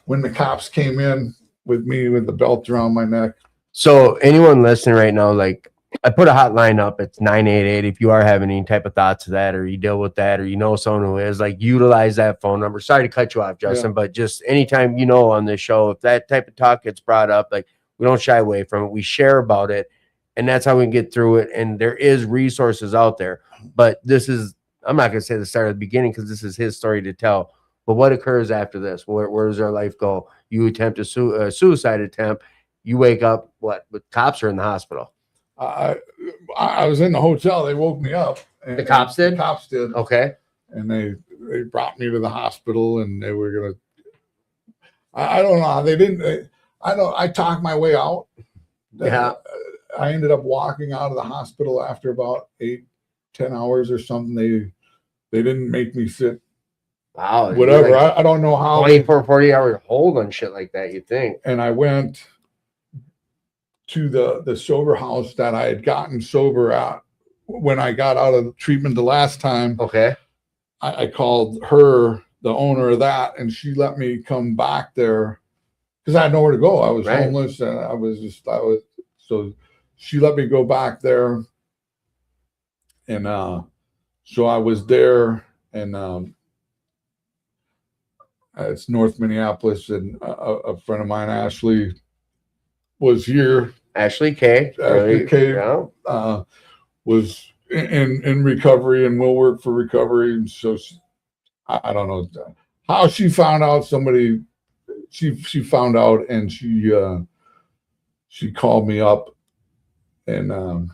[SPEAKER 3] when the cops came in with me with the belt around my neck.
[SPEAKER 2] So anyone listening right now, like, I put a hotline up. It's 988. If you are having any type of thoughts of that, or you deal with that, or you know someone who is, like, utilize that phone number. Sorry to cut you off, Justin, but just anytime, you know, on this show, if that type of talk gets brought up, like, we don't shy away from it. We share about it. and that's how we can get through it. And there is resources out there, but this is, I'm not going to say the start of the beginning because this is his story to tell. But what occurs after this? Where does our life go? You attempt a suicide attempt. You wake up, what? But cops are in the hospital.
[SPEAKER 3] I was in the hotel. They woke me up.
[SPEAKER 2] The cops did?
[SPEAKER 3] The cops did.
[SPEAKER 2] Okay.
[SPEAKER 3] And they brought me to the hospital, and they were going to, I don't know. They didn't, I talked my way out.
[SPEAKER 2] Yeah.
[SPEAKER 3] I ended up walking out of the hospital after about 8-10 hours or something. They didn't make me sit.
[SPEAKER 2] Wow.
[SPEAKER 3] Whatever.
[SPEAKER 2] Like
[SPEAKER 3] I don't know how.
[SPEAKER 2] 24, 40-hour hold on shit like that, you think.
[SPEAKER 3] And I went to the sober house that I had gotten sober at when I got out of treatment the last time.
[SPEAKER 2] Okay.
[SPEAKER 3] I called her, the owner of that, and she let me come back there because I had nowhere to go. I was homeless, and so she let me go back there. And so I was there, and it's North Minneapolis, and a friend of mine, Ashley, was here.
[SPEAKER 2] Ashley K.
[SPEAKER 3] Yeah. Was in recovery and will work for recovery. And so I don't know how she found out. Somebody she found out, and she called me up, and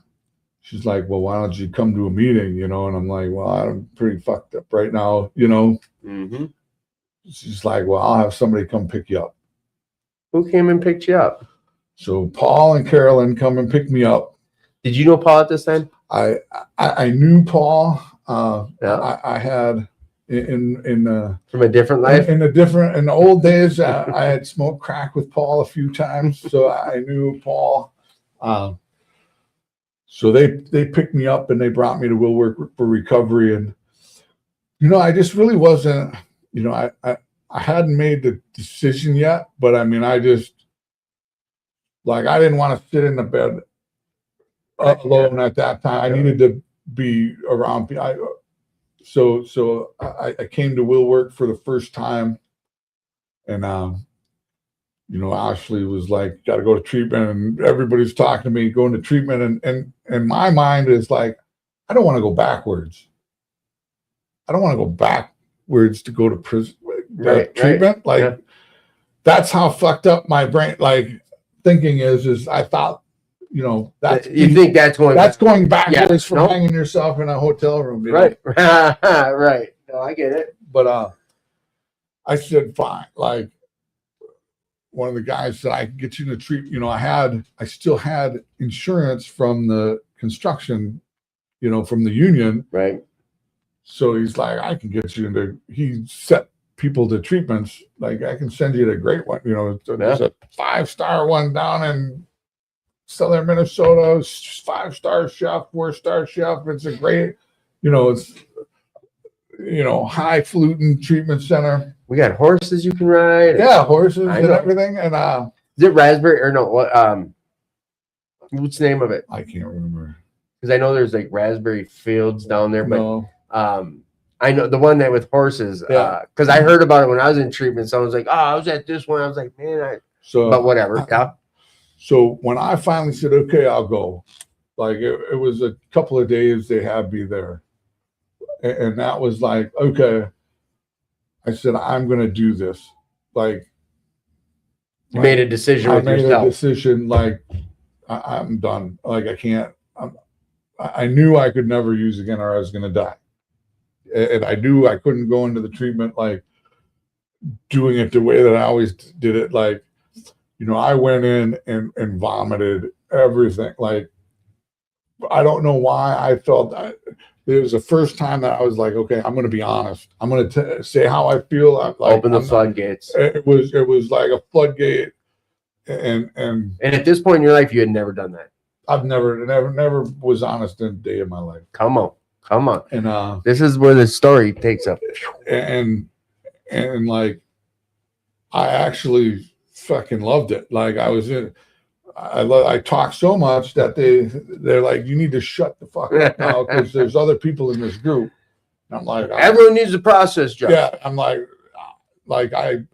[SPEAKER 3] she's like, well, why don't you come to a meeting, And I'm like, well, I'm pretty fucked up right now,
[SPEAKER 2] Mm-hmm.
[SPEAKER 3] She's like, well, I'll have somebody come pick you up.
[SPEAKER 2] Who came and picked you up?
[SPEAKER 3] So Paul and Carolyn come and pick me up.
[SPEAKER 2] Did you know Paul at this time?
[SPEAKER 3] I knew Paul.
[SPEAKER 2] Yeah.
[SPEAKER 3] I had in
[SPEAKER 2] from a different life.
[SPEAKER 3] In the old days, I had smoked crack with Paul a few times, so I knew Paul. So they picked me up and they brought me to Will Work for Recovery, and I just really wasn't. I hadn't made the decision yet, but I mean, I just I didn't want to sit in the bed alone at that time. I needed to be around people. So I came to Will Work for the first time, and Ashley was like, "Got to go to treatment," and everybody's talking to me going to treatment, and my mind is like, I don't want to go backwards. I don't want to go backwards to go to prison treatment. That's how fucked up my brain thinking is. I thought. That's
[SPEAKER 2] you think that's
[SPEAKER 3] going backwards from hanging yourself in a hotel room,
[SPEAKER 2] right? Right. No, I get it.
[SPEAKER 3] But I said fine. One of the guys said I can get you to treat. I still had insurance from the construction, from the union,
[SPEAKER 2] right?
[SPEAKER 3] So he's like, I can get you into. He set people to treatments. I can send you to a great one. There's a 5-star one down in Southern Minnesota, 5-star chef, 4-star chef. It's a great, it's highfalutin treatment center.
[SPEAKER 2] We got horses you can ride.
[SPEAKER 3] Yeah, horses and everything. And
[SPEAKER 2] is it raspberry or no? What's the name of it?
[SPEAKER 3] I can't remember.
[SPEAKER 2] Because I know there's raspberry fields down there, but
[SPEAKER 3] no.
[SPEAKER 2] I know the one that with horses. Because I heard about it when I was in treatment. Someone was like, "Oh, I was at this one." I was like, "Man, but whatever."
[SPEAKER 3] So when I finally said, okay, I'll go, it was a couple of days they had me there. And that was okay. I said, I'm going to do this.
[SPEAKER 2] You made a decision with yourself.
[SPEAKER 3] I made a decision, I'm done. I can't. I knew I could never use again or I was going to die. And I knew I couldn't go into the treatment doing it the way that I always did it. I went in and vomited everything. I don't know why I felt it was the first time that I was like, okay, I'm going to be honest. I'm going to say how I feel.
[SPEAKER 2] Open the floodgates.
[SPEAKER 3] It was like a floodgate. And
[SPEAKER 2] at this point in your life, you had never done that.
[SPEAKER 3] I've never was honest in a day of my life.
[SPEAKER 2] Come on.
[SPEAKER 3] And
[SPEAKER 2] this is where the story takes up.
[SPEAKER 3] And I actually fucking loved it. I talk so much that they're like, you need to shut the fuck up now because there's other people in this group. And I'm like,
[SPEAKER 2] everyone needs a process, Josh.
[SPEAKER 3] Yeah, I'm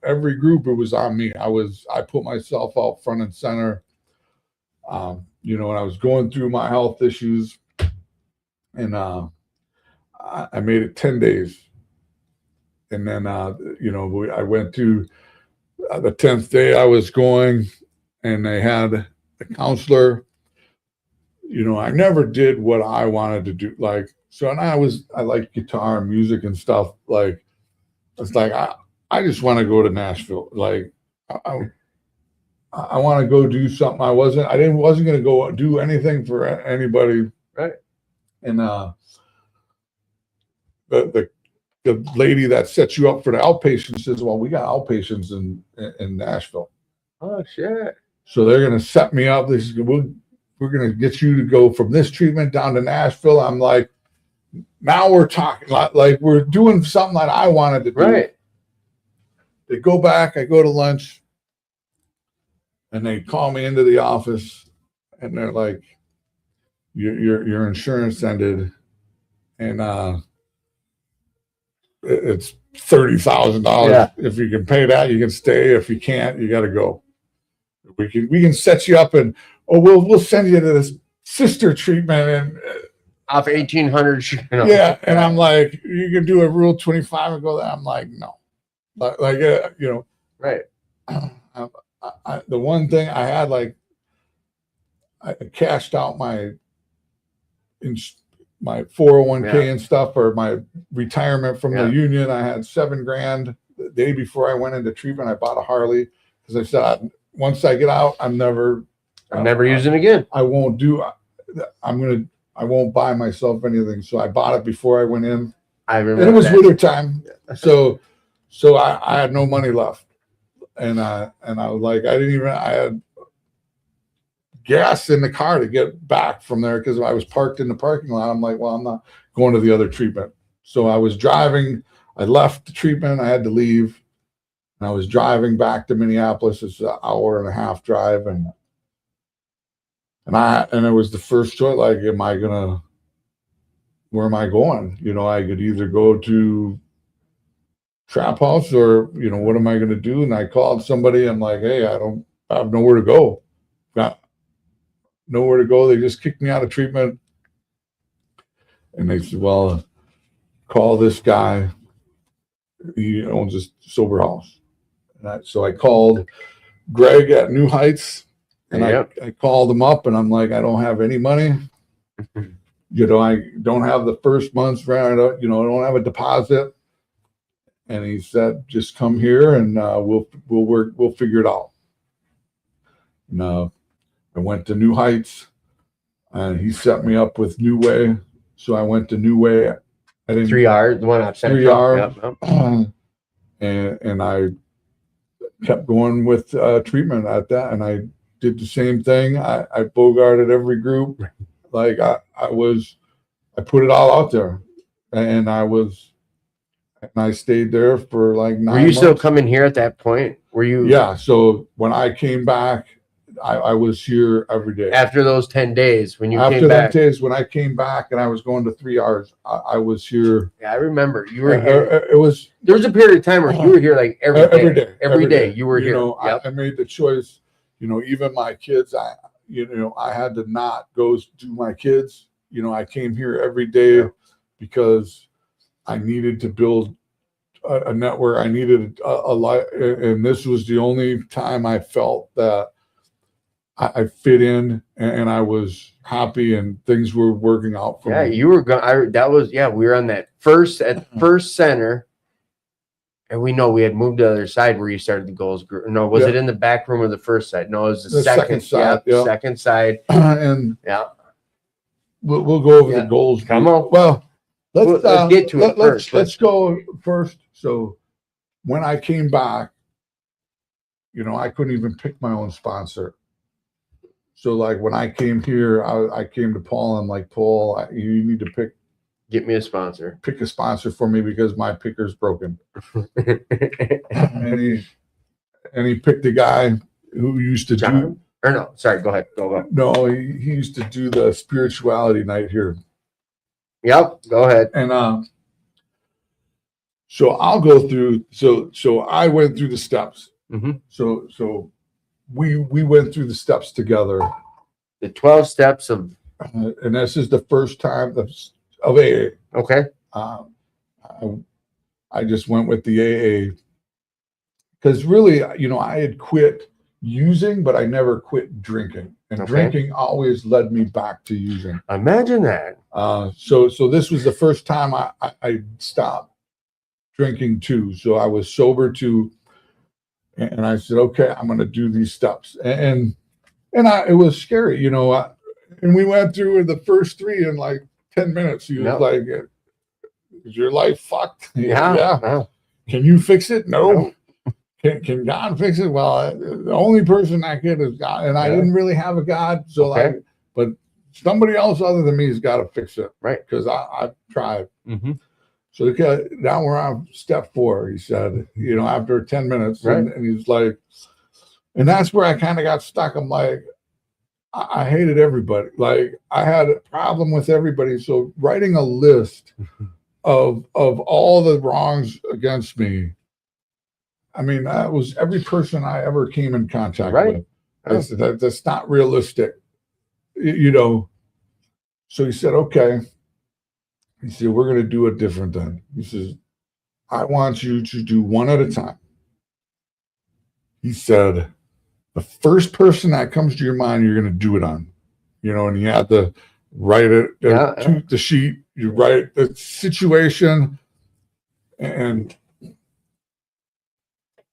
[SPEAKER 3] every group, it was on me. I put myself out front and center. you know, and I was going through my health issues, and I made it 10 days. And then, you know, I went to the 10th day I was going, and they had a counselor. You know, I never did what I wanted to do. Like, so, and I like guitar and music and stuff. Like, it's like, I just want to go to Nashville. Like, I want to go do something. I wasn't going to go do anything for anybody.
[SPEAKER 2] Right.
[SPEAKER 3] And the lady that sets you up for the outpatient says, well, we got outpatients in Nashville.
[SPEAKER 2] Oh shit.
[SPEAKER 3] So they're going to set me up. They said, we're going to get you to go from this treatment down to Nashville. I'm like, now we're talking, like we're doing something that I wanted to do.
[SPEAKER 2] Right.
[SPEAKER 3] They go back, I go to lunch, and they call me into the office, and they're like, your insurance ended, and it's $30,000.
[SPEAKER 2] Yeah.
[SPEAKER 3] If you can pay that, you can stay. If you can't, you got to go. We can set you up, and we'll send you to this sister treatment, and
[SPEAKER 2] off 1,800. You know.
[SPEAKER 3] yeah. And I'm like, you can do a Rule 25 and go there. I'm like, no, like you know,
[SPEAKER 2] right.
[SPEAKER 3] The one thing I had, like, I cashed out my 401k and stuff, or my retirement from the union. I had $7,000 the day before I went into treatment. I bought a Harley because I said, once I get out, I'm never using it again. I won't do. I won't buy myself anything. So I bought it before I went in.
[SPEAKER 2] I remember.
[SPEAKER 3] And it was winter time, so I had no money left, and I was like, I had gas in the car to get back from there because I was parked in the parking lot. I'm like, well, I'm not going to the other treatment. So I was driving. I left the treatment. I had to leave, and I was driving back to Minneapolis. It's an hour and a half drive, and it was the first choice. Like, where am I going? You know, I could either go to Trap House, or, you know, what am I going to do? And I called somebody. I'm like, hey, I have nowhere to go. Got nowhere to go. They just kicked me out of treatment. And they said, well, call this guy. He owns a sober house. So I called Greg at New Heights, and I called him up, and I'm like, I don't have any money. You know, I don't have the first month's rent. I don't have a deposit. And he said, just come here, and we'll figure it out. And I went to New Heights, and he set me up with New Way. So I went to New Way.
[SPEAKER 2] 3R, the one out Central.
[SPEAKER 3] 3R. Yep. And I kept going with treatment at that, and I did the same thing. I bogarted every group. Like, I put it all out there, and I stayed there for like 9 months.
[SPEAKER 2] Were you still coming here at that point? Were you?
[SPEAKER 3] Yeah. So when I came back, I was here every day.
[SPEAKER 2] After those 10 days, when you
[SPEAKER 3] After
[SPEAKER 2] came back.
[SPEAKER 3] After that days, when I came back and I was going to 3Rs, I was here.
[SPEAKER 2] Yeah, I remember you were here.
[SPEAKER 3] There was
[SPEAKER 2] a period of time where you were here like every day. Every day you were here.
[SPEAKER 3] Know, yep. I made the choice. You know, even my kids, I had to not go do my kids. You know, I came here every day because I needed to build a network. I needed a life, and this was the only time I felt that I fit in, and I was happy, and things were working out for me.
[SPEAKER 2] You were going. We were on that first center, and we know we had moved to the other side where you started the goals group. No, was it in the back room or the first side? No, it was the second side. Yeah, second side.
[SPEAKER 3] And we'll go over the goals.
[SPEAKER 2] Come on.
[SPEAKER 3] Well, let's
[SPEAKER 2] get to it first.
[SPEAKER 3] Let's go first. So when I came back, you know, I couldn't even pick my own sponsor. So like when I came here, I came to Paul. I'm like, Paul, you need to
[SPEAKER 2] get me a sponsor.
[SPEAKER 3] Pick a sponsor for me because my picker's broken. and he picked a guy who used to go ahead. Go. No, he used to do the spirituality night here.
[SPEAKER 2] Yep, go ahead.
[SPEAKER 3] And so I'll go through. So I went through the steps.
[SPEAKER 2] Mm-hmm.
[SPEAKER 3] So we went through the steps together,
[SPEAKER 2] The 12 steps of,
[SPEAKER 3] and this is the first time of AA.
[SPEAKER 2] okay.
[SPEAKER 3] I just went with the AA because really, I had quit using, but I never quit drinking, and
[SPEAKER 2] Okay.
[SPEAKER 3] drinking always led me back to using.
[SPEAKER 2] Imagine that.
[SPEAKER 3] So this was the first time I stopped drinking too. So I was sober too, and I said, okay, I'm going to do these steps, and it was scary, and we went through the first 3 in like 10 minutes. He was
[SPEAKER 2] Yep.
[SPEAKER 3] like, is your life fucked?
[SPEAKER 2] Yeah.
[SPEAKER 3] Can you fix it? No. Can God fix it? Well, the only person that could is God, and I didn't really have a God, so
[SPEAKER 2] Okay.
[SPEAKER 3] but somebody else other than me has got to fix it,
[SPEAKER 2] Right.
[SPEAKER 3] Because I've tried.
[SPEAKER 2] Mm-hmm.
[SPEAKER 3] So now we're on step 4. He said, after 10 minutes,
[SPEAKER 2] Right.
[SPEAKER 3] and he's like, and that's where I kind of got stuck. I'm like, I hated everybody. Like I had a problem with everybody. So writing a list of all the wrongs against me. I mean, that was every person I ever came in contact
[SPEAKER 2] Right.
[SPEAKER 3] with. That's not realistic, So he said, okay. He said, we're going to do it different then. He says, I want you to do one at a time. He said, the first person that comes to your mind, you're going to do it on, and you have to write it to the sheet. You write the situation, and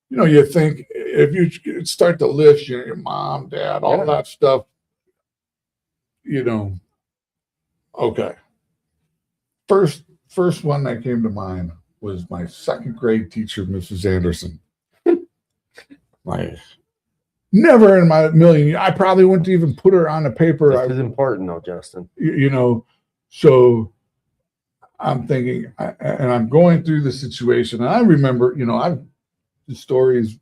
[SPEAKER 3] you think if you start to list, your mom, dad, all that stuff, okay. First one that came to mind was my 2nd grade teacher, Mrs. Anderson. Never in my million, I probably wouldn't even put her on the paper.
[SPEAKER 2] This is important though, Justin.
[SPEAKER 3] So I'm thinking, and I'm going through the situation, and I remember, the stories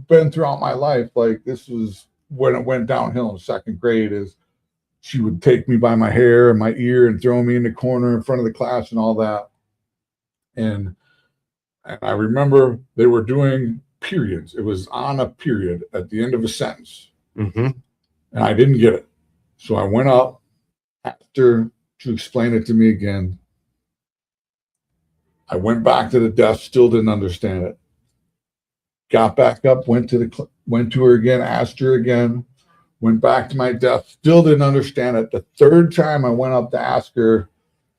[SPEAKER 3] been throughout my life. Like this was when it went downhill in 2nd grade. Is she would take me by my hair and my ear and throw me in the corner in front of the class and all that. And I remember they were doing periods. It was on a period at the end of a sentence.
[SPEAKER 2] Mm-hmm.
[SPEAKER 3] And I didn't get it. So I went up after to explain it to me again. I went back to the desk, still didn't understand it. Got back up, went to her again, asked her again, went back to my desk, still didn't understand it. The 3rd time I went up to ask her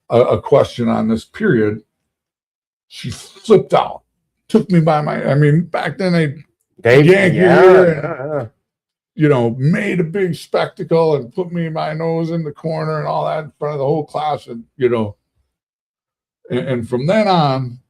[SPEAKER 3] a question on this period, she flipped out, took me by back then they yanked your ear and, made a big spectacle and put me my nose in the corner and all that in front of the whole class. And, and from then on,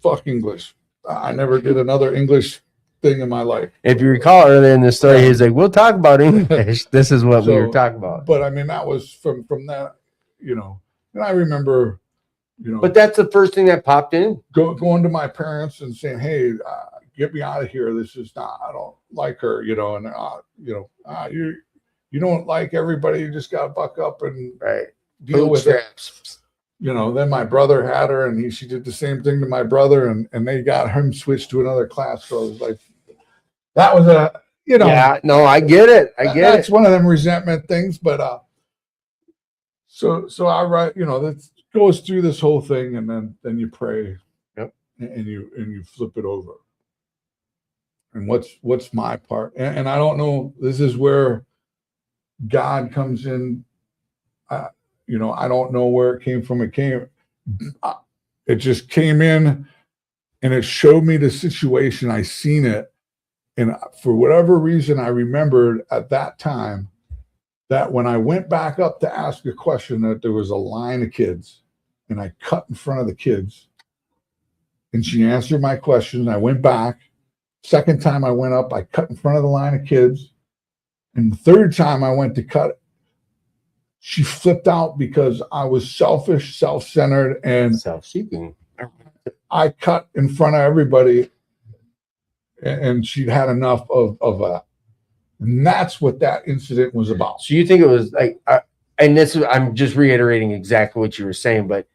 [SPEAKER 3] fuck English. I never did another English thing in my life.
[SPEAKER 2] If you recall earlier in the story, he's like, we'll talk about English. This is what we were talking about.
[SPEAKER 3] But that was from that, and I remember,
[SPEAKER 2] but that's the first thing that popped in.
[SPEAKER 3] Going to my parents and saying, hey, get me out of here. This is not, I don't like her, and, you don't like everybody. You just got to buck up and deal with it. Then my brother had her, and she did the same thing to my brother, and they got him switched to another class. So it was like, that was
[SPEAKER 2] Yeah, no, I get it.
[SPEAKER 3] That's one of them resentment things. But so I write, that goes through this whole thing, and then you pray, and you flip it over. And what's my part? And I don't know. This is where God comes in. I don't know where it came from. It just came in, and it showed me the situation. I seen it, and for whatever reason, I remembered at that time that when I went back up to ask a question, that there was a line of kids, and I cut in front of the kids, and she answered my question. I went back. 2nd time I went up, I cut in front of the line of kids, and the 3rd time I went to cut, she flipped out because I was selfish, self-centered, and
[SPEAKER 2] self-seeking.
[SPEAKER 3] I cut in front of everybody, and she'd had enough of that. And that's what that incident was about.
[SPEAKER 2] So you think it was like, and I'm just reiterating exactly what you were saying, but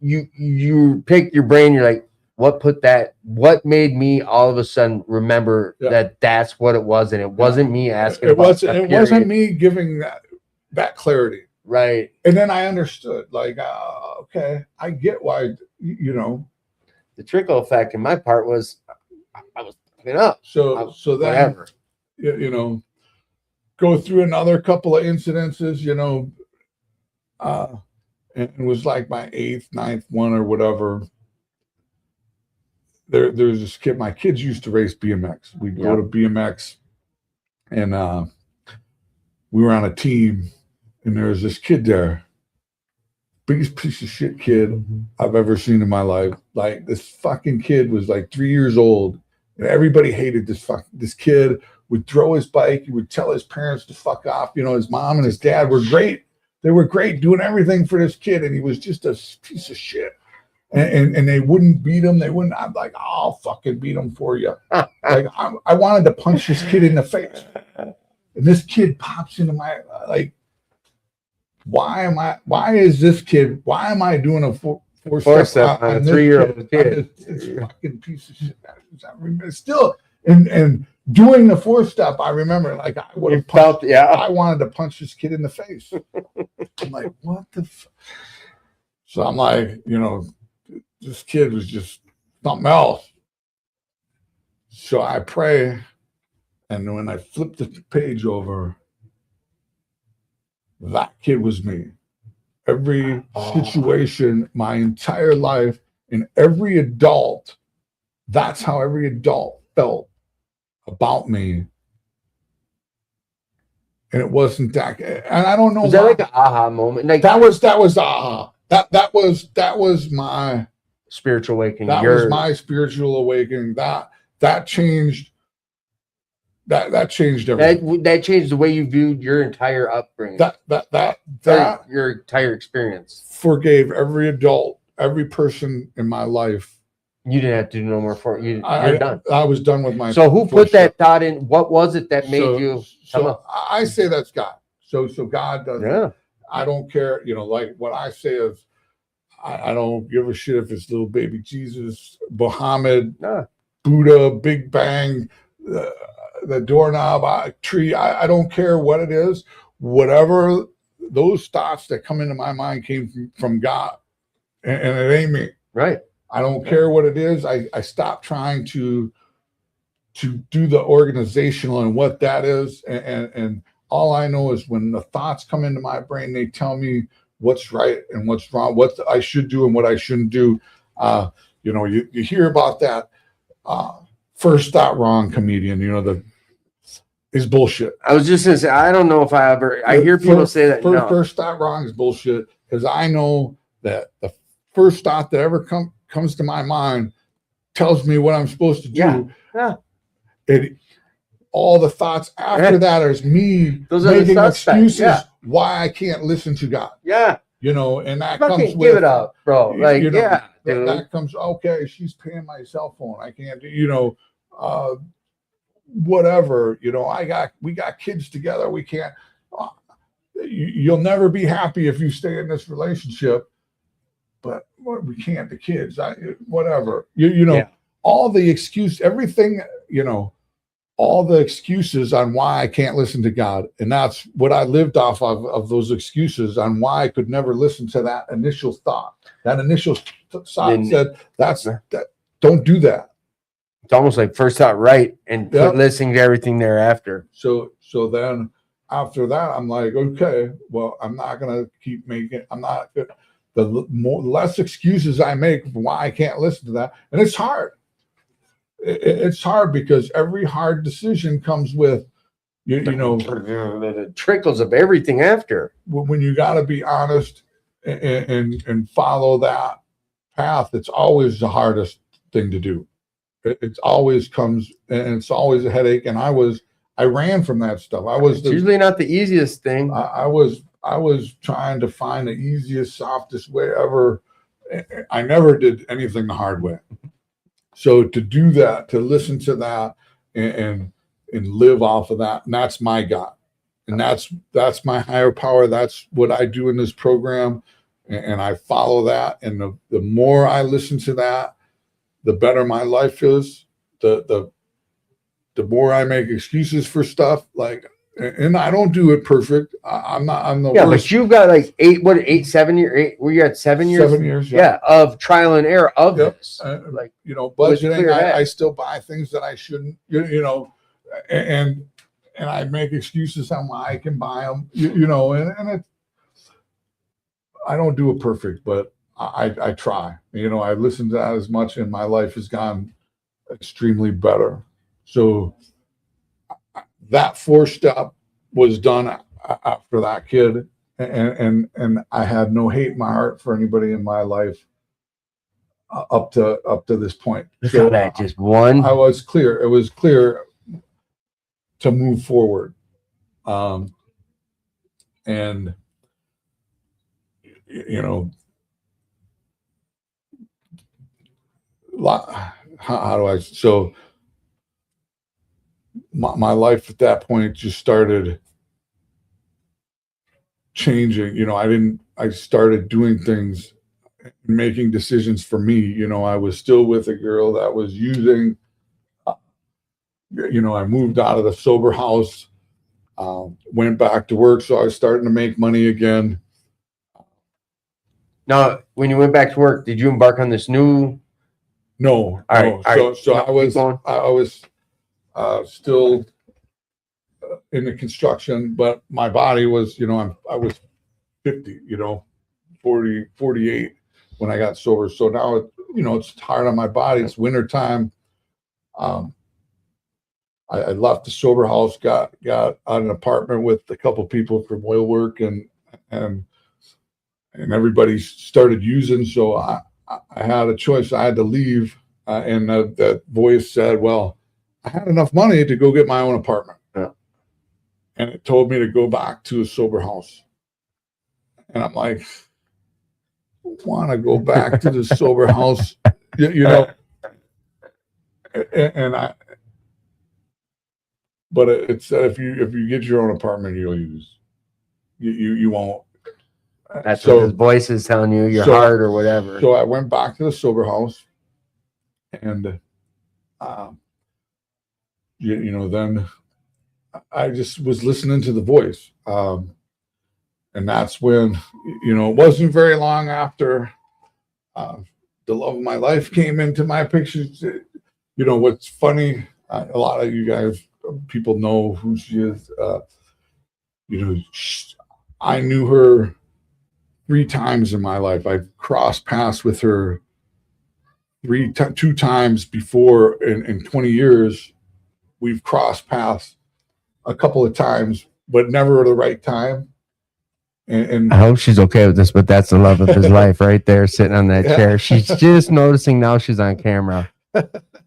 [SPEAKER 2] you pick your brain. You're like, what made me all of a sudden remember that that's what it was, and it wasn't me asking.
[SPEAKER 3] It wasn't me giving that clarity.
[SPEAKER 2] Right.
[SPEAKER 3] And then I understood, like, okay, I get why,
[SPEAKER 2] the trickle effect in my part was I was fucking up.
[SPEAKER 3] So then,
[SPEAKER 2] whatever.
[SPEAKER 3] Go through another couple of incidences, and it was like my 8th, 9th one or whatever. There's this kid, my kids used to race BMX. We'd go to BMX, and we were on a team, and there was this kid there, biggest piece of shit kid I've ever seen in my life. Like, this fucking kid was like 3 years old, and everybody hated this kid. Would throw his bike. He would tell his parents to fuck off. His mom and his dad were great. They were great doing everything for this kid, and he was just a piece of shit. And they wouldn't beat him. They wouldn't. I'm like, I'll fucking beat him for you. Like, I wanted to punch this kid in the face. And this kid pops into my, like, why am I doing a four step on a 3-year-old kid? This fucking piece of shit. Still, and doing the 4-step, I remember, like, I would have punched. I wanted to punch this kid in the face. I'm like, what the fuck? So I'm like, this kid was just something else. So I pray, and when I flip the page over, that kid was me. Every situation, my entire life, and every adult, that's how every adult felt about me. And it wasn't that, and I don't know.
[SPEAKER 2] Was that like an aha moment? Like,
[SPEAKER 3] that was aha. That was my
[SPEAKER 2] spiritual awakening.
[SPEAKER 3] That was my spiritual awakening. That changed. That changed everything.
[SPEAKER 2] That changed the way you viewed your entire upbringing.
[SPEAKER 3] That
[SPEAKER 2] your entire experience.
[SPEAKER 3] Forgave every adult, every person in my life.
[SPEAKER 2] You didn't have to do no more for you. You're done.
[SPEAKER 3] I was done with my.
[SPEAKER 2] So who put that thought in? What was it that made you?
[SPEAKER 3] So I say that's God. So God does. Yeah. I don't care. Like what I say is, I don't give a shit if it's little baby Jesus, Muhammad, Buddha, Big Bang, the doorknob, tree. I don't care what it is. Whatever those thoughts that come into my mind came from God, and it ain't me.
[SPEAKER 2] Right.
[SPEAKER 3] I don't care what it is. I stopped trying to do the organizational and what that is. And all I know is when the thoughts come into my brain, they tell me what's right and what's wrong, what I should do and what I shouldn't do. You hear about that first thought wrong comedian, is bullshit.
[SPEAKER 2] I was just gonna say, I don't know if I hear people say that.
[SPEAKER 3] First thought wrong is bullshit, because I know that the first thought that ever comes to my mind tells me what I'm supposed to do.
[SPEAKER 2] Yeah.
[SPEAKER 3] All the thoughts after that is me making excuses why I can't listen to God.
[SPEAKER 2] Yeah.
[SPEAKER 3] And that
[SPEAKER 2] fucking
[SPEAKER 3] comes with,
[SPEAKER 2] give it up, bro. Like,
[SPEAKER 3] that comes, okay, she's paying my cell phone. I can't do, whatever, we got kids together. We can't, you'll never be happy if you stay in this relationship, but we can't, the kids, whatever, all the excuse, everything, all the excuses on why I can't listen to God. And that's what I lived off of those excuses on why I could never listen to that initial thought. That initial thought said, don't do that.
[SPEAKER 2] It's almost like first thought right and listening to everything thereafter.
[SPEAKER 3] So then after that, I'm like, okay, well, I'm not going to keep making, the less excuses I make for why I can't listen to that. And it's hard. It's hard because every hard decision comes with,
[SPEAKER 2] it trickles of everything after.
[SPEAKER 3] When you got to be honest and follow that path, it's always the hardest thing to do. It always comes, and it's always a headache. And I ran from that stuff.
[SPEAKER 2] It's usually not the easiest thing.
[SPEAKER 3] I was trying to find the easiest, softest way ever. I never did anything the hard way. So to do that, to listen to that and live off of that, and that's my God. And that's my higher power. That's what I do in this program. And I follow that. And the more I listen to that, the better my life is, the more I make excuses for stuff. Like, and I don't do it perfect. I'm the
[SPEAKER 2] Yeah,
[SPEAKER 3] worst.
[SPEAKER 2] but you've got like 7 years. Were you at 7 years?
[SPEAKER 3] 7 years,
[SPEAKER 2] Yeah, of trial and error of
[SPEAKER 3] Yep.
[SPEAKER 2] this.
[SPEAKER 3] Like, you know,
[SPEAKER 2] Let's
[SPEAKER 3] budgeting,
[SPEAKER 2] clear that.
[SPEAKER 3] I still buy things that I shouldn't, you know, and I make excuses on why I can buy them, you know, and it, I don't do it perfect, but I try. You know, I listen to that as much, and my life has gone extremely better. So that 4-step was done after that kid, and I had no hate in my heart for anybody in my life up to this point.
[SPEAKER 2] So that just one.
[SPEAKER 3] I was clear. It was clear to move forward, and you know, how do I? So my life at that point just started changing. You know, I started doing things, making decisions for me. You know, I was still with a girl that was using. You know, I moved out of the sober house, went back to work, so I was starting to make money again.
[SPEAKER 2] Now, when you went back to work, did you embark on this new?
[SPEAKER 3] No,
[SPEAKER 2] All right, all right.
[SPEAKER 3] So
[SPEAKER 2] No,
[SPEAKER 3] I was
[SPEAKER 2] keep going.
[SPEAKER 3] I was still in the construction, but my body was, you know, I was 50, you know, 48 when I got sober. So now, you know, it's hard on my body. It's winter time. I left the sober house, got an apartment with a couple people from oil work, and everybody started using. So I had a choice. I had to leave, and that voice said, "Well, I had enough money to go get my own apartment."
[SPEAKER 2] Yeah.
[SPEAKER 3] And it told me to go back to a sober house. And I'm like, want to go back to the sober house, you know? But it said if you get your own apartment, you'll use. You won't.
[SPEAKER 2] That's what his voice is telling you, your heart or whatever.
[SPEAKER 3] So I went back to the sober house, and you know, then I just was listening to the voice, and that's when, you know, it wasn't very long after the love of my life came into my pictures. You know, what's funny, a lot of you guys, people know who she is. You know, I knew her 3 times in my life. I've crossed paths with her 2 times before in 20 years. We've crossed paths a couple of times, but never at the right time. And
[SPEAKER 2] I hope she's okay with this, but that's the love of his life right there, sitting on that chair. She's just noticing now she's on camera.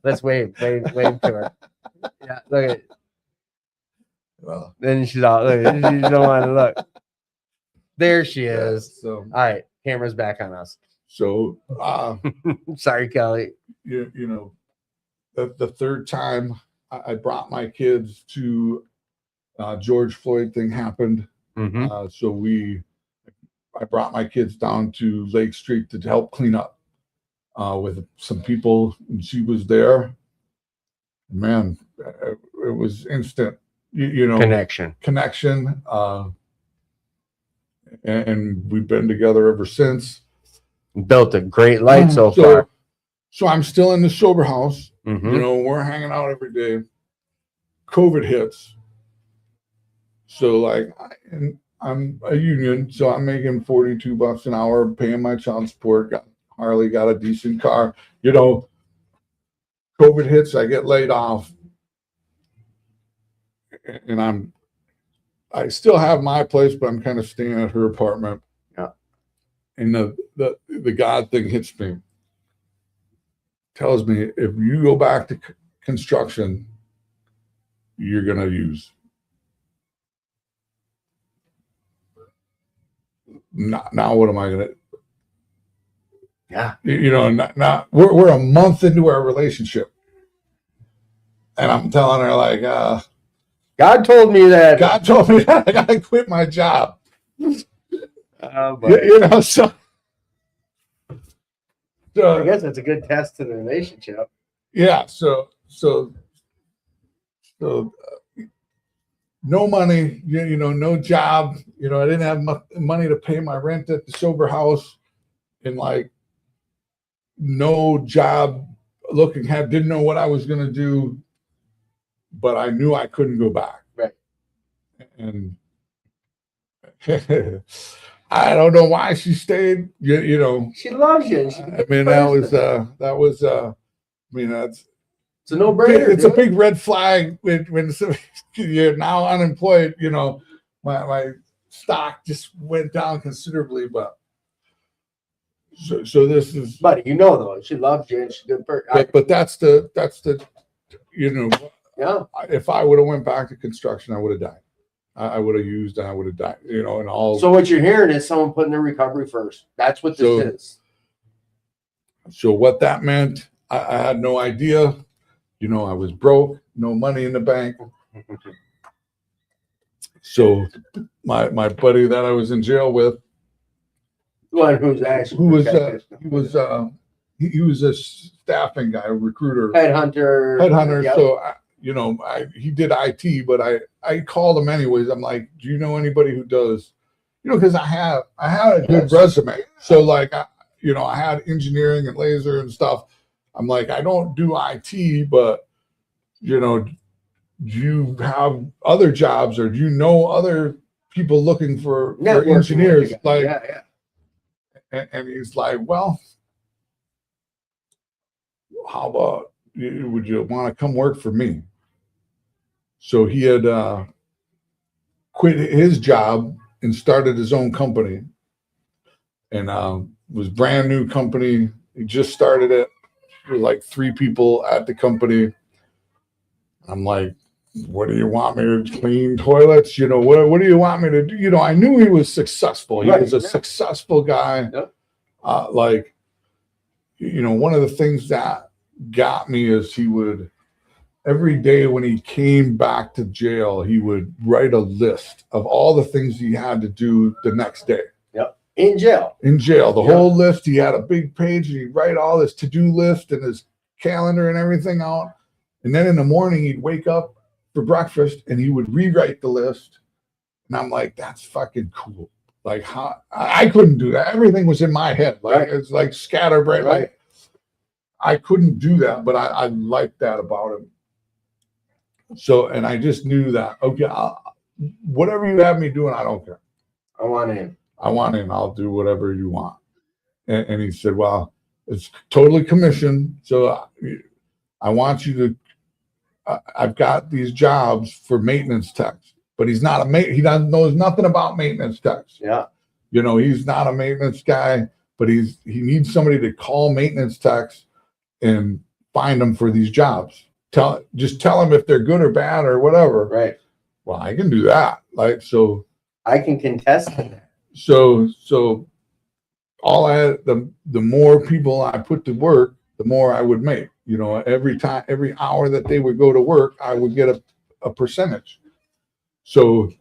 [SPEAKER 2] Let's wave to her. Yeah, look at it.
[SPEAKER 3] Well,
[SPEAKER 2] Then she's out. Look, she don't want to look. There she is.
[SPEAKER 3] So,
[SPEAKER 2] all right, camera's back on us.
[SPEAKER 3] So,
[SPEAKER 2] sorry, Kelly.
[SPEAKER 3] You know, the 3rd time I brought my kids to George Floyd thing happened.
[SPEAKER 2] Mm-hmm.
[SPEAKER 3] So I brought my kids down to Lake Street to help clean up with some people, and she was there. Man, it was instant, you know, connection. And we've been together ever since.
[SPEAKER 2] Built a great life so far.
[SPEAKER 3] So I'm still in the sober house.
[SPEAKER 2] Mm-hmm.
[SPEAKER 3] You know, we're hanging out every day. COVID hits. So like, I'm a union, so I'm making $42 an hour, paying my child support. Got Harley, got a decent car. You know, COVID hits, I get laid off, and I still have my place, but I'm kind of staying at her apartment.
[SPEAKER 2] Yeah.
[SPEAKER 3] And the God thing hits me. Tells me if you go back to construction, you're gonna use. Now what am I gonna?
[SPEAKER 2] Yeah.
[SPEAKER 3] You know, not we're a month into our relationship, and I'm telling her like,
[SPEAKER 2] God told me that.
[SPEAKER 3] God told me that I gotta quit my job.
[SPEAKER 2] But
[SPEAKER 3] You know, so
[SPEAKER 2] I guess that's a good test to the relationship.
[SPEAKER 3] Yeah. So no money, no job. I didn't have money to pay my rent at the sober house, and like no job. Didn't know what I was going to do, but I knew I couldn't go back.
[SPEAKER 2] Right.
[SPEAKER 3] And I don't know why she stayed.
[SPEAKER 2] She loves you. And
[SPEAKER 3] I mean, that's
[SPEAKER 2] it's a no-brainer.
[SPEAKER 3] it's a big red flag when you're now unemployed. My stock just went down considerably, but so this is.
[SPEAKER 2] Buddy, though, she loves you and she's a good person.
[SPEAKER 3] But that's the
[SPEAKER 2] Yeah.
[SPEAKER 3] If I would have went back to construction, I would have died. I would have used and I would have died. And all.
[SPEAKER 2] So what you're hearing is someone putting their recovery first. That's what this is.
[SPEAKER 3] So what that meant, I had no idea. I was broke, no money in the bank. So my buddy that I was in jail with,
[SPEAKER 2] The one who's actually
[SPEAKER 3] he was a staffing guy, a recruiter,
[SPEAKER 2] headhunter.
[SPEAKER 3] Yep. So he did IT, but I called him anyways. I'm like, do you know anybody who does? Because I had a good resume. So like I had engineering and laser and stuff. I'm like, I don't do IT, but do you have other jobs, or do you know other people looking for engineers? Like,
[SPEAKER 2] yeah.
[SPEAKER 3] And he's like, well, how about would you want to come work for me? So he had quit his job and started his own company, and was brand new company. He just started it. There were like 3 people at the company. I'm like, what do you want me to clean toilets? What do you want me to do? I knew he was successful. He was a successful guy.
[SPEAKER 2] Yep.
[SPEAKER 3] One of the things that got me is he would, every day when he came back to jail, he would write a list of all the things he had to do the next day.
[SPEAKER 2] Yep. In jail.
[SPEAKER 3] The whole list. He had a big page and he'd write all his to-do list and his calendar and everything out. And then in the morning, he'd wake up for breakfast and he would rewrite the list. And I'm like, that's fucking cool. Like, how I couldn't do that. Everything was in my head. Like, it's like scatterbrained.
[SPEAKER 2] Right.
[SPEAKER 3] Like, I couldn't do that, but I liked that about him. So, and I just knew that, okay, whatever you have me doing, I don't care.
[SPEAKER 2] I want in.
[SPEAKER 3] I'll do whatever you want. And he said, well, it's totally commission. So I want you to, I've got these jobs for maintenance techs, but he knows nothing about maintenance techs.
[SPEAKER 2] Yeah.
[SPEAKER 3] He's not a maintenance guy, but he needs somebody to call maintenance techs and find them for these jobs. Just tell them if they're good or bad or whatever.
[SPEAKER 2] Right.
[SPEAKER 3] Well, I can do that. Like, so
[SPEAKER 2] I can contest that.
[SPEAKER 3] So all the more people I put to work, the more I would make. Every hour that they would go to work, I would get a percentage. So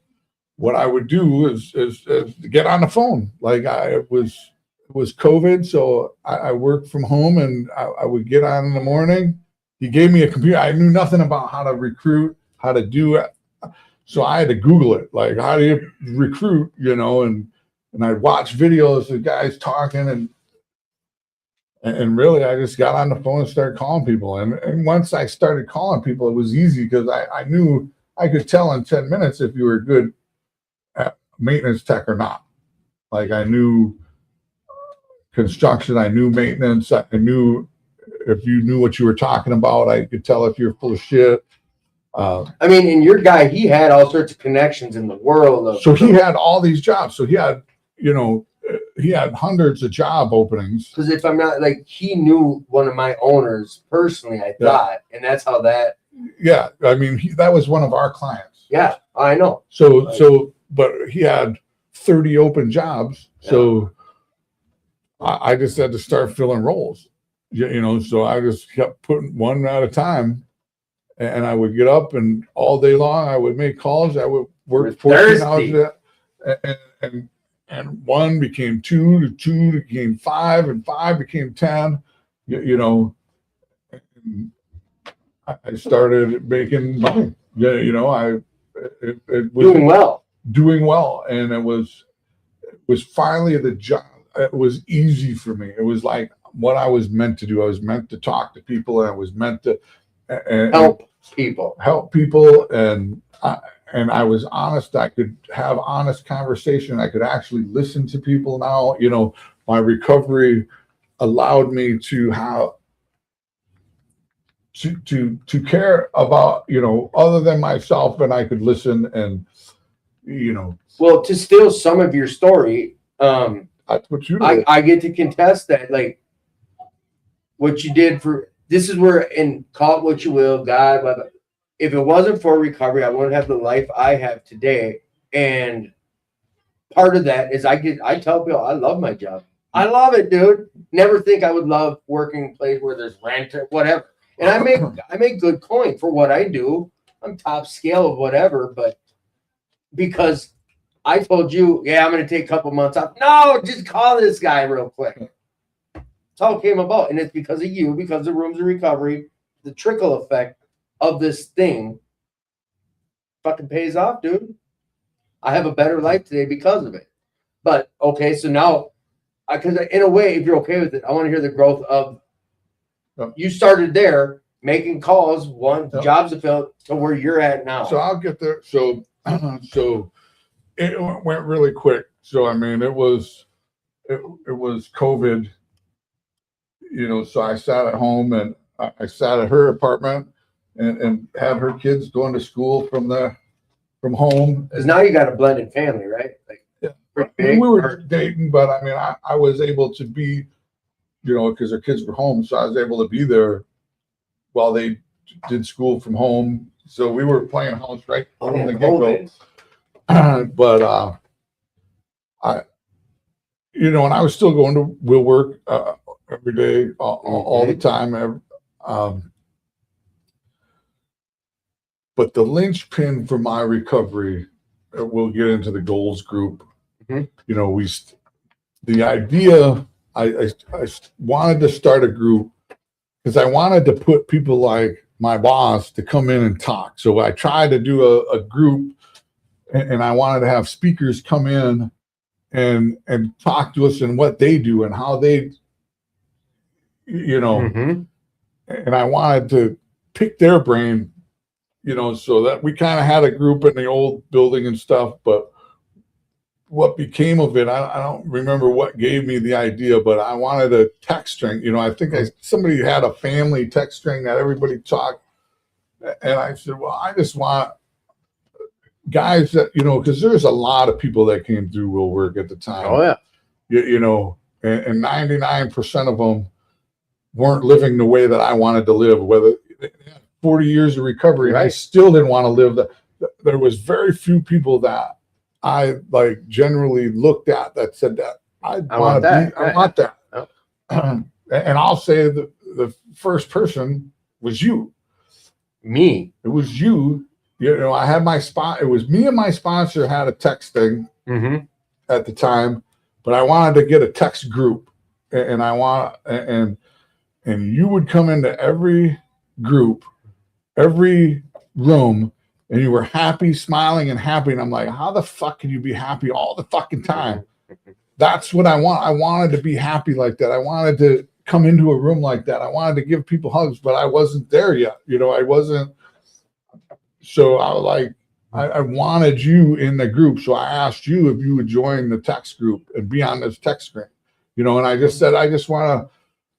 [SPEAKER 3] what I would do is get on the phone. Like it was COVID, so I worked from home, and I would get on in the morning. He gave me a computer. I knew nothing about how to recruit, how to do it. So I had to Google it. Like, how do you recruit, and I'd watch videos of guys talking, and really I just got on the phone and started calling people. And once I started calling people, it was easy because I knew I could tell in 10 minutes if you were good at maintenance tech or not. Like, I knew construction, I knew maintenance, I knew if you knew what you were talking about, I could tell if you're full of shit.
[SPEAKER 2] And your guy, he had all sorts of connections in the world.
[SPEAKER 3] So he had all these jobs. So he had, he had hundreds of job openings.
[SPEAKER 2] Because if I'm not, he knew one of my owners personally, I thought, and that's how that.
[SPEAKER 3] Yeah, that was one of our clients.
[SPEAKER 2] Yeah, I know.
[SPEAKER 3] But he had 30 open jobs. Yeah. So I just had to start filling roles. So I just kept putting one at a time. And I would get up, and all day long I would make calls. I would work 14 hours a day, and 1 became 2, to 2 became 5, and 5 became 10. You know, I started making money. You know, it was doing well, and it was finally the job. It was easy for me. It was like what I was meant to do. I was meant to talk to people, and I was meant to
[SPEAKER 2] help people,
[SPEAKER 3] and I was honest. I could have honest conversation. I could actually listen to people now. You know, my recovery allowed me to have to care about, you know, other than myself, and I could listen, and you know.
[SPEAKER 2] Well, to steal some of your story,
[SPEAKER 3] that's what you did.
[SPEAKER 2] I get to contest that, like what you did for. This is where, and call it what you will, God, blah, blah. If it wasn't for recovery, I wouldn't have the life I have today. And part of that is I tell people I love my job. I love it, dude. Never think I would love working in a place where there's rent or whatever. And I make good coin for what I do. I'm top scale of whatever, but because I told you, yeah, I'm going to take a couple months off. No, just call this guy real quick. That's how it came about. And it's because of you, because of Rooms of Recovery, the trickle effect of this thing fucking pays off, dude. I have a better life today because of it. But okay, so now, because in a way, if you're okay with it, I want to hear the growth of. You started there making calls, jobs fulfilled to where you're at now.
[SPEAKER 3] So I'll get there. So it went really quick. So I mean, it was COVID. You know, so I sat at home, and I sat at her apartment and had her kids going to school from home.
[SPEAKER 2] Because now you got a blended family, right? Like,
[SPEAKER 3] yeah. We were dating, but I mean, I was able to be, you know, because her kids were home, so I was able to be there while they did school from home. So we were playing house right from the get-go. But I, you know, and I was still going to Will Work every day, all the time. But the linchpin for my recovery, we'll get into the goals group. You know, the idea. I wanted to start a group because I wanted to put people like my boss to come in and talk. So I tried to do a group, and I wanted to have speakers come in and talk to us and what they do and how they, you know, and I wanted to pick their brain, you know, so that we kind of had a group in the old building and stuff, but what became of it, I don't remember what gave me the idea, but I wanted a text string. You know, I think somebody had a family text string that everybody talked. And I said, well, I just want guys that, you know, because there's a lot of people that came through Will Work at the time.
[SPEAKER 2] Oh, yeah.
[SPEAKER 3] You know, and 99% of them weren't living the way that I wanted to live, whether 40 years of recovery, right. And I still didn't want to live that. There was very few people that I like generally looked at that said that I want that. Oh. And I'll say the first person was you.
[SPEAKER 2] Me.
[SPEAKER 3] It was you. You know, I had my spot. It was me and my sponsor had a text thing at the time, but I wanted to get a text group, and and you would come into every group, every room. And you were happy, smiling and happy. And I'm like, how the fuck can you be happy all the fucking time? That's what I want. I wanted to be happy like that. I wanted to come into a room like that. I wanted to give people hugs, but I wasn't there yet. You know, I wasn't. So I was like, I wanted you in the group. So I asked you if you would join the text group and be on this text string. You know, and I just said, I just want to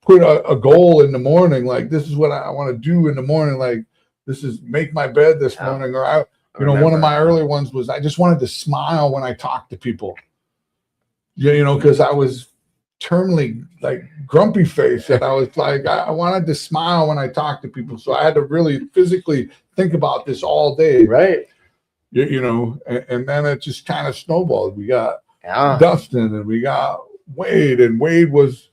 [SPEAKER 3] put a goal in the morning. Like, this is what I want to do in the morning. Like, this is make my bed this morning, or one of my early ones was I just wanted to smile when I talked to people. You know, because I was terminally like grumpy face, and I was like, I wanted to smile when I talked to people. So I had to really physically think about this all day.
[SPEAKER 2] Right.
[SPEAKER 3] You know, and then it just kind of snowballed. We got Dustin, and we got Wade, and Wade was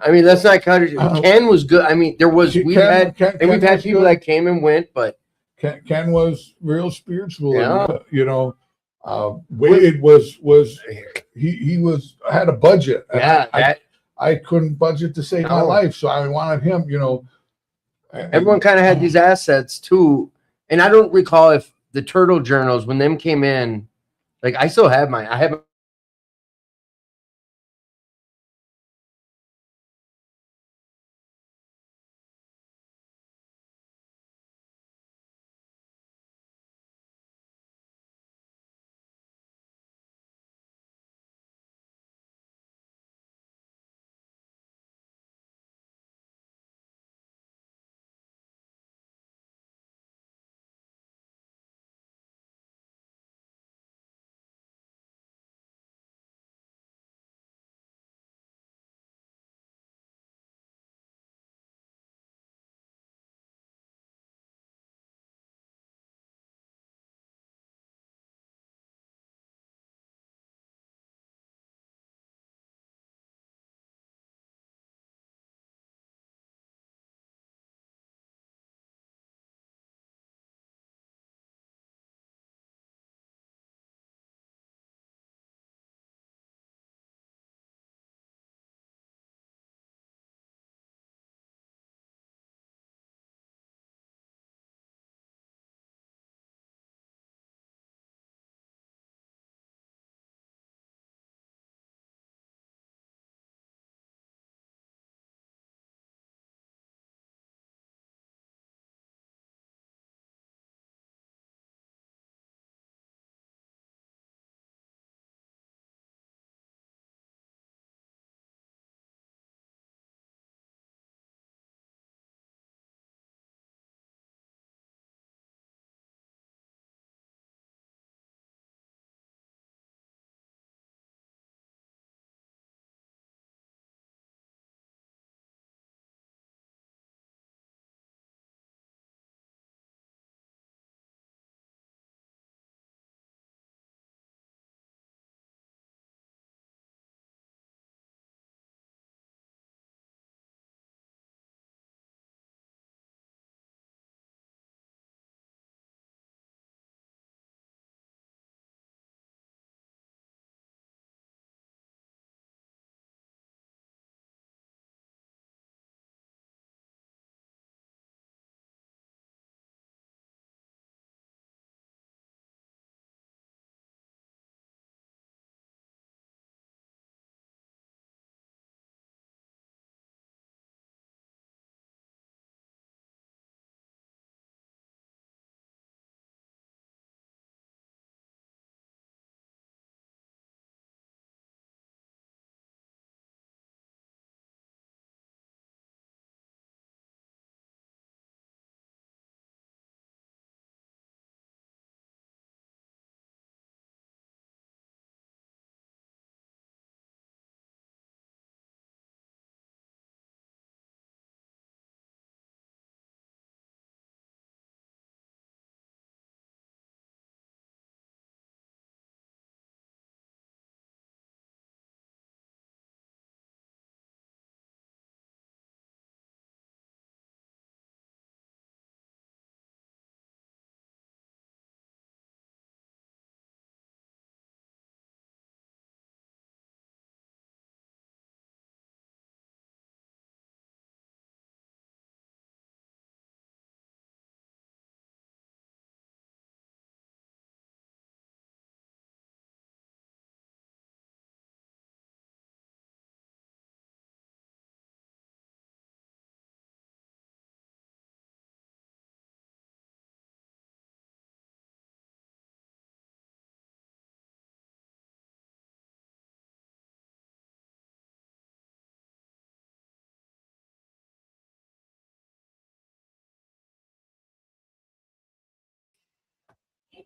[SPEAKER 2] I mean, let's not cut it. Ken was good. I mean, we've had people that came and went, but
[SPEAKER 3] Ken was real spiritual.
[SPEAKER 2] Yeah.
[SPEAKER 3] And, you know, Wade he had a budget. And
[SPEAKER 2] Yeah,
[SPEAKER 3] I couldn't budget to save my
[SPEAKER 2] No.
[SPEAKER 3] life, so I wanted him.
[SPEAKER 2] everyone kind of had these assets too. And I don't recall if the Turtle Journals, when them came in, like I still have mine. I have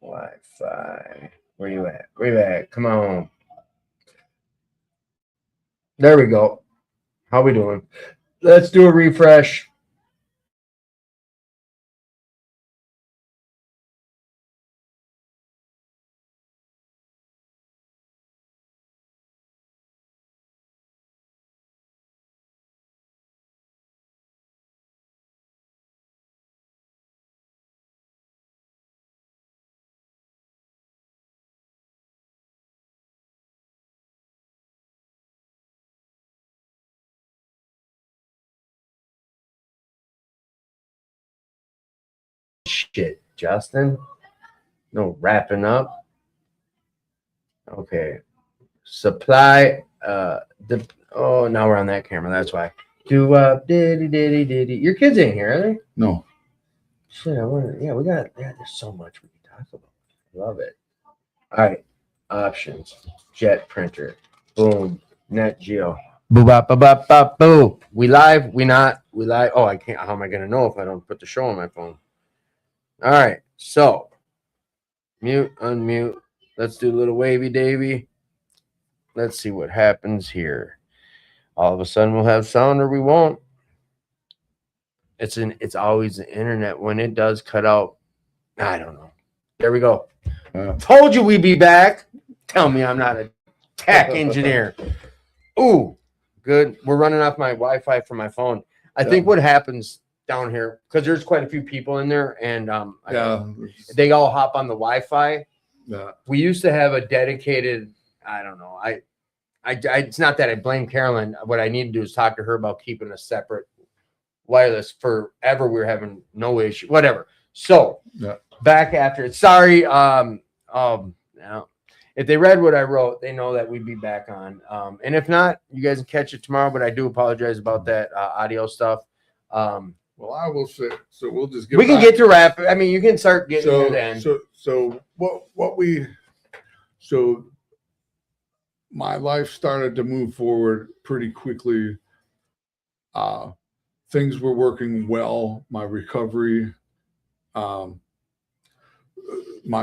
[SPEAKER 2] Wi-Fi. Where you at? Where you at? Come on. There we go. How we doing? Let's do a refresh. shit, Justin. No wrapping up. Okay. Supply. Now we're on that camera. That's why. Do diddy. Your kids ain't here, are they?
[SPEAKER 3] No.
[SPEAKER 2] Shit, I wonder. Yeah, there's so much we can talk about. Love it. All right. Options. Jet printer. Boom. Net Geo. Boo bop bop bop bop boo. We live? We not? We live? Oh, I can't. How am I gonna know if I don't put the show on my phone? All right. So mute, unmute. Let's do a little wavy davy. Let's see what happens here. All of a sudden we'll have sound or we won't. It's always the internet. When it does cut out, I don't know. There we go. Told you we'd be back. Tell me I'm not a tech engineer. Ooh, good. We're running off my Wi-Fi from my phone. I think what happens down here, because there's quite a few people in there, and they all hop on the Wi-Fi.
[SPEAKER 3] Yeah.
[SPEAKER 2] We used to have a dedicated. I don't know. I it's not that I blame Carolyn. What I need to do is talk to her about keeping a separate wireless forever. We're having no issue. Whatever. So back after it. Sorry. If they read what I wrote, they know that we'd be back on. And if not, you guys can catch it tomorrow. But I do apologize about that audio stuff.
[SPEAKER 3] Well, I will say. So we'll just get.
[SPEAKER 2] We can get to wrap. I mean, you can start getting to the end.
[SPEAKER 3] So my life started to move forward pretty quickly. Things were working well. My recovery, my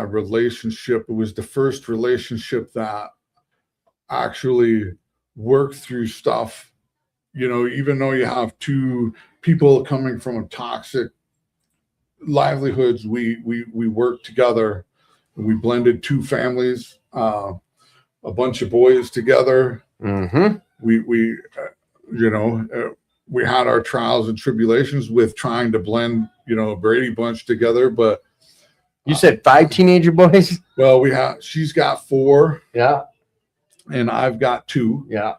[SPEAKER 3] relationship. It was the first relationship that actually worked through stuff. Even though you have two people coming from toxic livelihoods, we worked together. We blended two families, a bunch of boys together.
[SPEAKER 2] Mm-hmm.
[SPEAKER 3] We had our trials and tribulations with trying to blend, a Brady Bunch together. But
[SPEAKER 2] you said 5 teenager boys?
[SPEAKER 3] Well, she's got 4.
[SPEAKER 2] Yeah.
[SPEAKER 3] And I've got 2.
[SPEAKER 2] Yeah.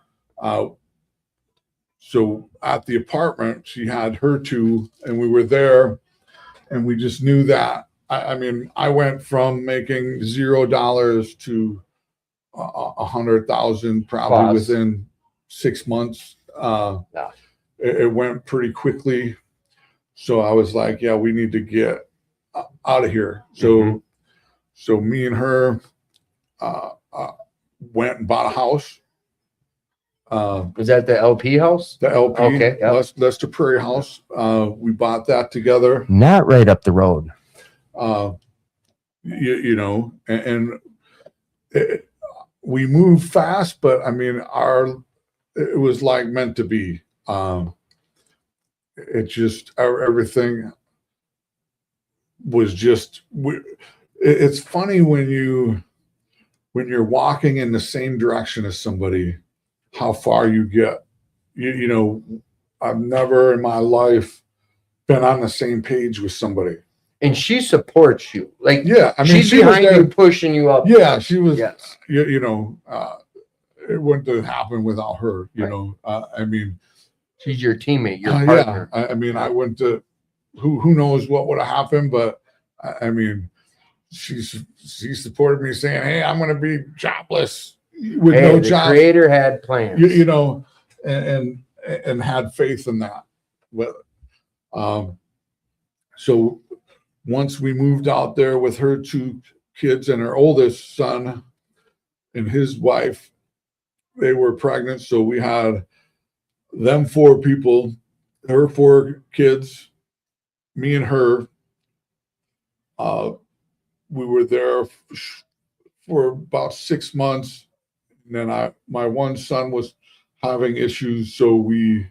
[SPEAKER 3] So at the apartment, she had her 2, and we were there, and we just knew that. I went from making $0 to 100,000 probably within 6 months. It went pretty quickly. So I was like, yeah, we need to get out of here. So me and her went and bought a house.
[SPEAKER 2] Was that the LP house?
[SPEAKER 3] The LP,
[SPEAKER 2] okay, yep.
[SPEAKER 3] Lester Prairie house. We bought that together.
[SPEAKER 2] Not right up the road.
[SPEAKER 3] We moved fast, but it was like meant to be. It just everything was just. It's funny when you're walking in the same direction as somebody, how far you get. I've never in my life been on the same page with somebody.
[SPEAKER 2] And she supports you. Like,
[SPEAKER 3] yeah,
[SPEAKER 2] she's behind you, pushing you up.
[SPEAKER 3] Yeah, she was.
[SPEAKER 2] Yes.
[SPEAKER 3] It wouldn't have happened without her.
[SPEAKER 2] She's your teammate, your partner.
[SPEAKER 3] Yeah. I went to. Who knows what would have happened, but she supported me, saying, "Hey, I'm going to be jobless with no job."
[SPEAKER 2] The creator had plans.
[SPEAKER 3] And had faith in that. But so once we moved out there with her 2 kids and her oldest son and his wife, they were pregnant. So we had them 4 people, her 4 kids, me and her. We were there for about 6 months. And then my one son was having issues, so we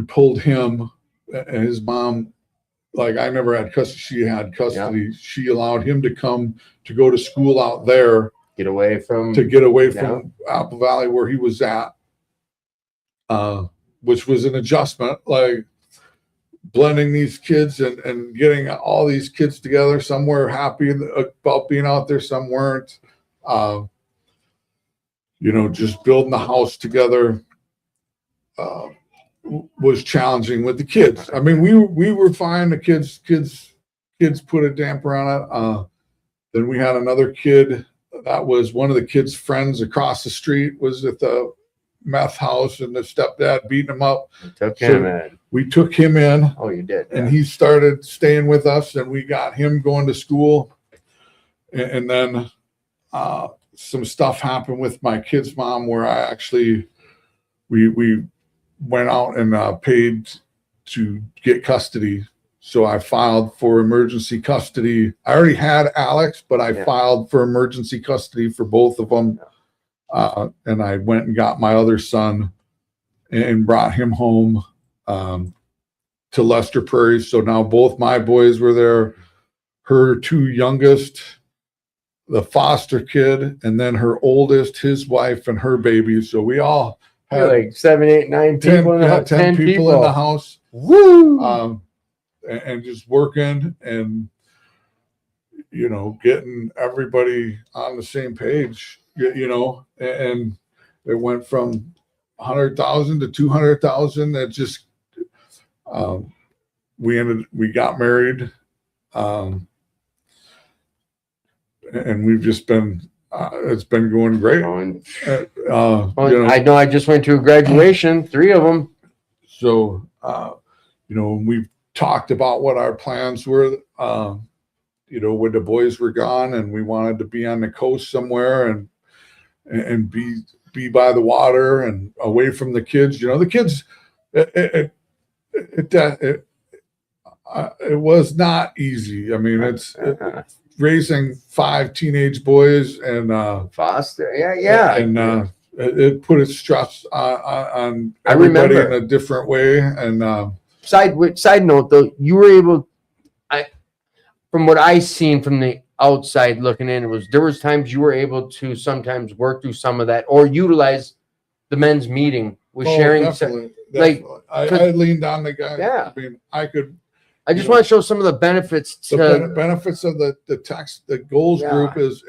[SPEAKER 3] pulled him, and his mom, like, I never had custody, she had custody. Yeah. She allowed him to come to go to school out there,
[SPEAKER 2] get away from
[SPEAKER 3] Apple Valley where he was at, which was an adjustment, like blending these kids and getting all these kids together. Some were happy about being out there, some weren't. Just building the house together was challenging with the kids. We were fine. The kids kids put a damper on it. Then we had another kid that was one of the kids' friends across the street was at the meth house, and the stepdad beating him up.
[SPEAKER 2] Took
[SPEAKER 3] So
[SPEAKER 2] him in.
[SPEAKER 3] we took him in,
[SPEAKER 2] Oh, you did.
[SPEAKER 3] and he started staying with us, and we got him going to school. And then some stuff happened with my kid's mom where I actually we went out and paid to get custody. So I filed for emergency custody. I already had Alex, but I filed for emergency custody for both of them. And I went and got my other son and brought him home to Lester Prairie. So now both my boys were there. Her two youngest, the foster kid, and then her oldest, his wife, and her baby. So we all had
[SPEAKER 2] like 7, 8, 9 people in the house.
[SPEAKER 3] 10 people in the house.
[SPEAKER 2] Woo!
[SPEAKER 3] And just working and, you know, getting everybody on the same page, you know, and it went from 100,000 to 200,000. That just, we got married. And we've just been, it's been going great. You know,
[SPEAKER 2] I know I just went to a graduation, 3 of them.
[SPEAKER 3] So, you know, we've talked about what our plans were, you know, when the boys were gone and we wanted to be on the coast somewhere and be by the water and away from the kids. You know, the kids, it was not easy. I mean, it's raising 5 teenage boys and
[SPEAKER 2] foster. Yeah.
[SPEAKER 3] And it put its stress on everybody in a different way. And
[SPEAKER 2] side note though, you were able, from what I seen from the outside looking in, there was times you were able to sometimes work through some of that or utilize the men's meeting with sharing.
[SPEAKER 3] Definitely. I leaned on the guy.
[SPEAKER 2] Yeah.
[SPEAKER 3] I mean, I
[SPEAKER 2] just want to show some of the benefits to
[SPEAKER 3] the benefits of the goals
[SPEAKER 2] Yeah.
[SPEAKER 3] group is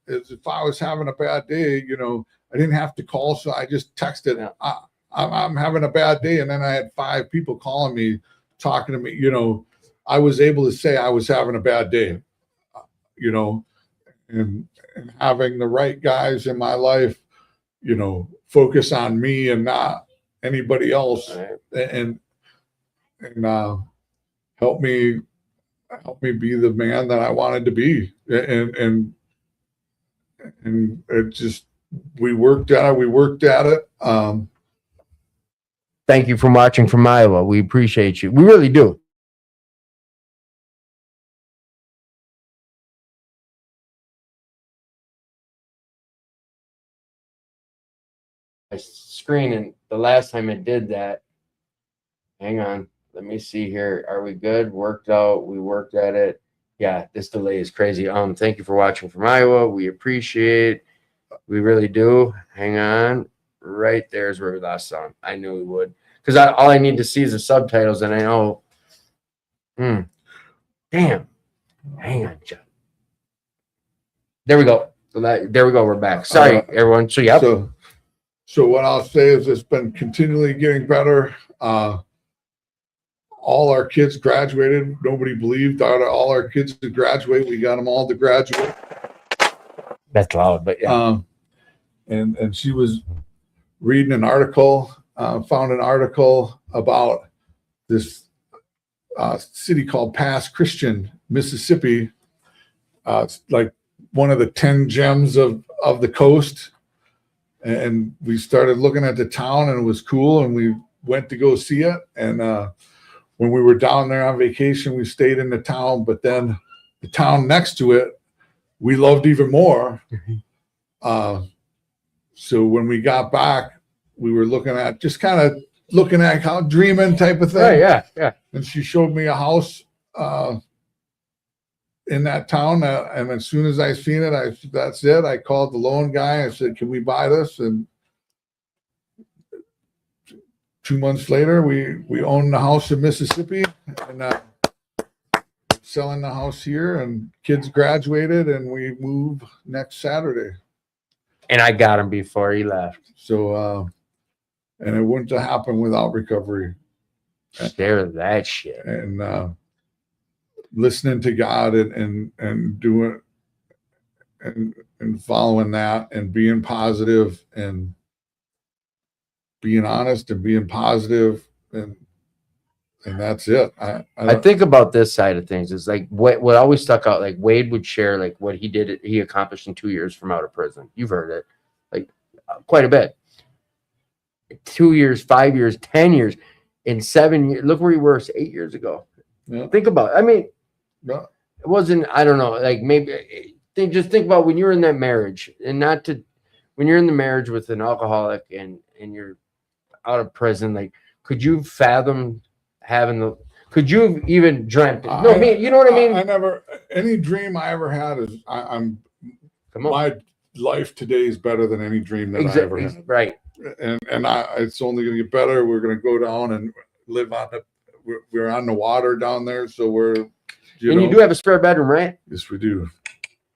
[SPEAKER 3] if I was having a bad day, you know, I didn't have to call, so I just texted.
[SPEAKER 2] Yeah.
[SPEAKER 3] I'm having a bad day, and then I had 5 people calling me, talking to me. You know, I was able to say I was having a bad day. You know, and having the right guys in my life, you know, focus on me and not anybody else,
[SPEAKER 2] Right.
[SPEAKER 3] and help me be the man that I wanted to be, and it just, we worked at it.
[SPEAKER 2] Thank you for watching from Iowa. We appreciate you. We really do. Screen, and the last time it did that, hang on, let me see here. Are we good? Worked out. We worked at it. Yeah, this delay is crazy. Thank you for watching from Iowa. We appreciate. We really do. Hang on. Right there's where we lost sound. I knew we would. Because all I need to see is the subtitles, and I know. Damn. Hang on, John. There we go. There we go. We're back. Sorry, everyone. So, yeah.
[SPEAKER 3] So what I'll say is it's been continually getting better. All our kids graduated. Nobody believed all our kids to graduate. We got them all to graduate.
[SPEAKER 2] That's loud, but yeah.
[SPEAKER 3] And she was reading an article, found an article about this city called Pass Christian, Mississippi. It's like one of the 10 gems of the coast. And we started looking at the town, and it was cool, and we went to go see it. And when we were down there on vacation, we stayed in the town, but then the town next to it, we loved even more. So when we got back, we were looking at how dreaming type of thing.
[SPEAKER 2] Right, yeah.
[SPEAKER 3] And she showed me a house in that town, and as soon as I seen it, that's it. I called the loan guy. I said, "Can we buy this?" And 2 months later, we own the house in Mississippi, and selling the house here. And kids graduated, and we move next Saturday.
[SPEAKER 2] And I got him before he left.
[SPEAKER 3] So, and it wouldn't have happened without recovery.
[SPEAKER 2] Share that shit.
[SPEAKER 3] And listening to God and doing and following that and being positive and being honest and being positive and that's it.
[SPEAKER 2] I think about this side of things is like what always stuck out. Like Wade would share like what he accomplished in 2 years from out of prison. You've heard it, like quite a bit. 2 years, 5 years, 10 years, in 7 years. Look where he was 8 years ago.
[SPEAKER 3] Yeah.
[SPEAKER 2] Think about it. I mean,
[SPEAKER 3] Yeah.
[SPEAKER 2] it wasn't. I don't know. Like maybe just think about when you're in that marriage, and when you're in the marriage with an alcoholic and you're out of prison. Like, could you fathom having could you have even dreamt it? No, you know what I mean?
[SPEAKER 3] I never, any dream I ever had is I'm my life today is better than any dream that I ever had.
[SPEAKER 2] Right.
[SPEAKER 3] And it's only going to get better. We're going to go down and live on we're on the water down there. So you
[SPEAKER 2] do have a spare bedroom, right?
[SPEAKER 3] Yes, we do.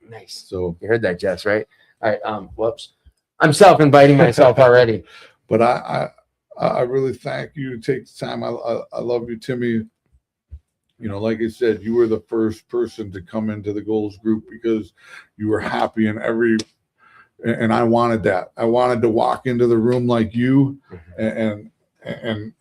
[SPEAKER 2] Nice.
[SPEAKER 3] So
[SPEAKER 2] you heard that, Jess, right? All right. Whoops. I'm self-inviting myself already.
[SPEAKER 3] But I really thank you to take the time. I love you, Timmy. You know, like I said, you were the first person to come into the goals group because you were happy in and I wanted that. I wanted to walk into the room like you, and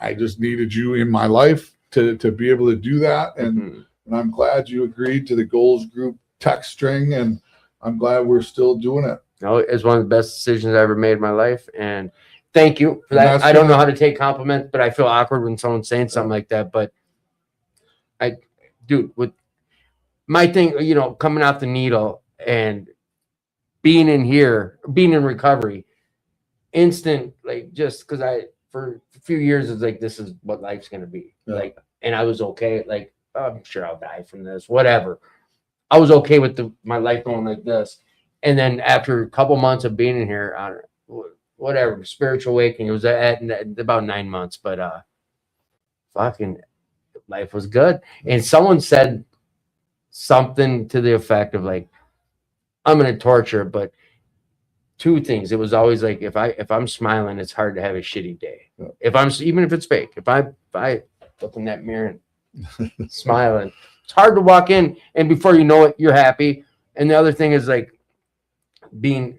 [SPEAKER 3] I just needed you in my life to be able to do that. And I'm glad you agreed to the goals group text string, and I'm glad we're still doing it.
[SPEAKER 2] No, it's one of the best decisions I ever made in my life, and thank you for that. I don't know how to take compliments, but I feel awkward when someone's saying something like that. But dude, with my thing, you know, coming off the needle and being in recovery, instant, like, just because for a few years, it's like, this is what life's going to be. Yeah. Like, and I was okay. Like, I'm sure I'll die from this, whatever. I was okay with my life going like this. And then after a couple months of being in here, whatever, spiritual awakening, it was at about 9 months, but fucking life was good. And someone said something to the effect of like, I'm going to torture, but two things. It was always like, if I'm smiling, it's hard to have a shitty day. Yeah. Even if it's fake, if I look in that mirror and smiling, it's hard to walk in and before you know it, you're happy. And the other thing is like being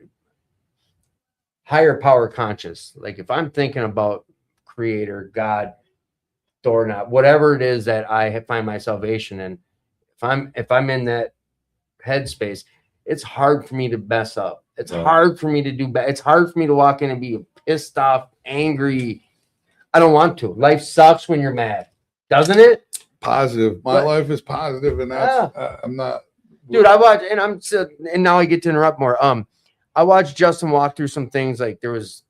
[SPEAKER 2] higher power conscious. Like if I'm thinking about creator, God, doorknob, whatever it is that I find my salvation in, if I'm in that headspace, it's hard for me to mess up. It's hard for me to do bad. It's hard for me to walk in and be pissed off, angry. I don't want to. Life sucks when you're mad, doesn't it?
[SPEAKER 3] Positive. My life is positive, and that's I'm not.
[SPEAKER 2] Dude, I watch, and now I get to interrupt more. I watched Justin walk through some things. Like there was,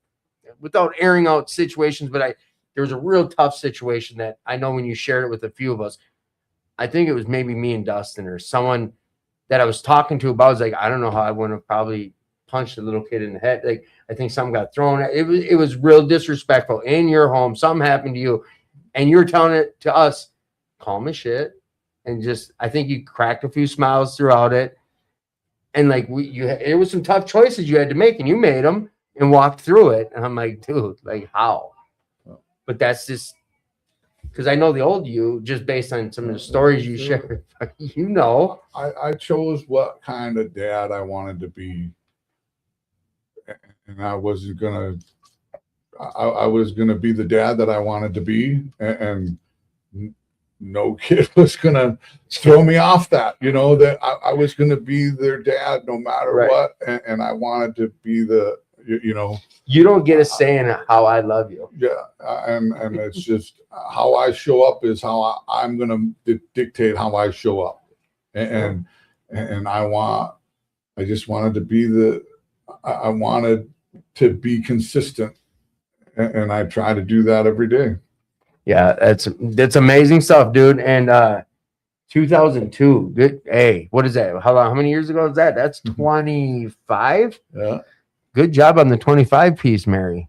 [SPEAKER 2] without airing out situations, but there was a real tough situation that I know when you shared it with a few of us. I think it was maybe me and Dustin or someone that I was talking to about. I was like, I don't know how I wouldn't have probably punched a little kid in the head. Like I think something got thrown. It was real disrespectful in your home. Something happened to you, and you were telling it to us, calm as shit, and just I think you cracked a few smiles throughout it. And like it was some tough choices you had to make, and you made them and walked through it. And I'm like, dude, like how? But that's just because I know the old you, just based on some of the stories you shared. You know,
[SPEAKER 3] I chose what kind of dad I wanted to be, and I wasn't gonna. I was gonna be the dad that I wanted to be, and no kid was gonna throw me off that. You know that I was gonna be their dad no matter what, and I wanted to be the. You know,
[SPEAKER 2] you don't get a say in how I love you.
[SPEAKER 3] Yeah, and it's just how I show up is how I'm going to dictate how I show up, and I just wanted to be I wanted to be consistent, and I try to do that every day.
[SPEAKER 2] Yeah, that's amazing stuff, dude. And 2002, good. Hey, what is that? How many years ago is that? That's 25.
[SPEAKER 3] Yeah.
[SPEAKER 2] Good job on the 25 piece, Mary.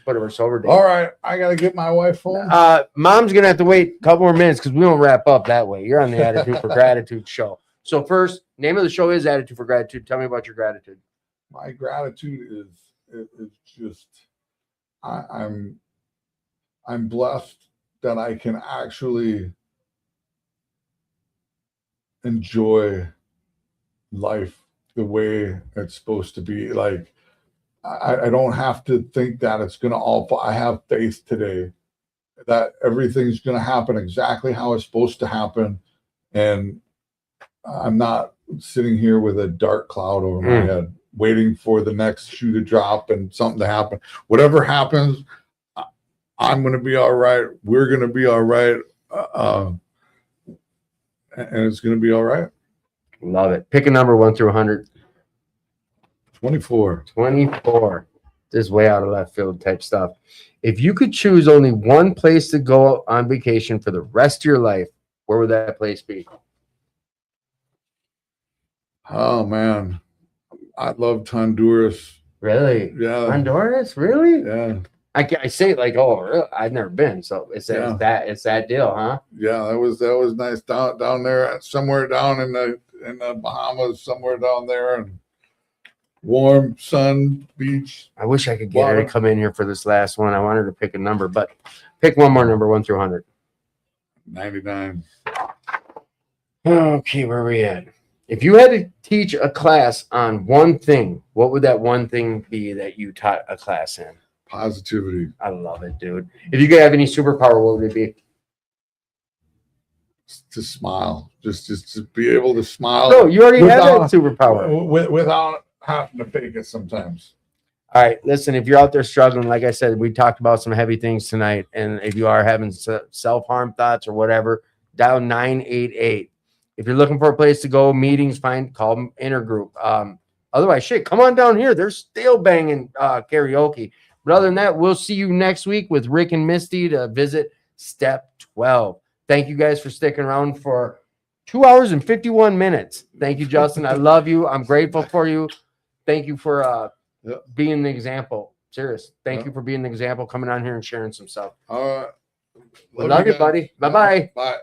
[SPEAKER 2] Put her sober day.
[SPEAKER 3] All right, I gotta get my wife home.
[SPEAKER 2] Mom's gonna have to wait a couple more minutes because we don't wrap up that way. You're on the Attitude for Gratitude show. So first, name of the show is Attitude for Gratitude. Tell me about your gratitude.
[SPEAKER 3] My gratitude is just I'm blessed that I can actually enjoy life the way it's supposed to be. Like, I don't have to think that it's going to all fall. I have faith today that everything's going to happen exactly how it's supposed to happen. And I'm not sitting here with a dark cloud over my head, waiting for the next shoe to drop and something to happen. Whatever happens, I'm going to be all right. We're going to be all right. And it's going to be all right.
[SPEAKER 2] Love it. Pick a number 1 through 100.
[SPEAKER 3] 24.
[SPEAKER 2] 24. This is way out of left field type stuff. If you could choose only one place to go on vacation for the rest of your life, where would that place be?
[SPEAKER 3] Oh, man. I loved Honduras.
[SPEAKER 2] Really?
[SPEAKER 3] Yeah.
[SPEAKER 2] Honduras? Really?
[SPEAKER 3] Yeah.
[SPEAKER 2] I say it like, oh, really? I've never been, so it's that deal, huh?
[SPEAKER 3] Yeah, that was nice down there, somewhere down in the Bahamas, somewhere down there, and warm sun, beach.
[SPEAKER 2] I wish I could get her to come in here for this last one. I want her to pick a number, but pick one more number, 1 through 100.
[SPEAKER 3] 99.
[SPEAKER 2] Okay, where are we at? If you had to teach a class on one thing, what would that one thing be that you taught a class in?
[SPEAKER 3] Positivity.
[SPEAKER 2] I love it, dude. If you could have any superpower, what would it be?
[SPEAKER 3] To smile, just to be able to smile.
[SPEAKER 2] No, you already have that superpower.
[SPEAKER 3] Without having to fake it sometimes.
[SPEAKER 2] All right, listen, if you're out there struggling, like I said, we talked about some heavy things tonight, and if you are having self-harm thoughts or whatever, dial 988. If you're looking for a place to go, meetings, call them Intergroup. Otherwise, shit, come on down here. They're still banging karaoke. But other than that, we'll see you next week with Rick and Misty to visit Step 12. Thank you guys for sticking around for 2 hours and 51 minutes. Thank you, Justin. I love you. I'm grateful for you. Thank you for being the example. Serious. Thank you for being the example, coming on here and sharing some stuff.
[SPEAKER 3] All right.
[SPEAKER 2] Love you, buddy. Bye-bye.
[SPEAKER 3] Bye.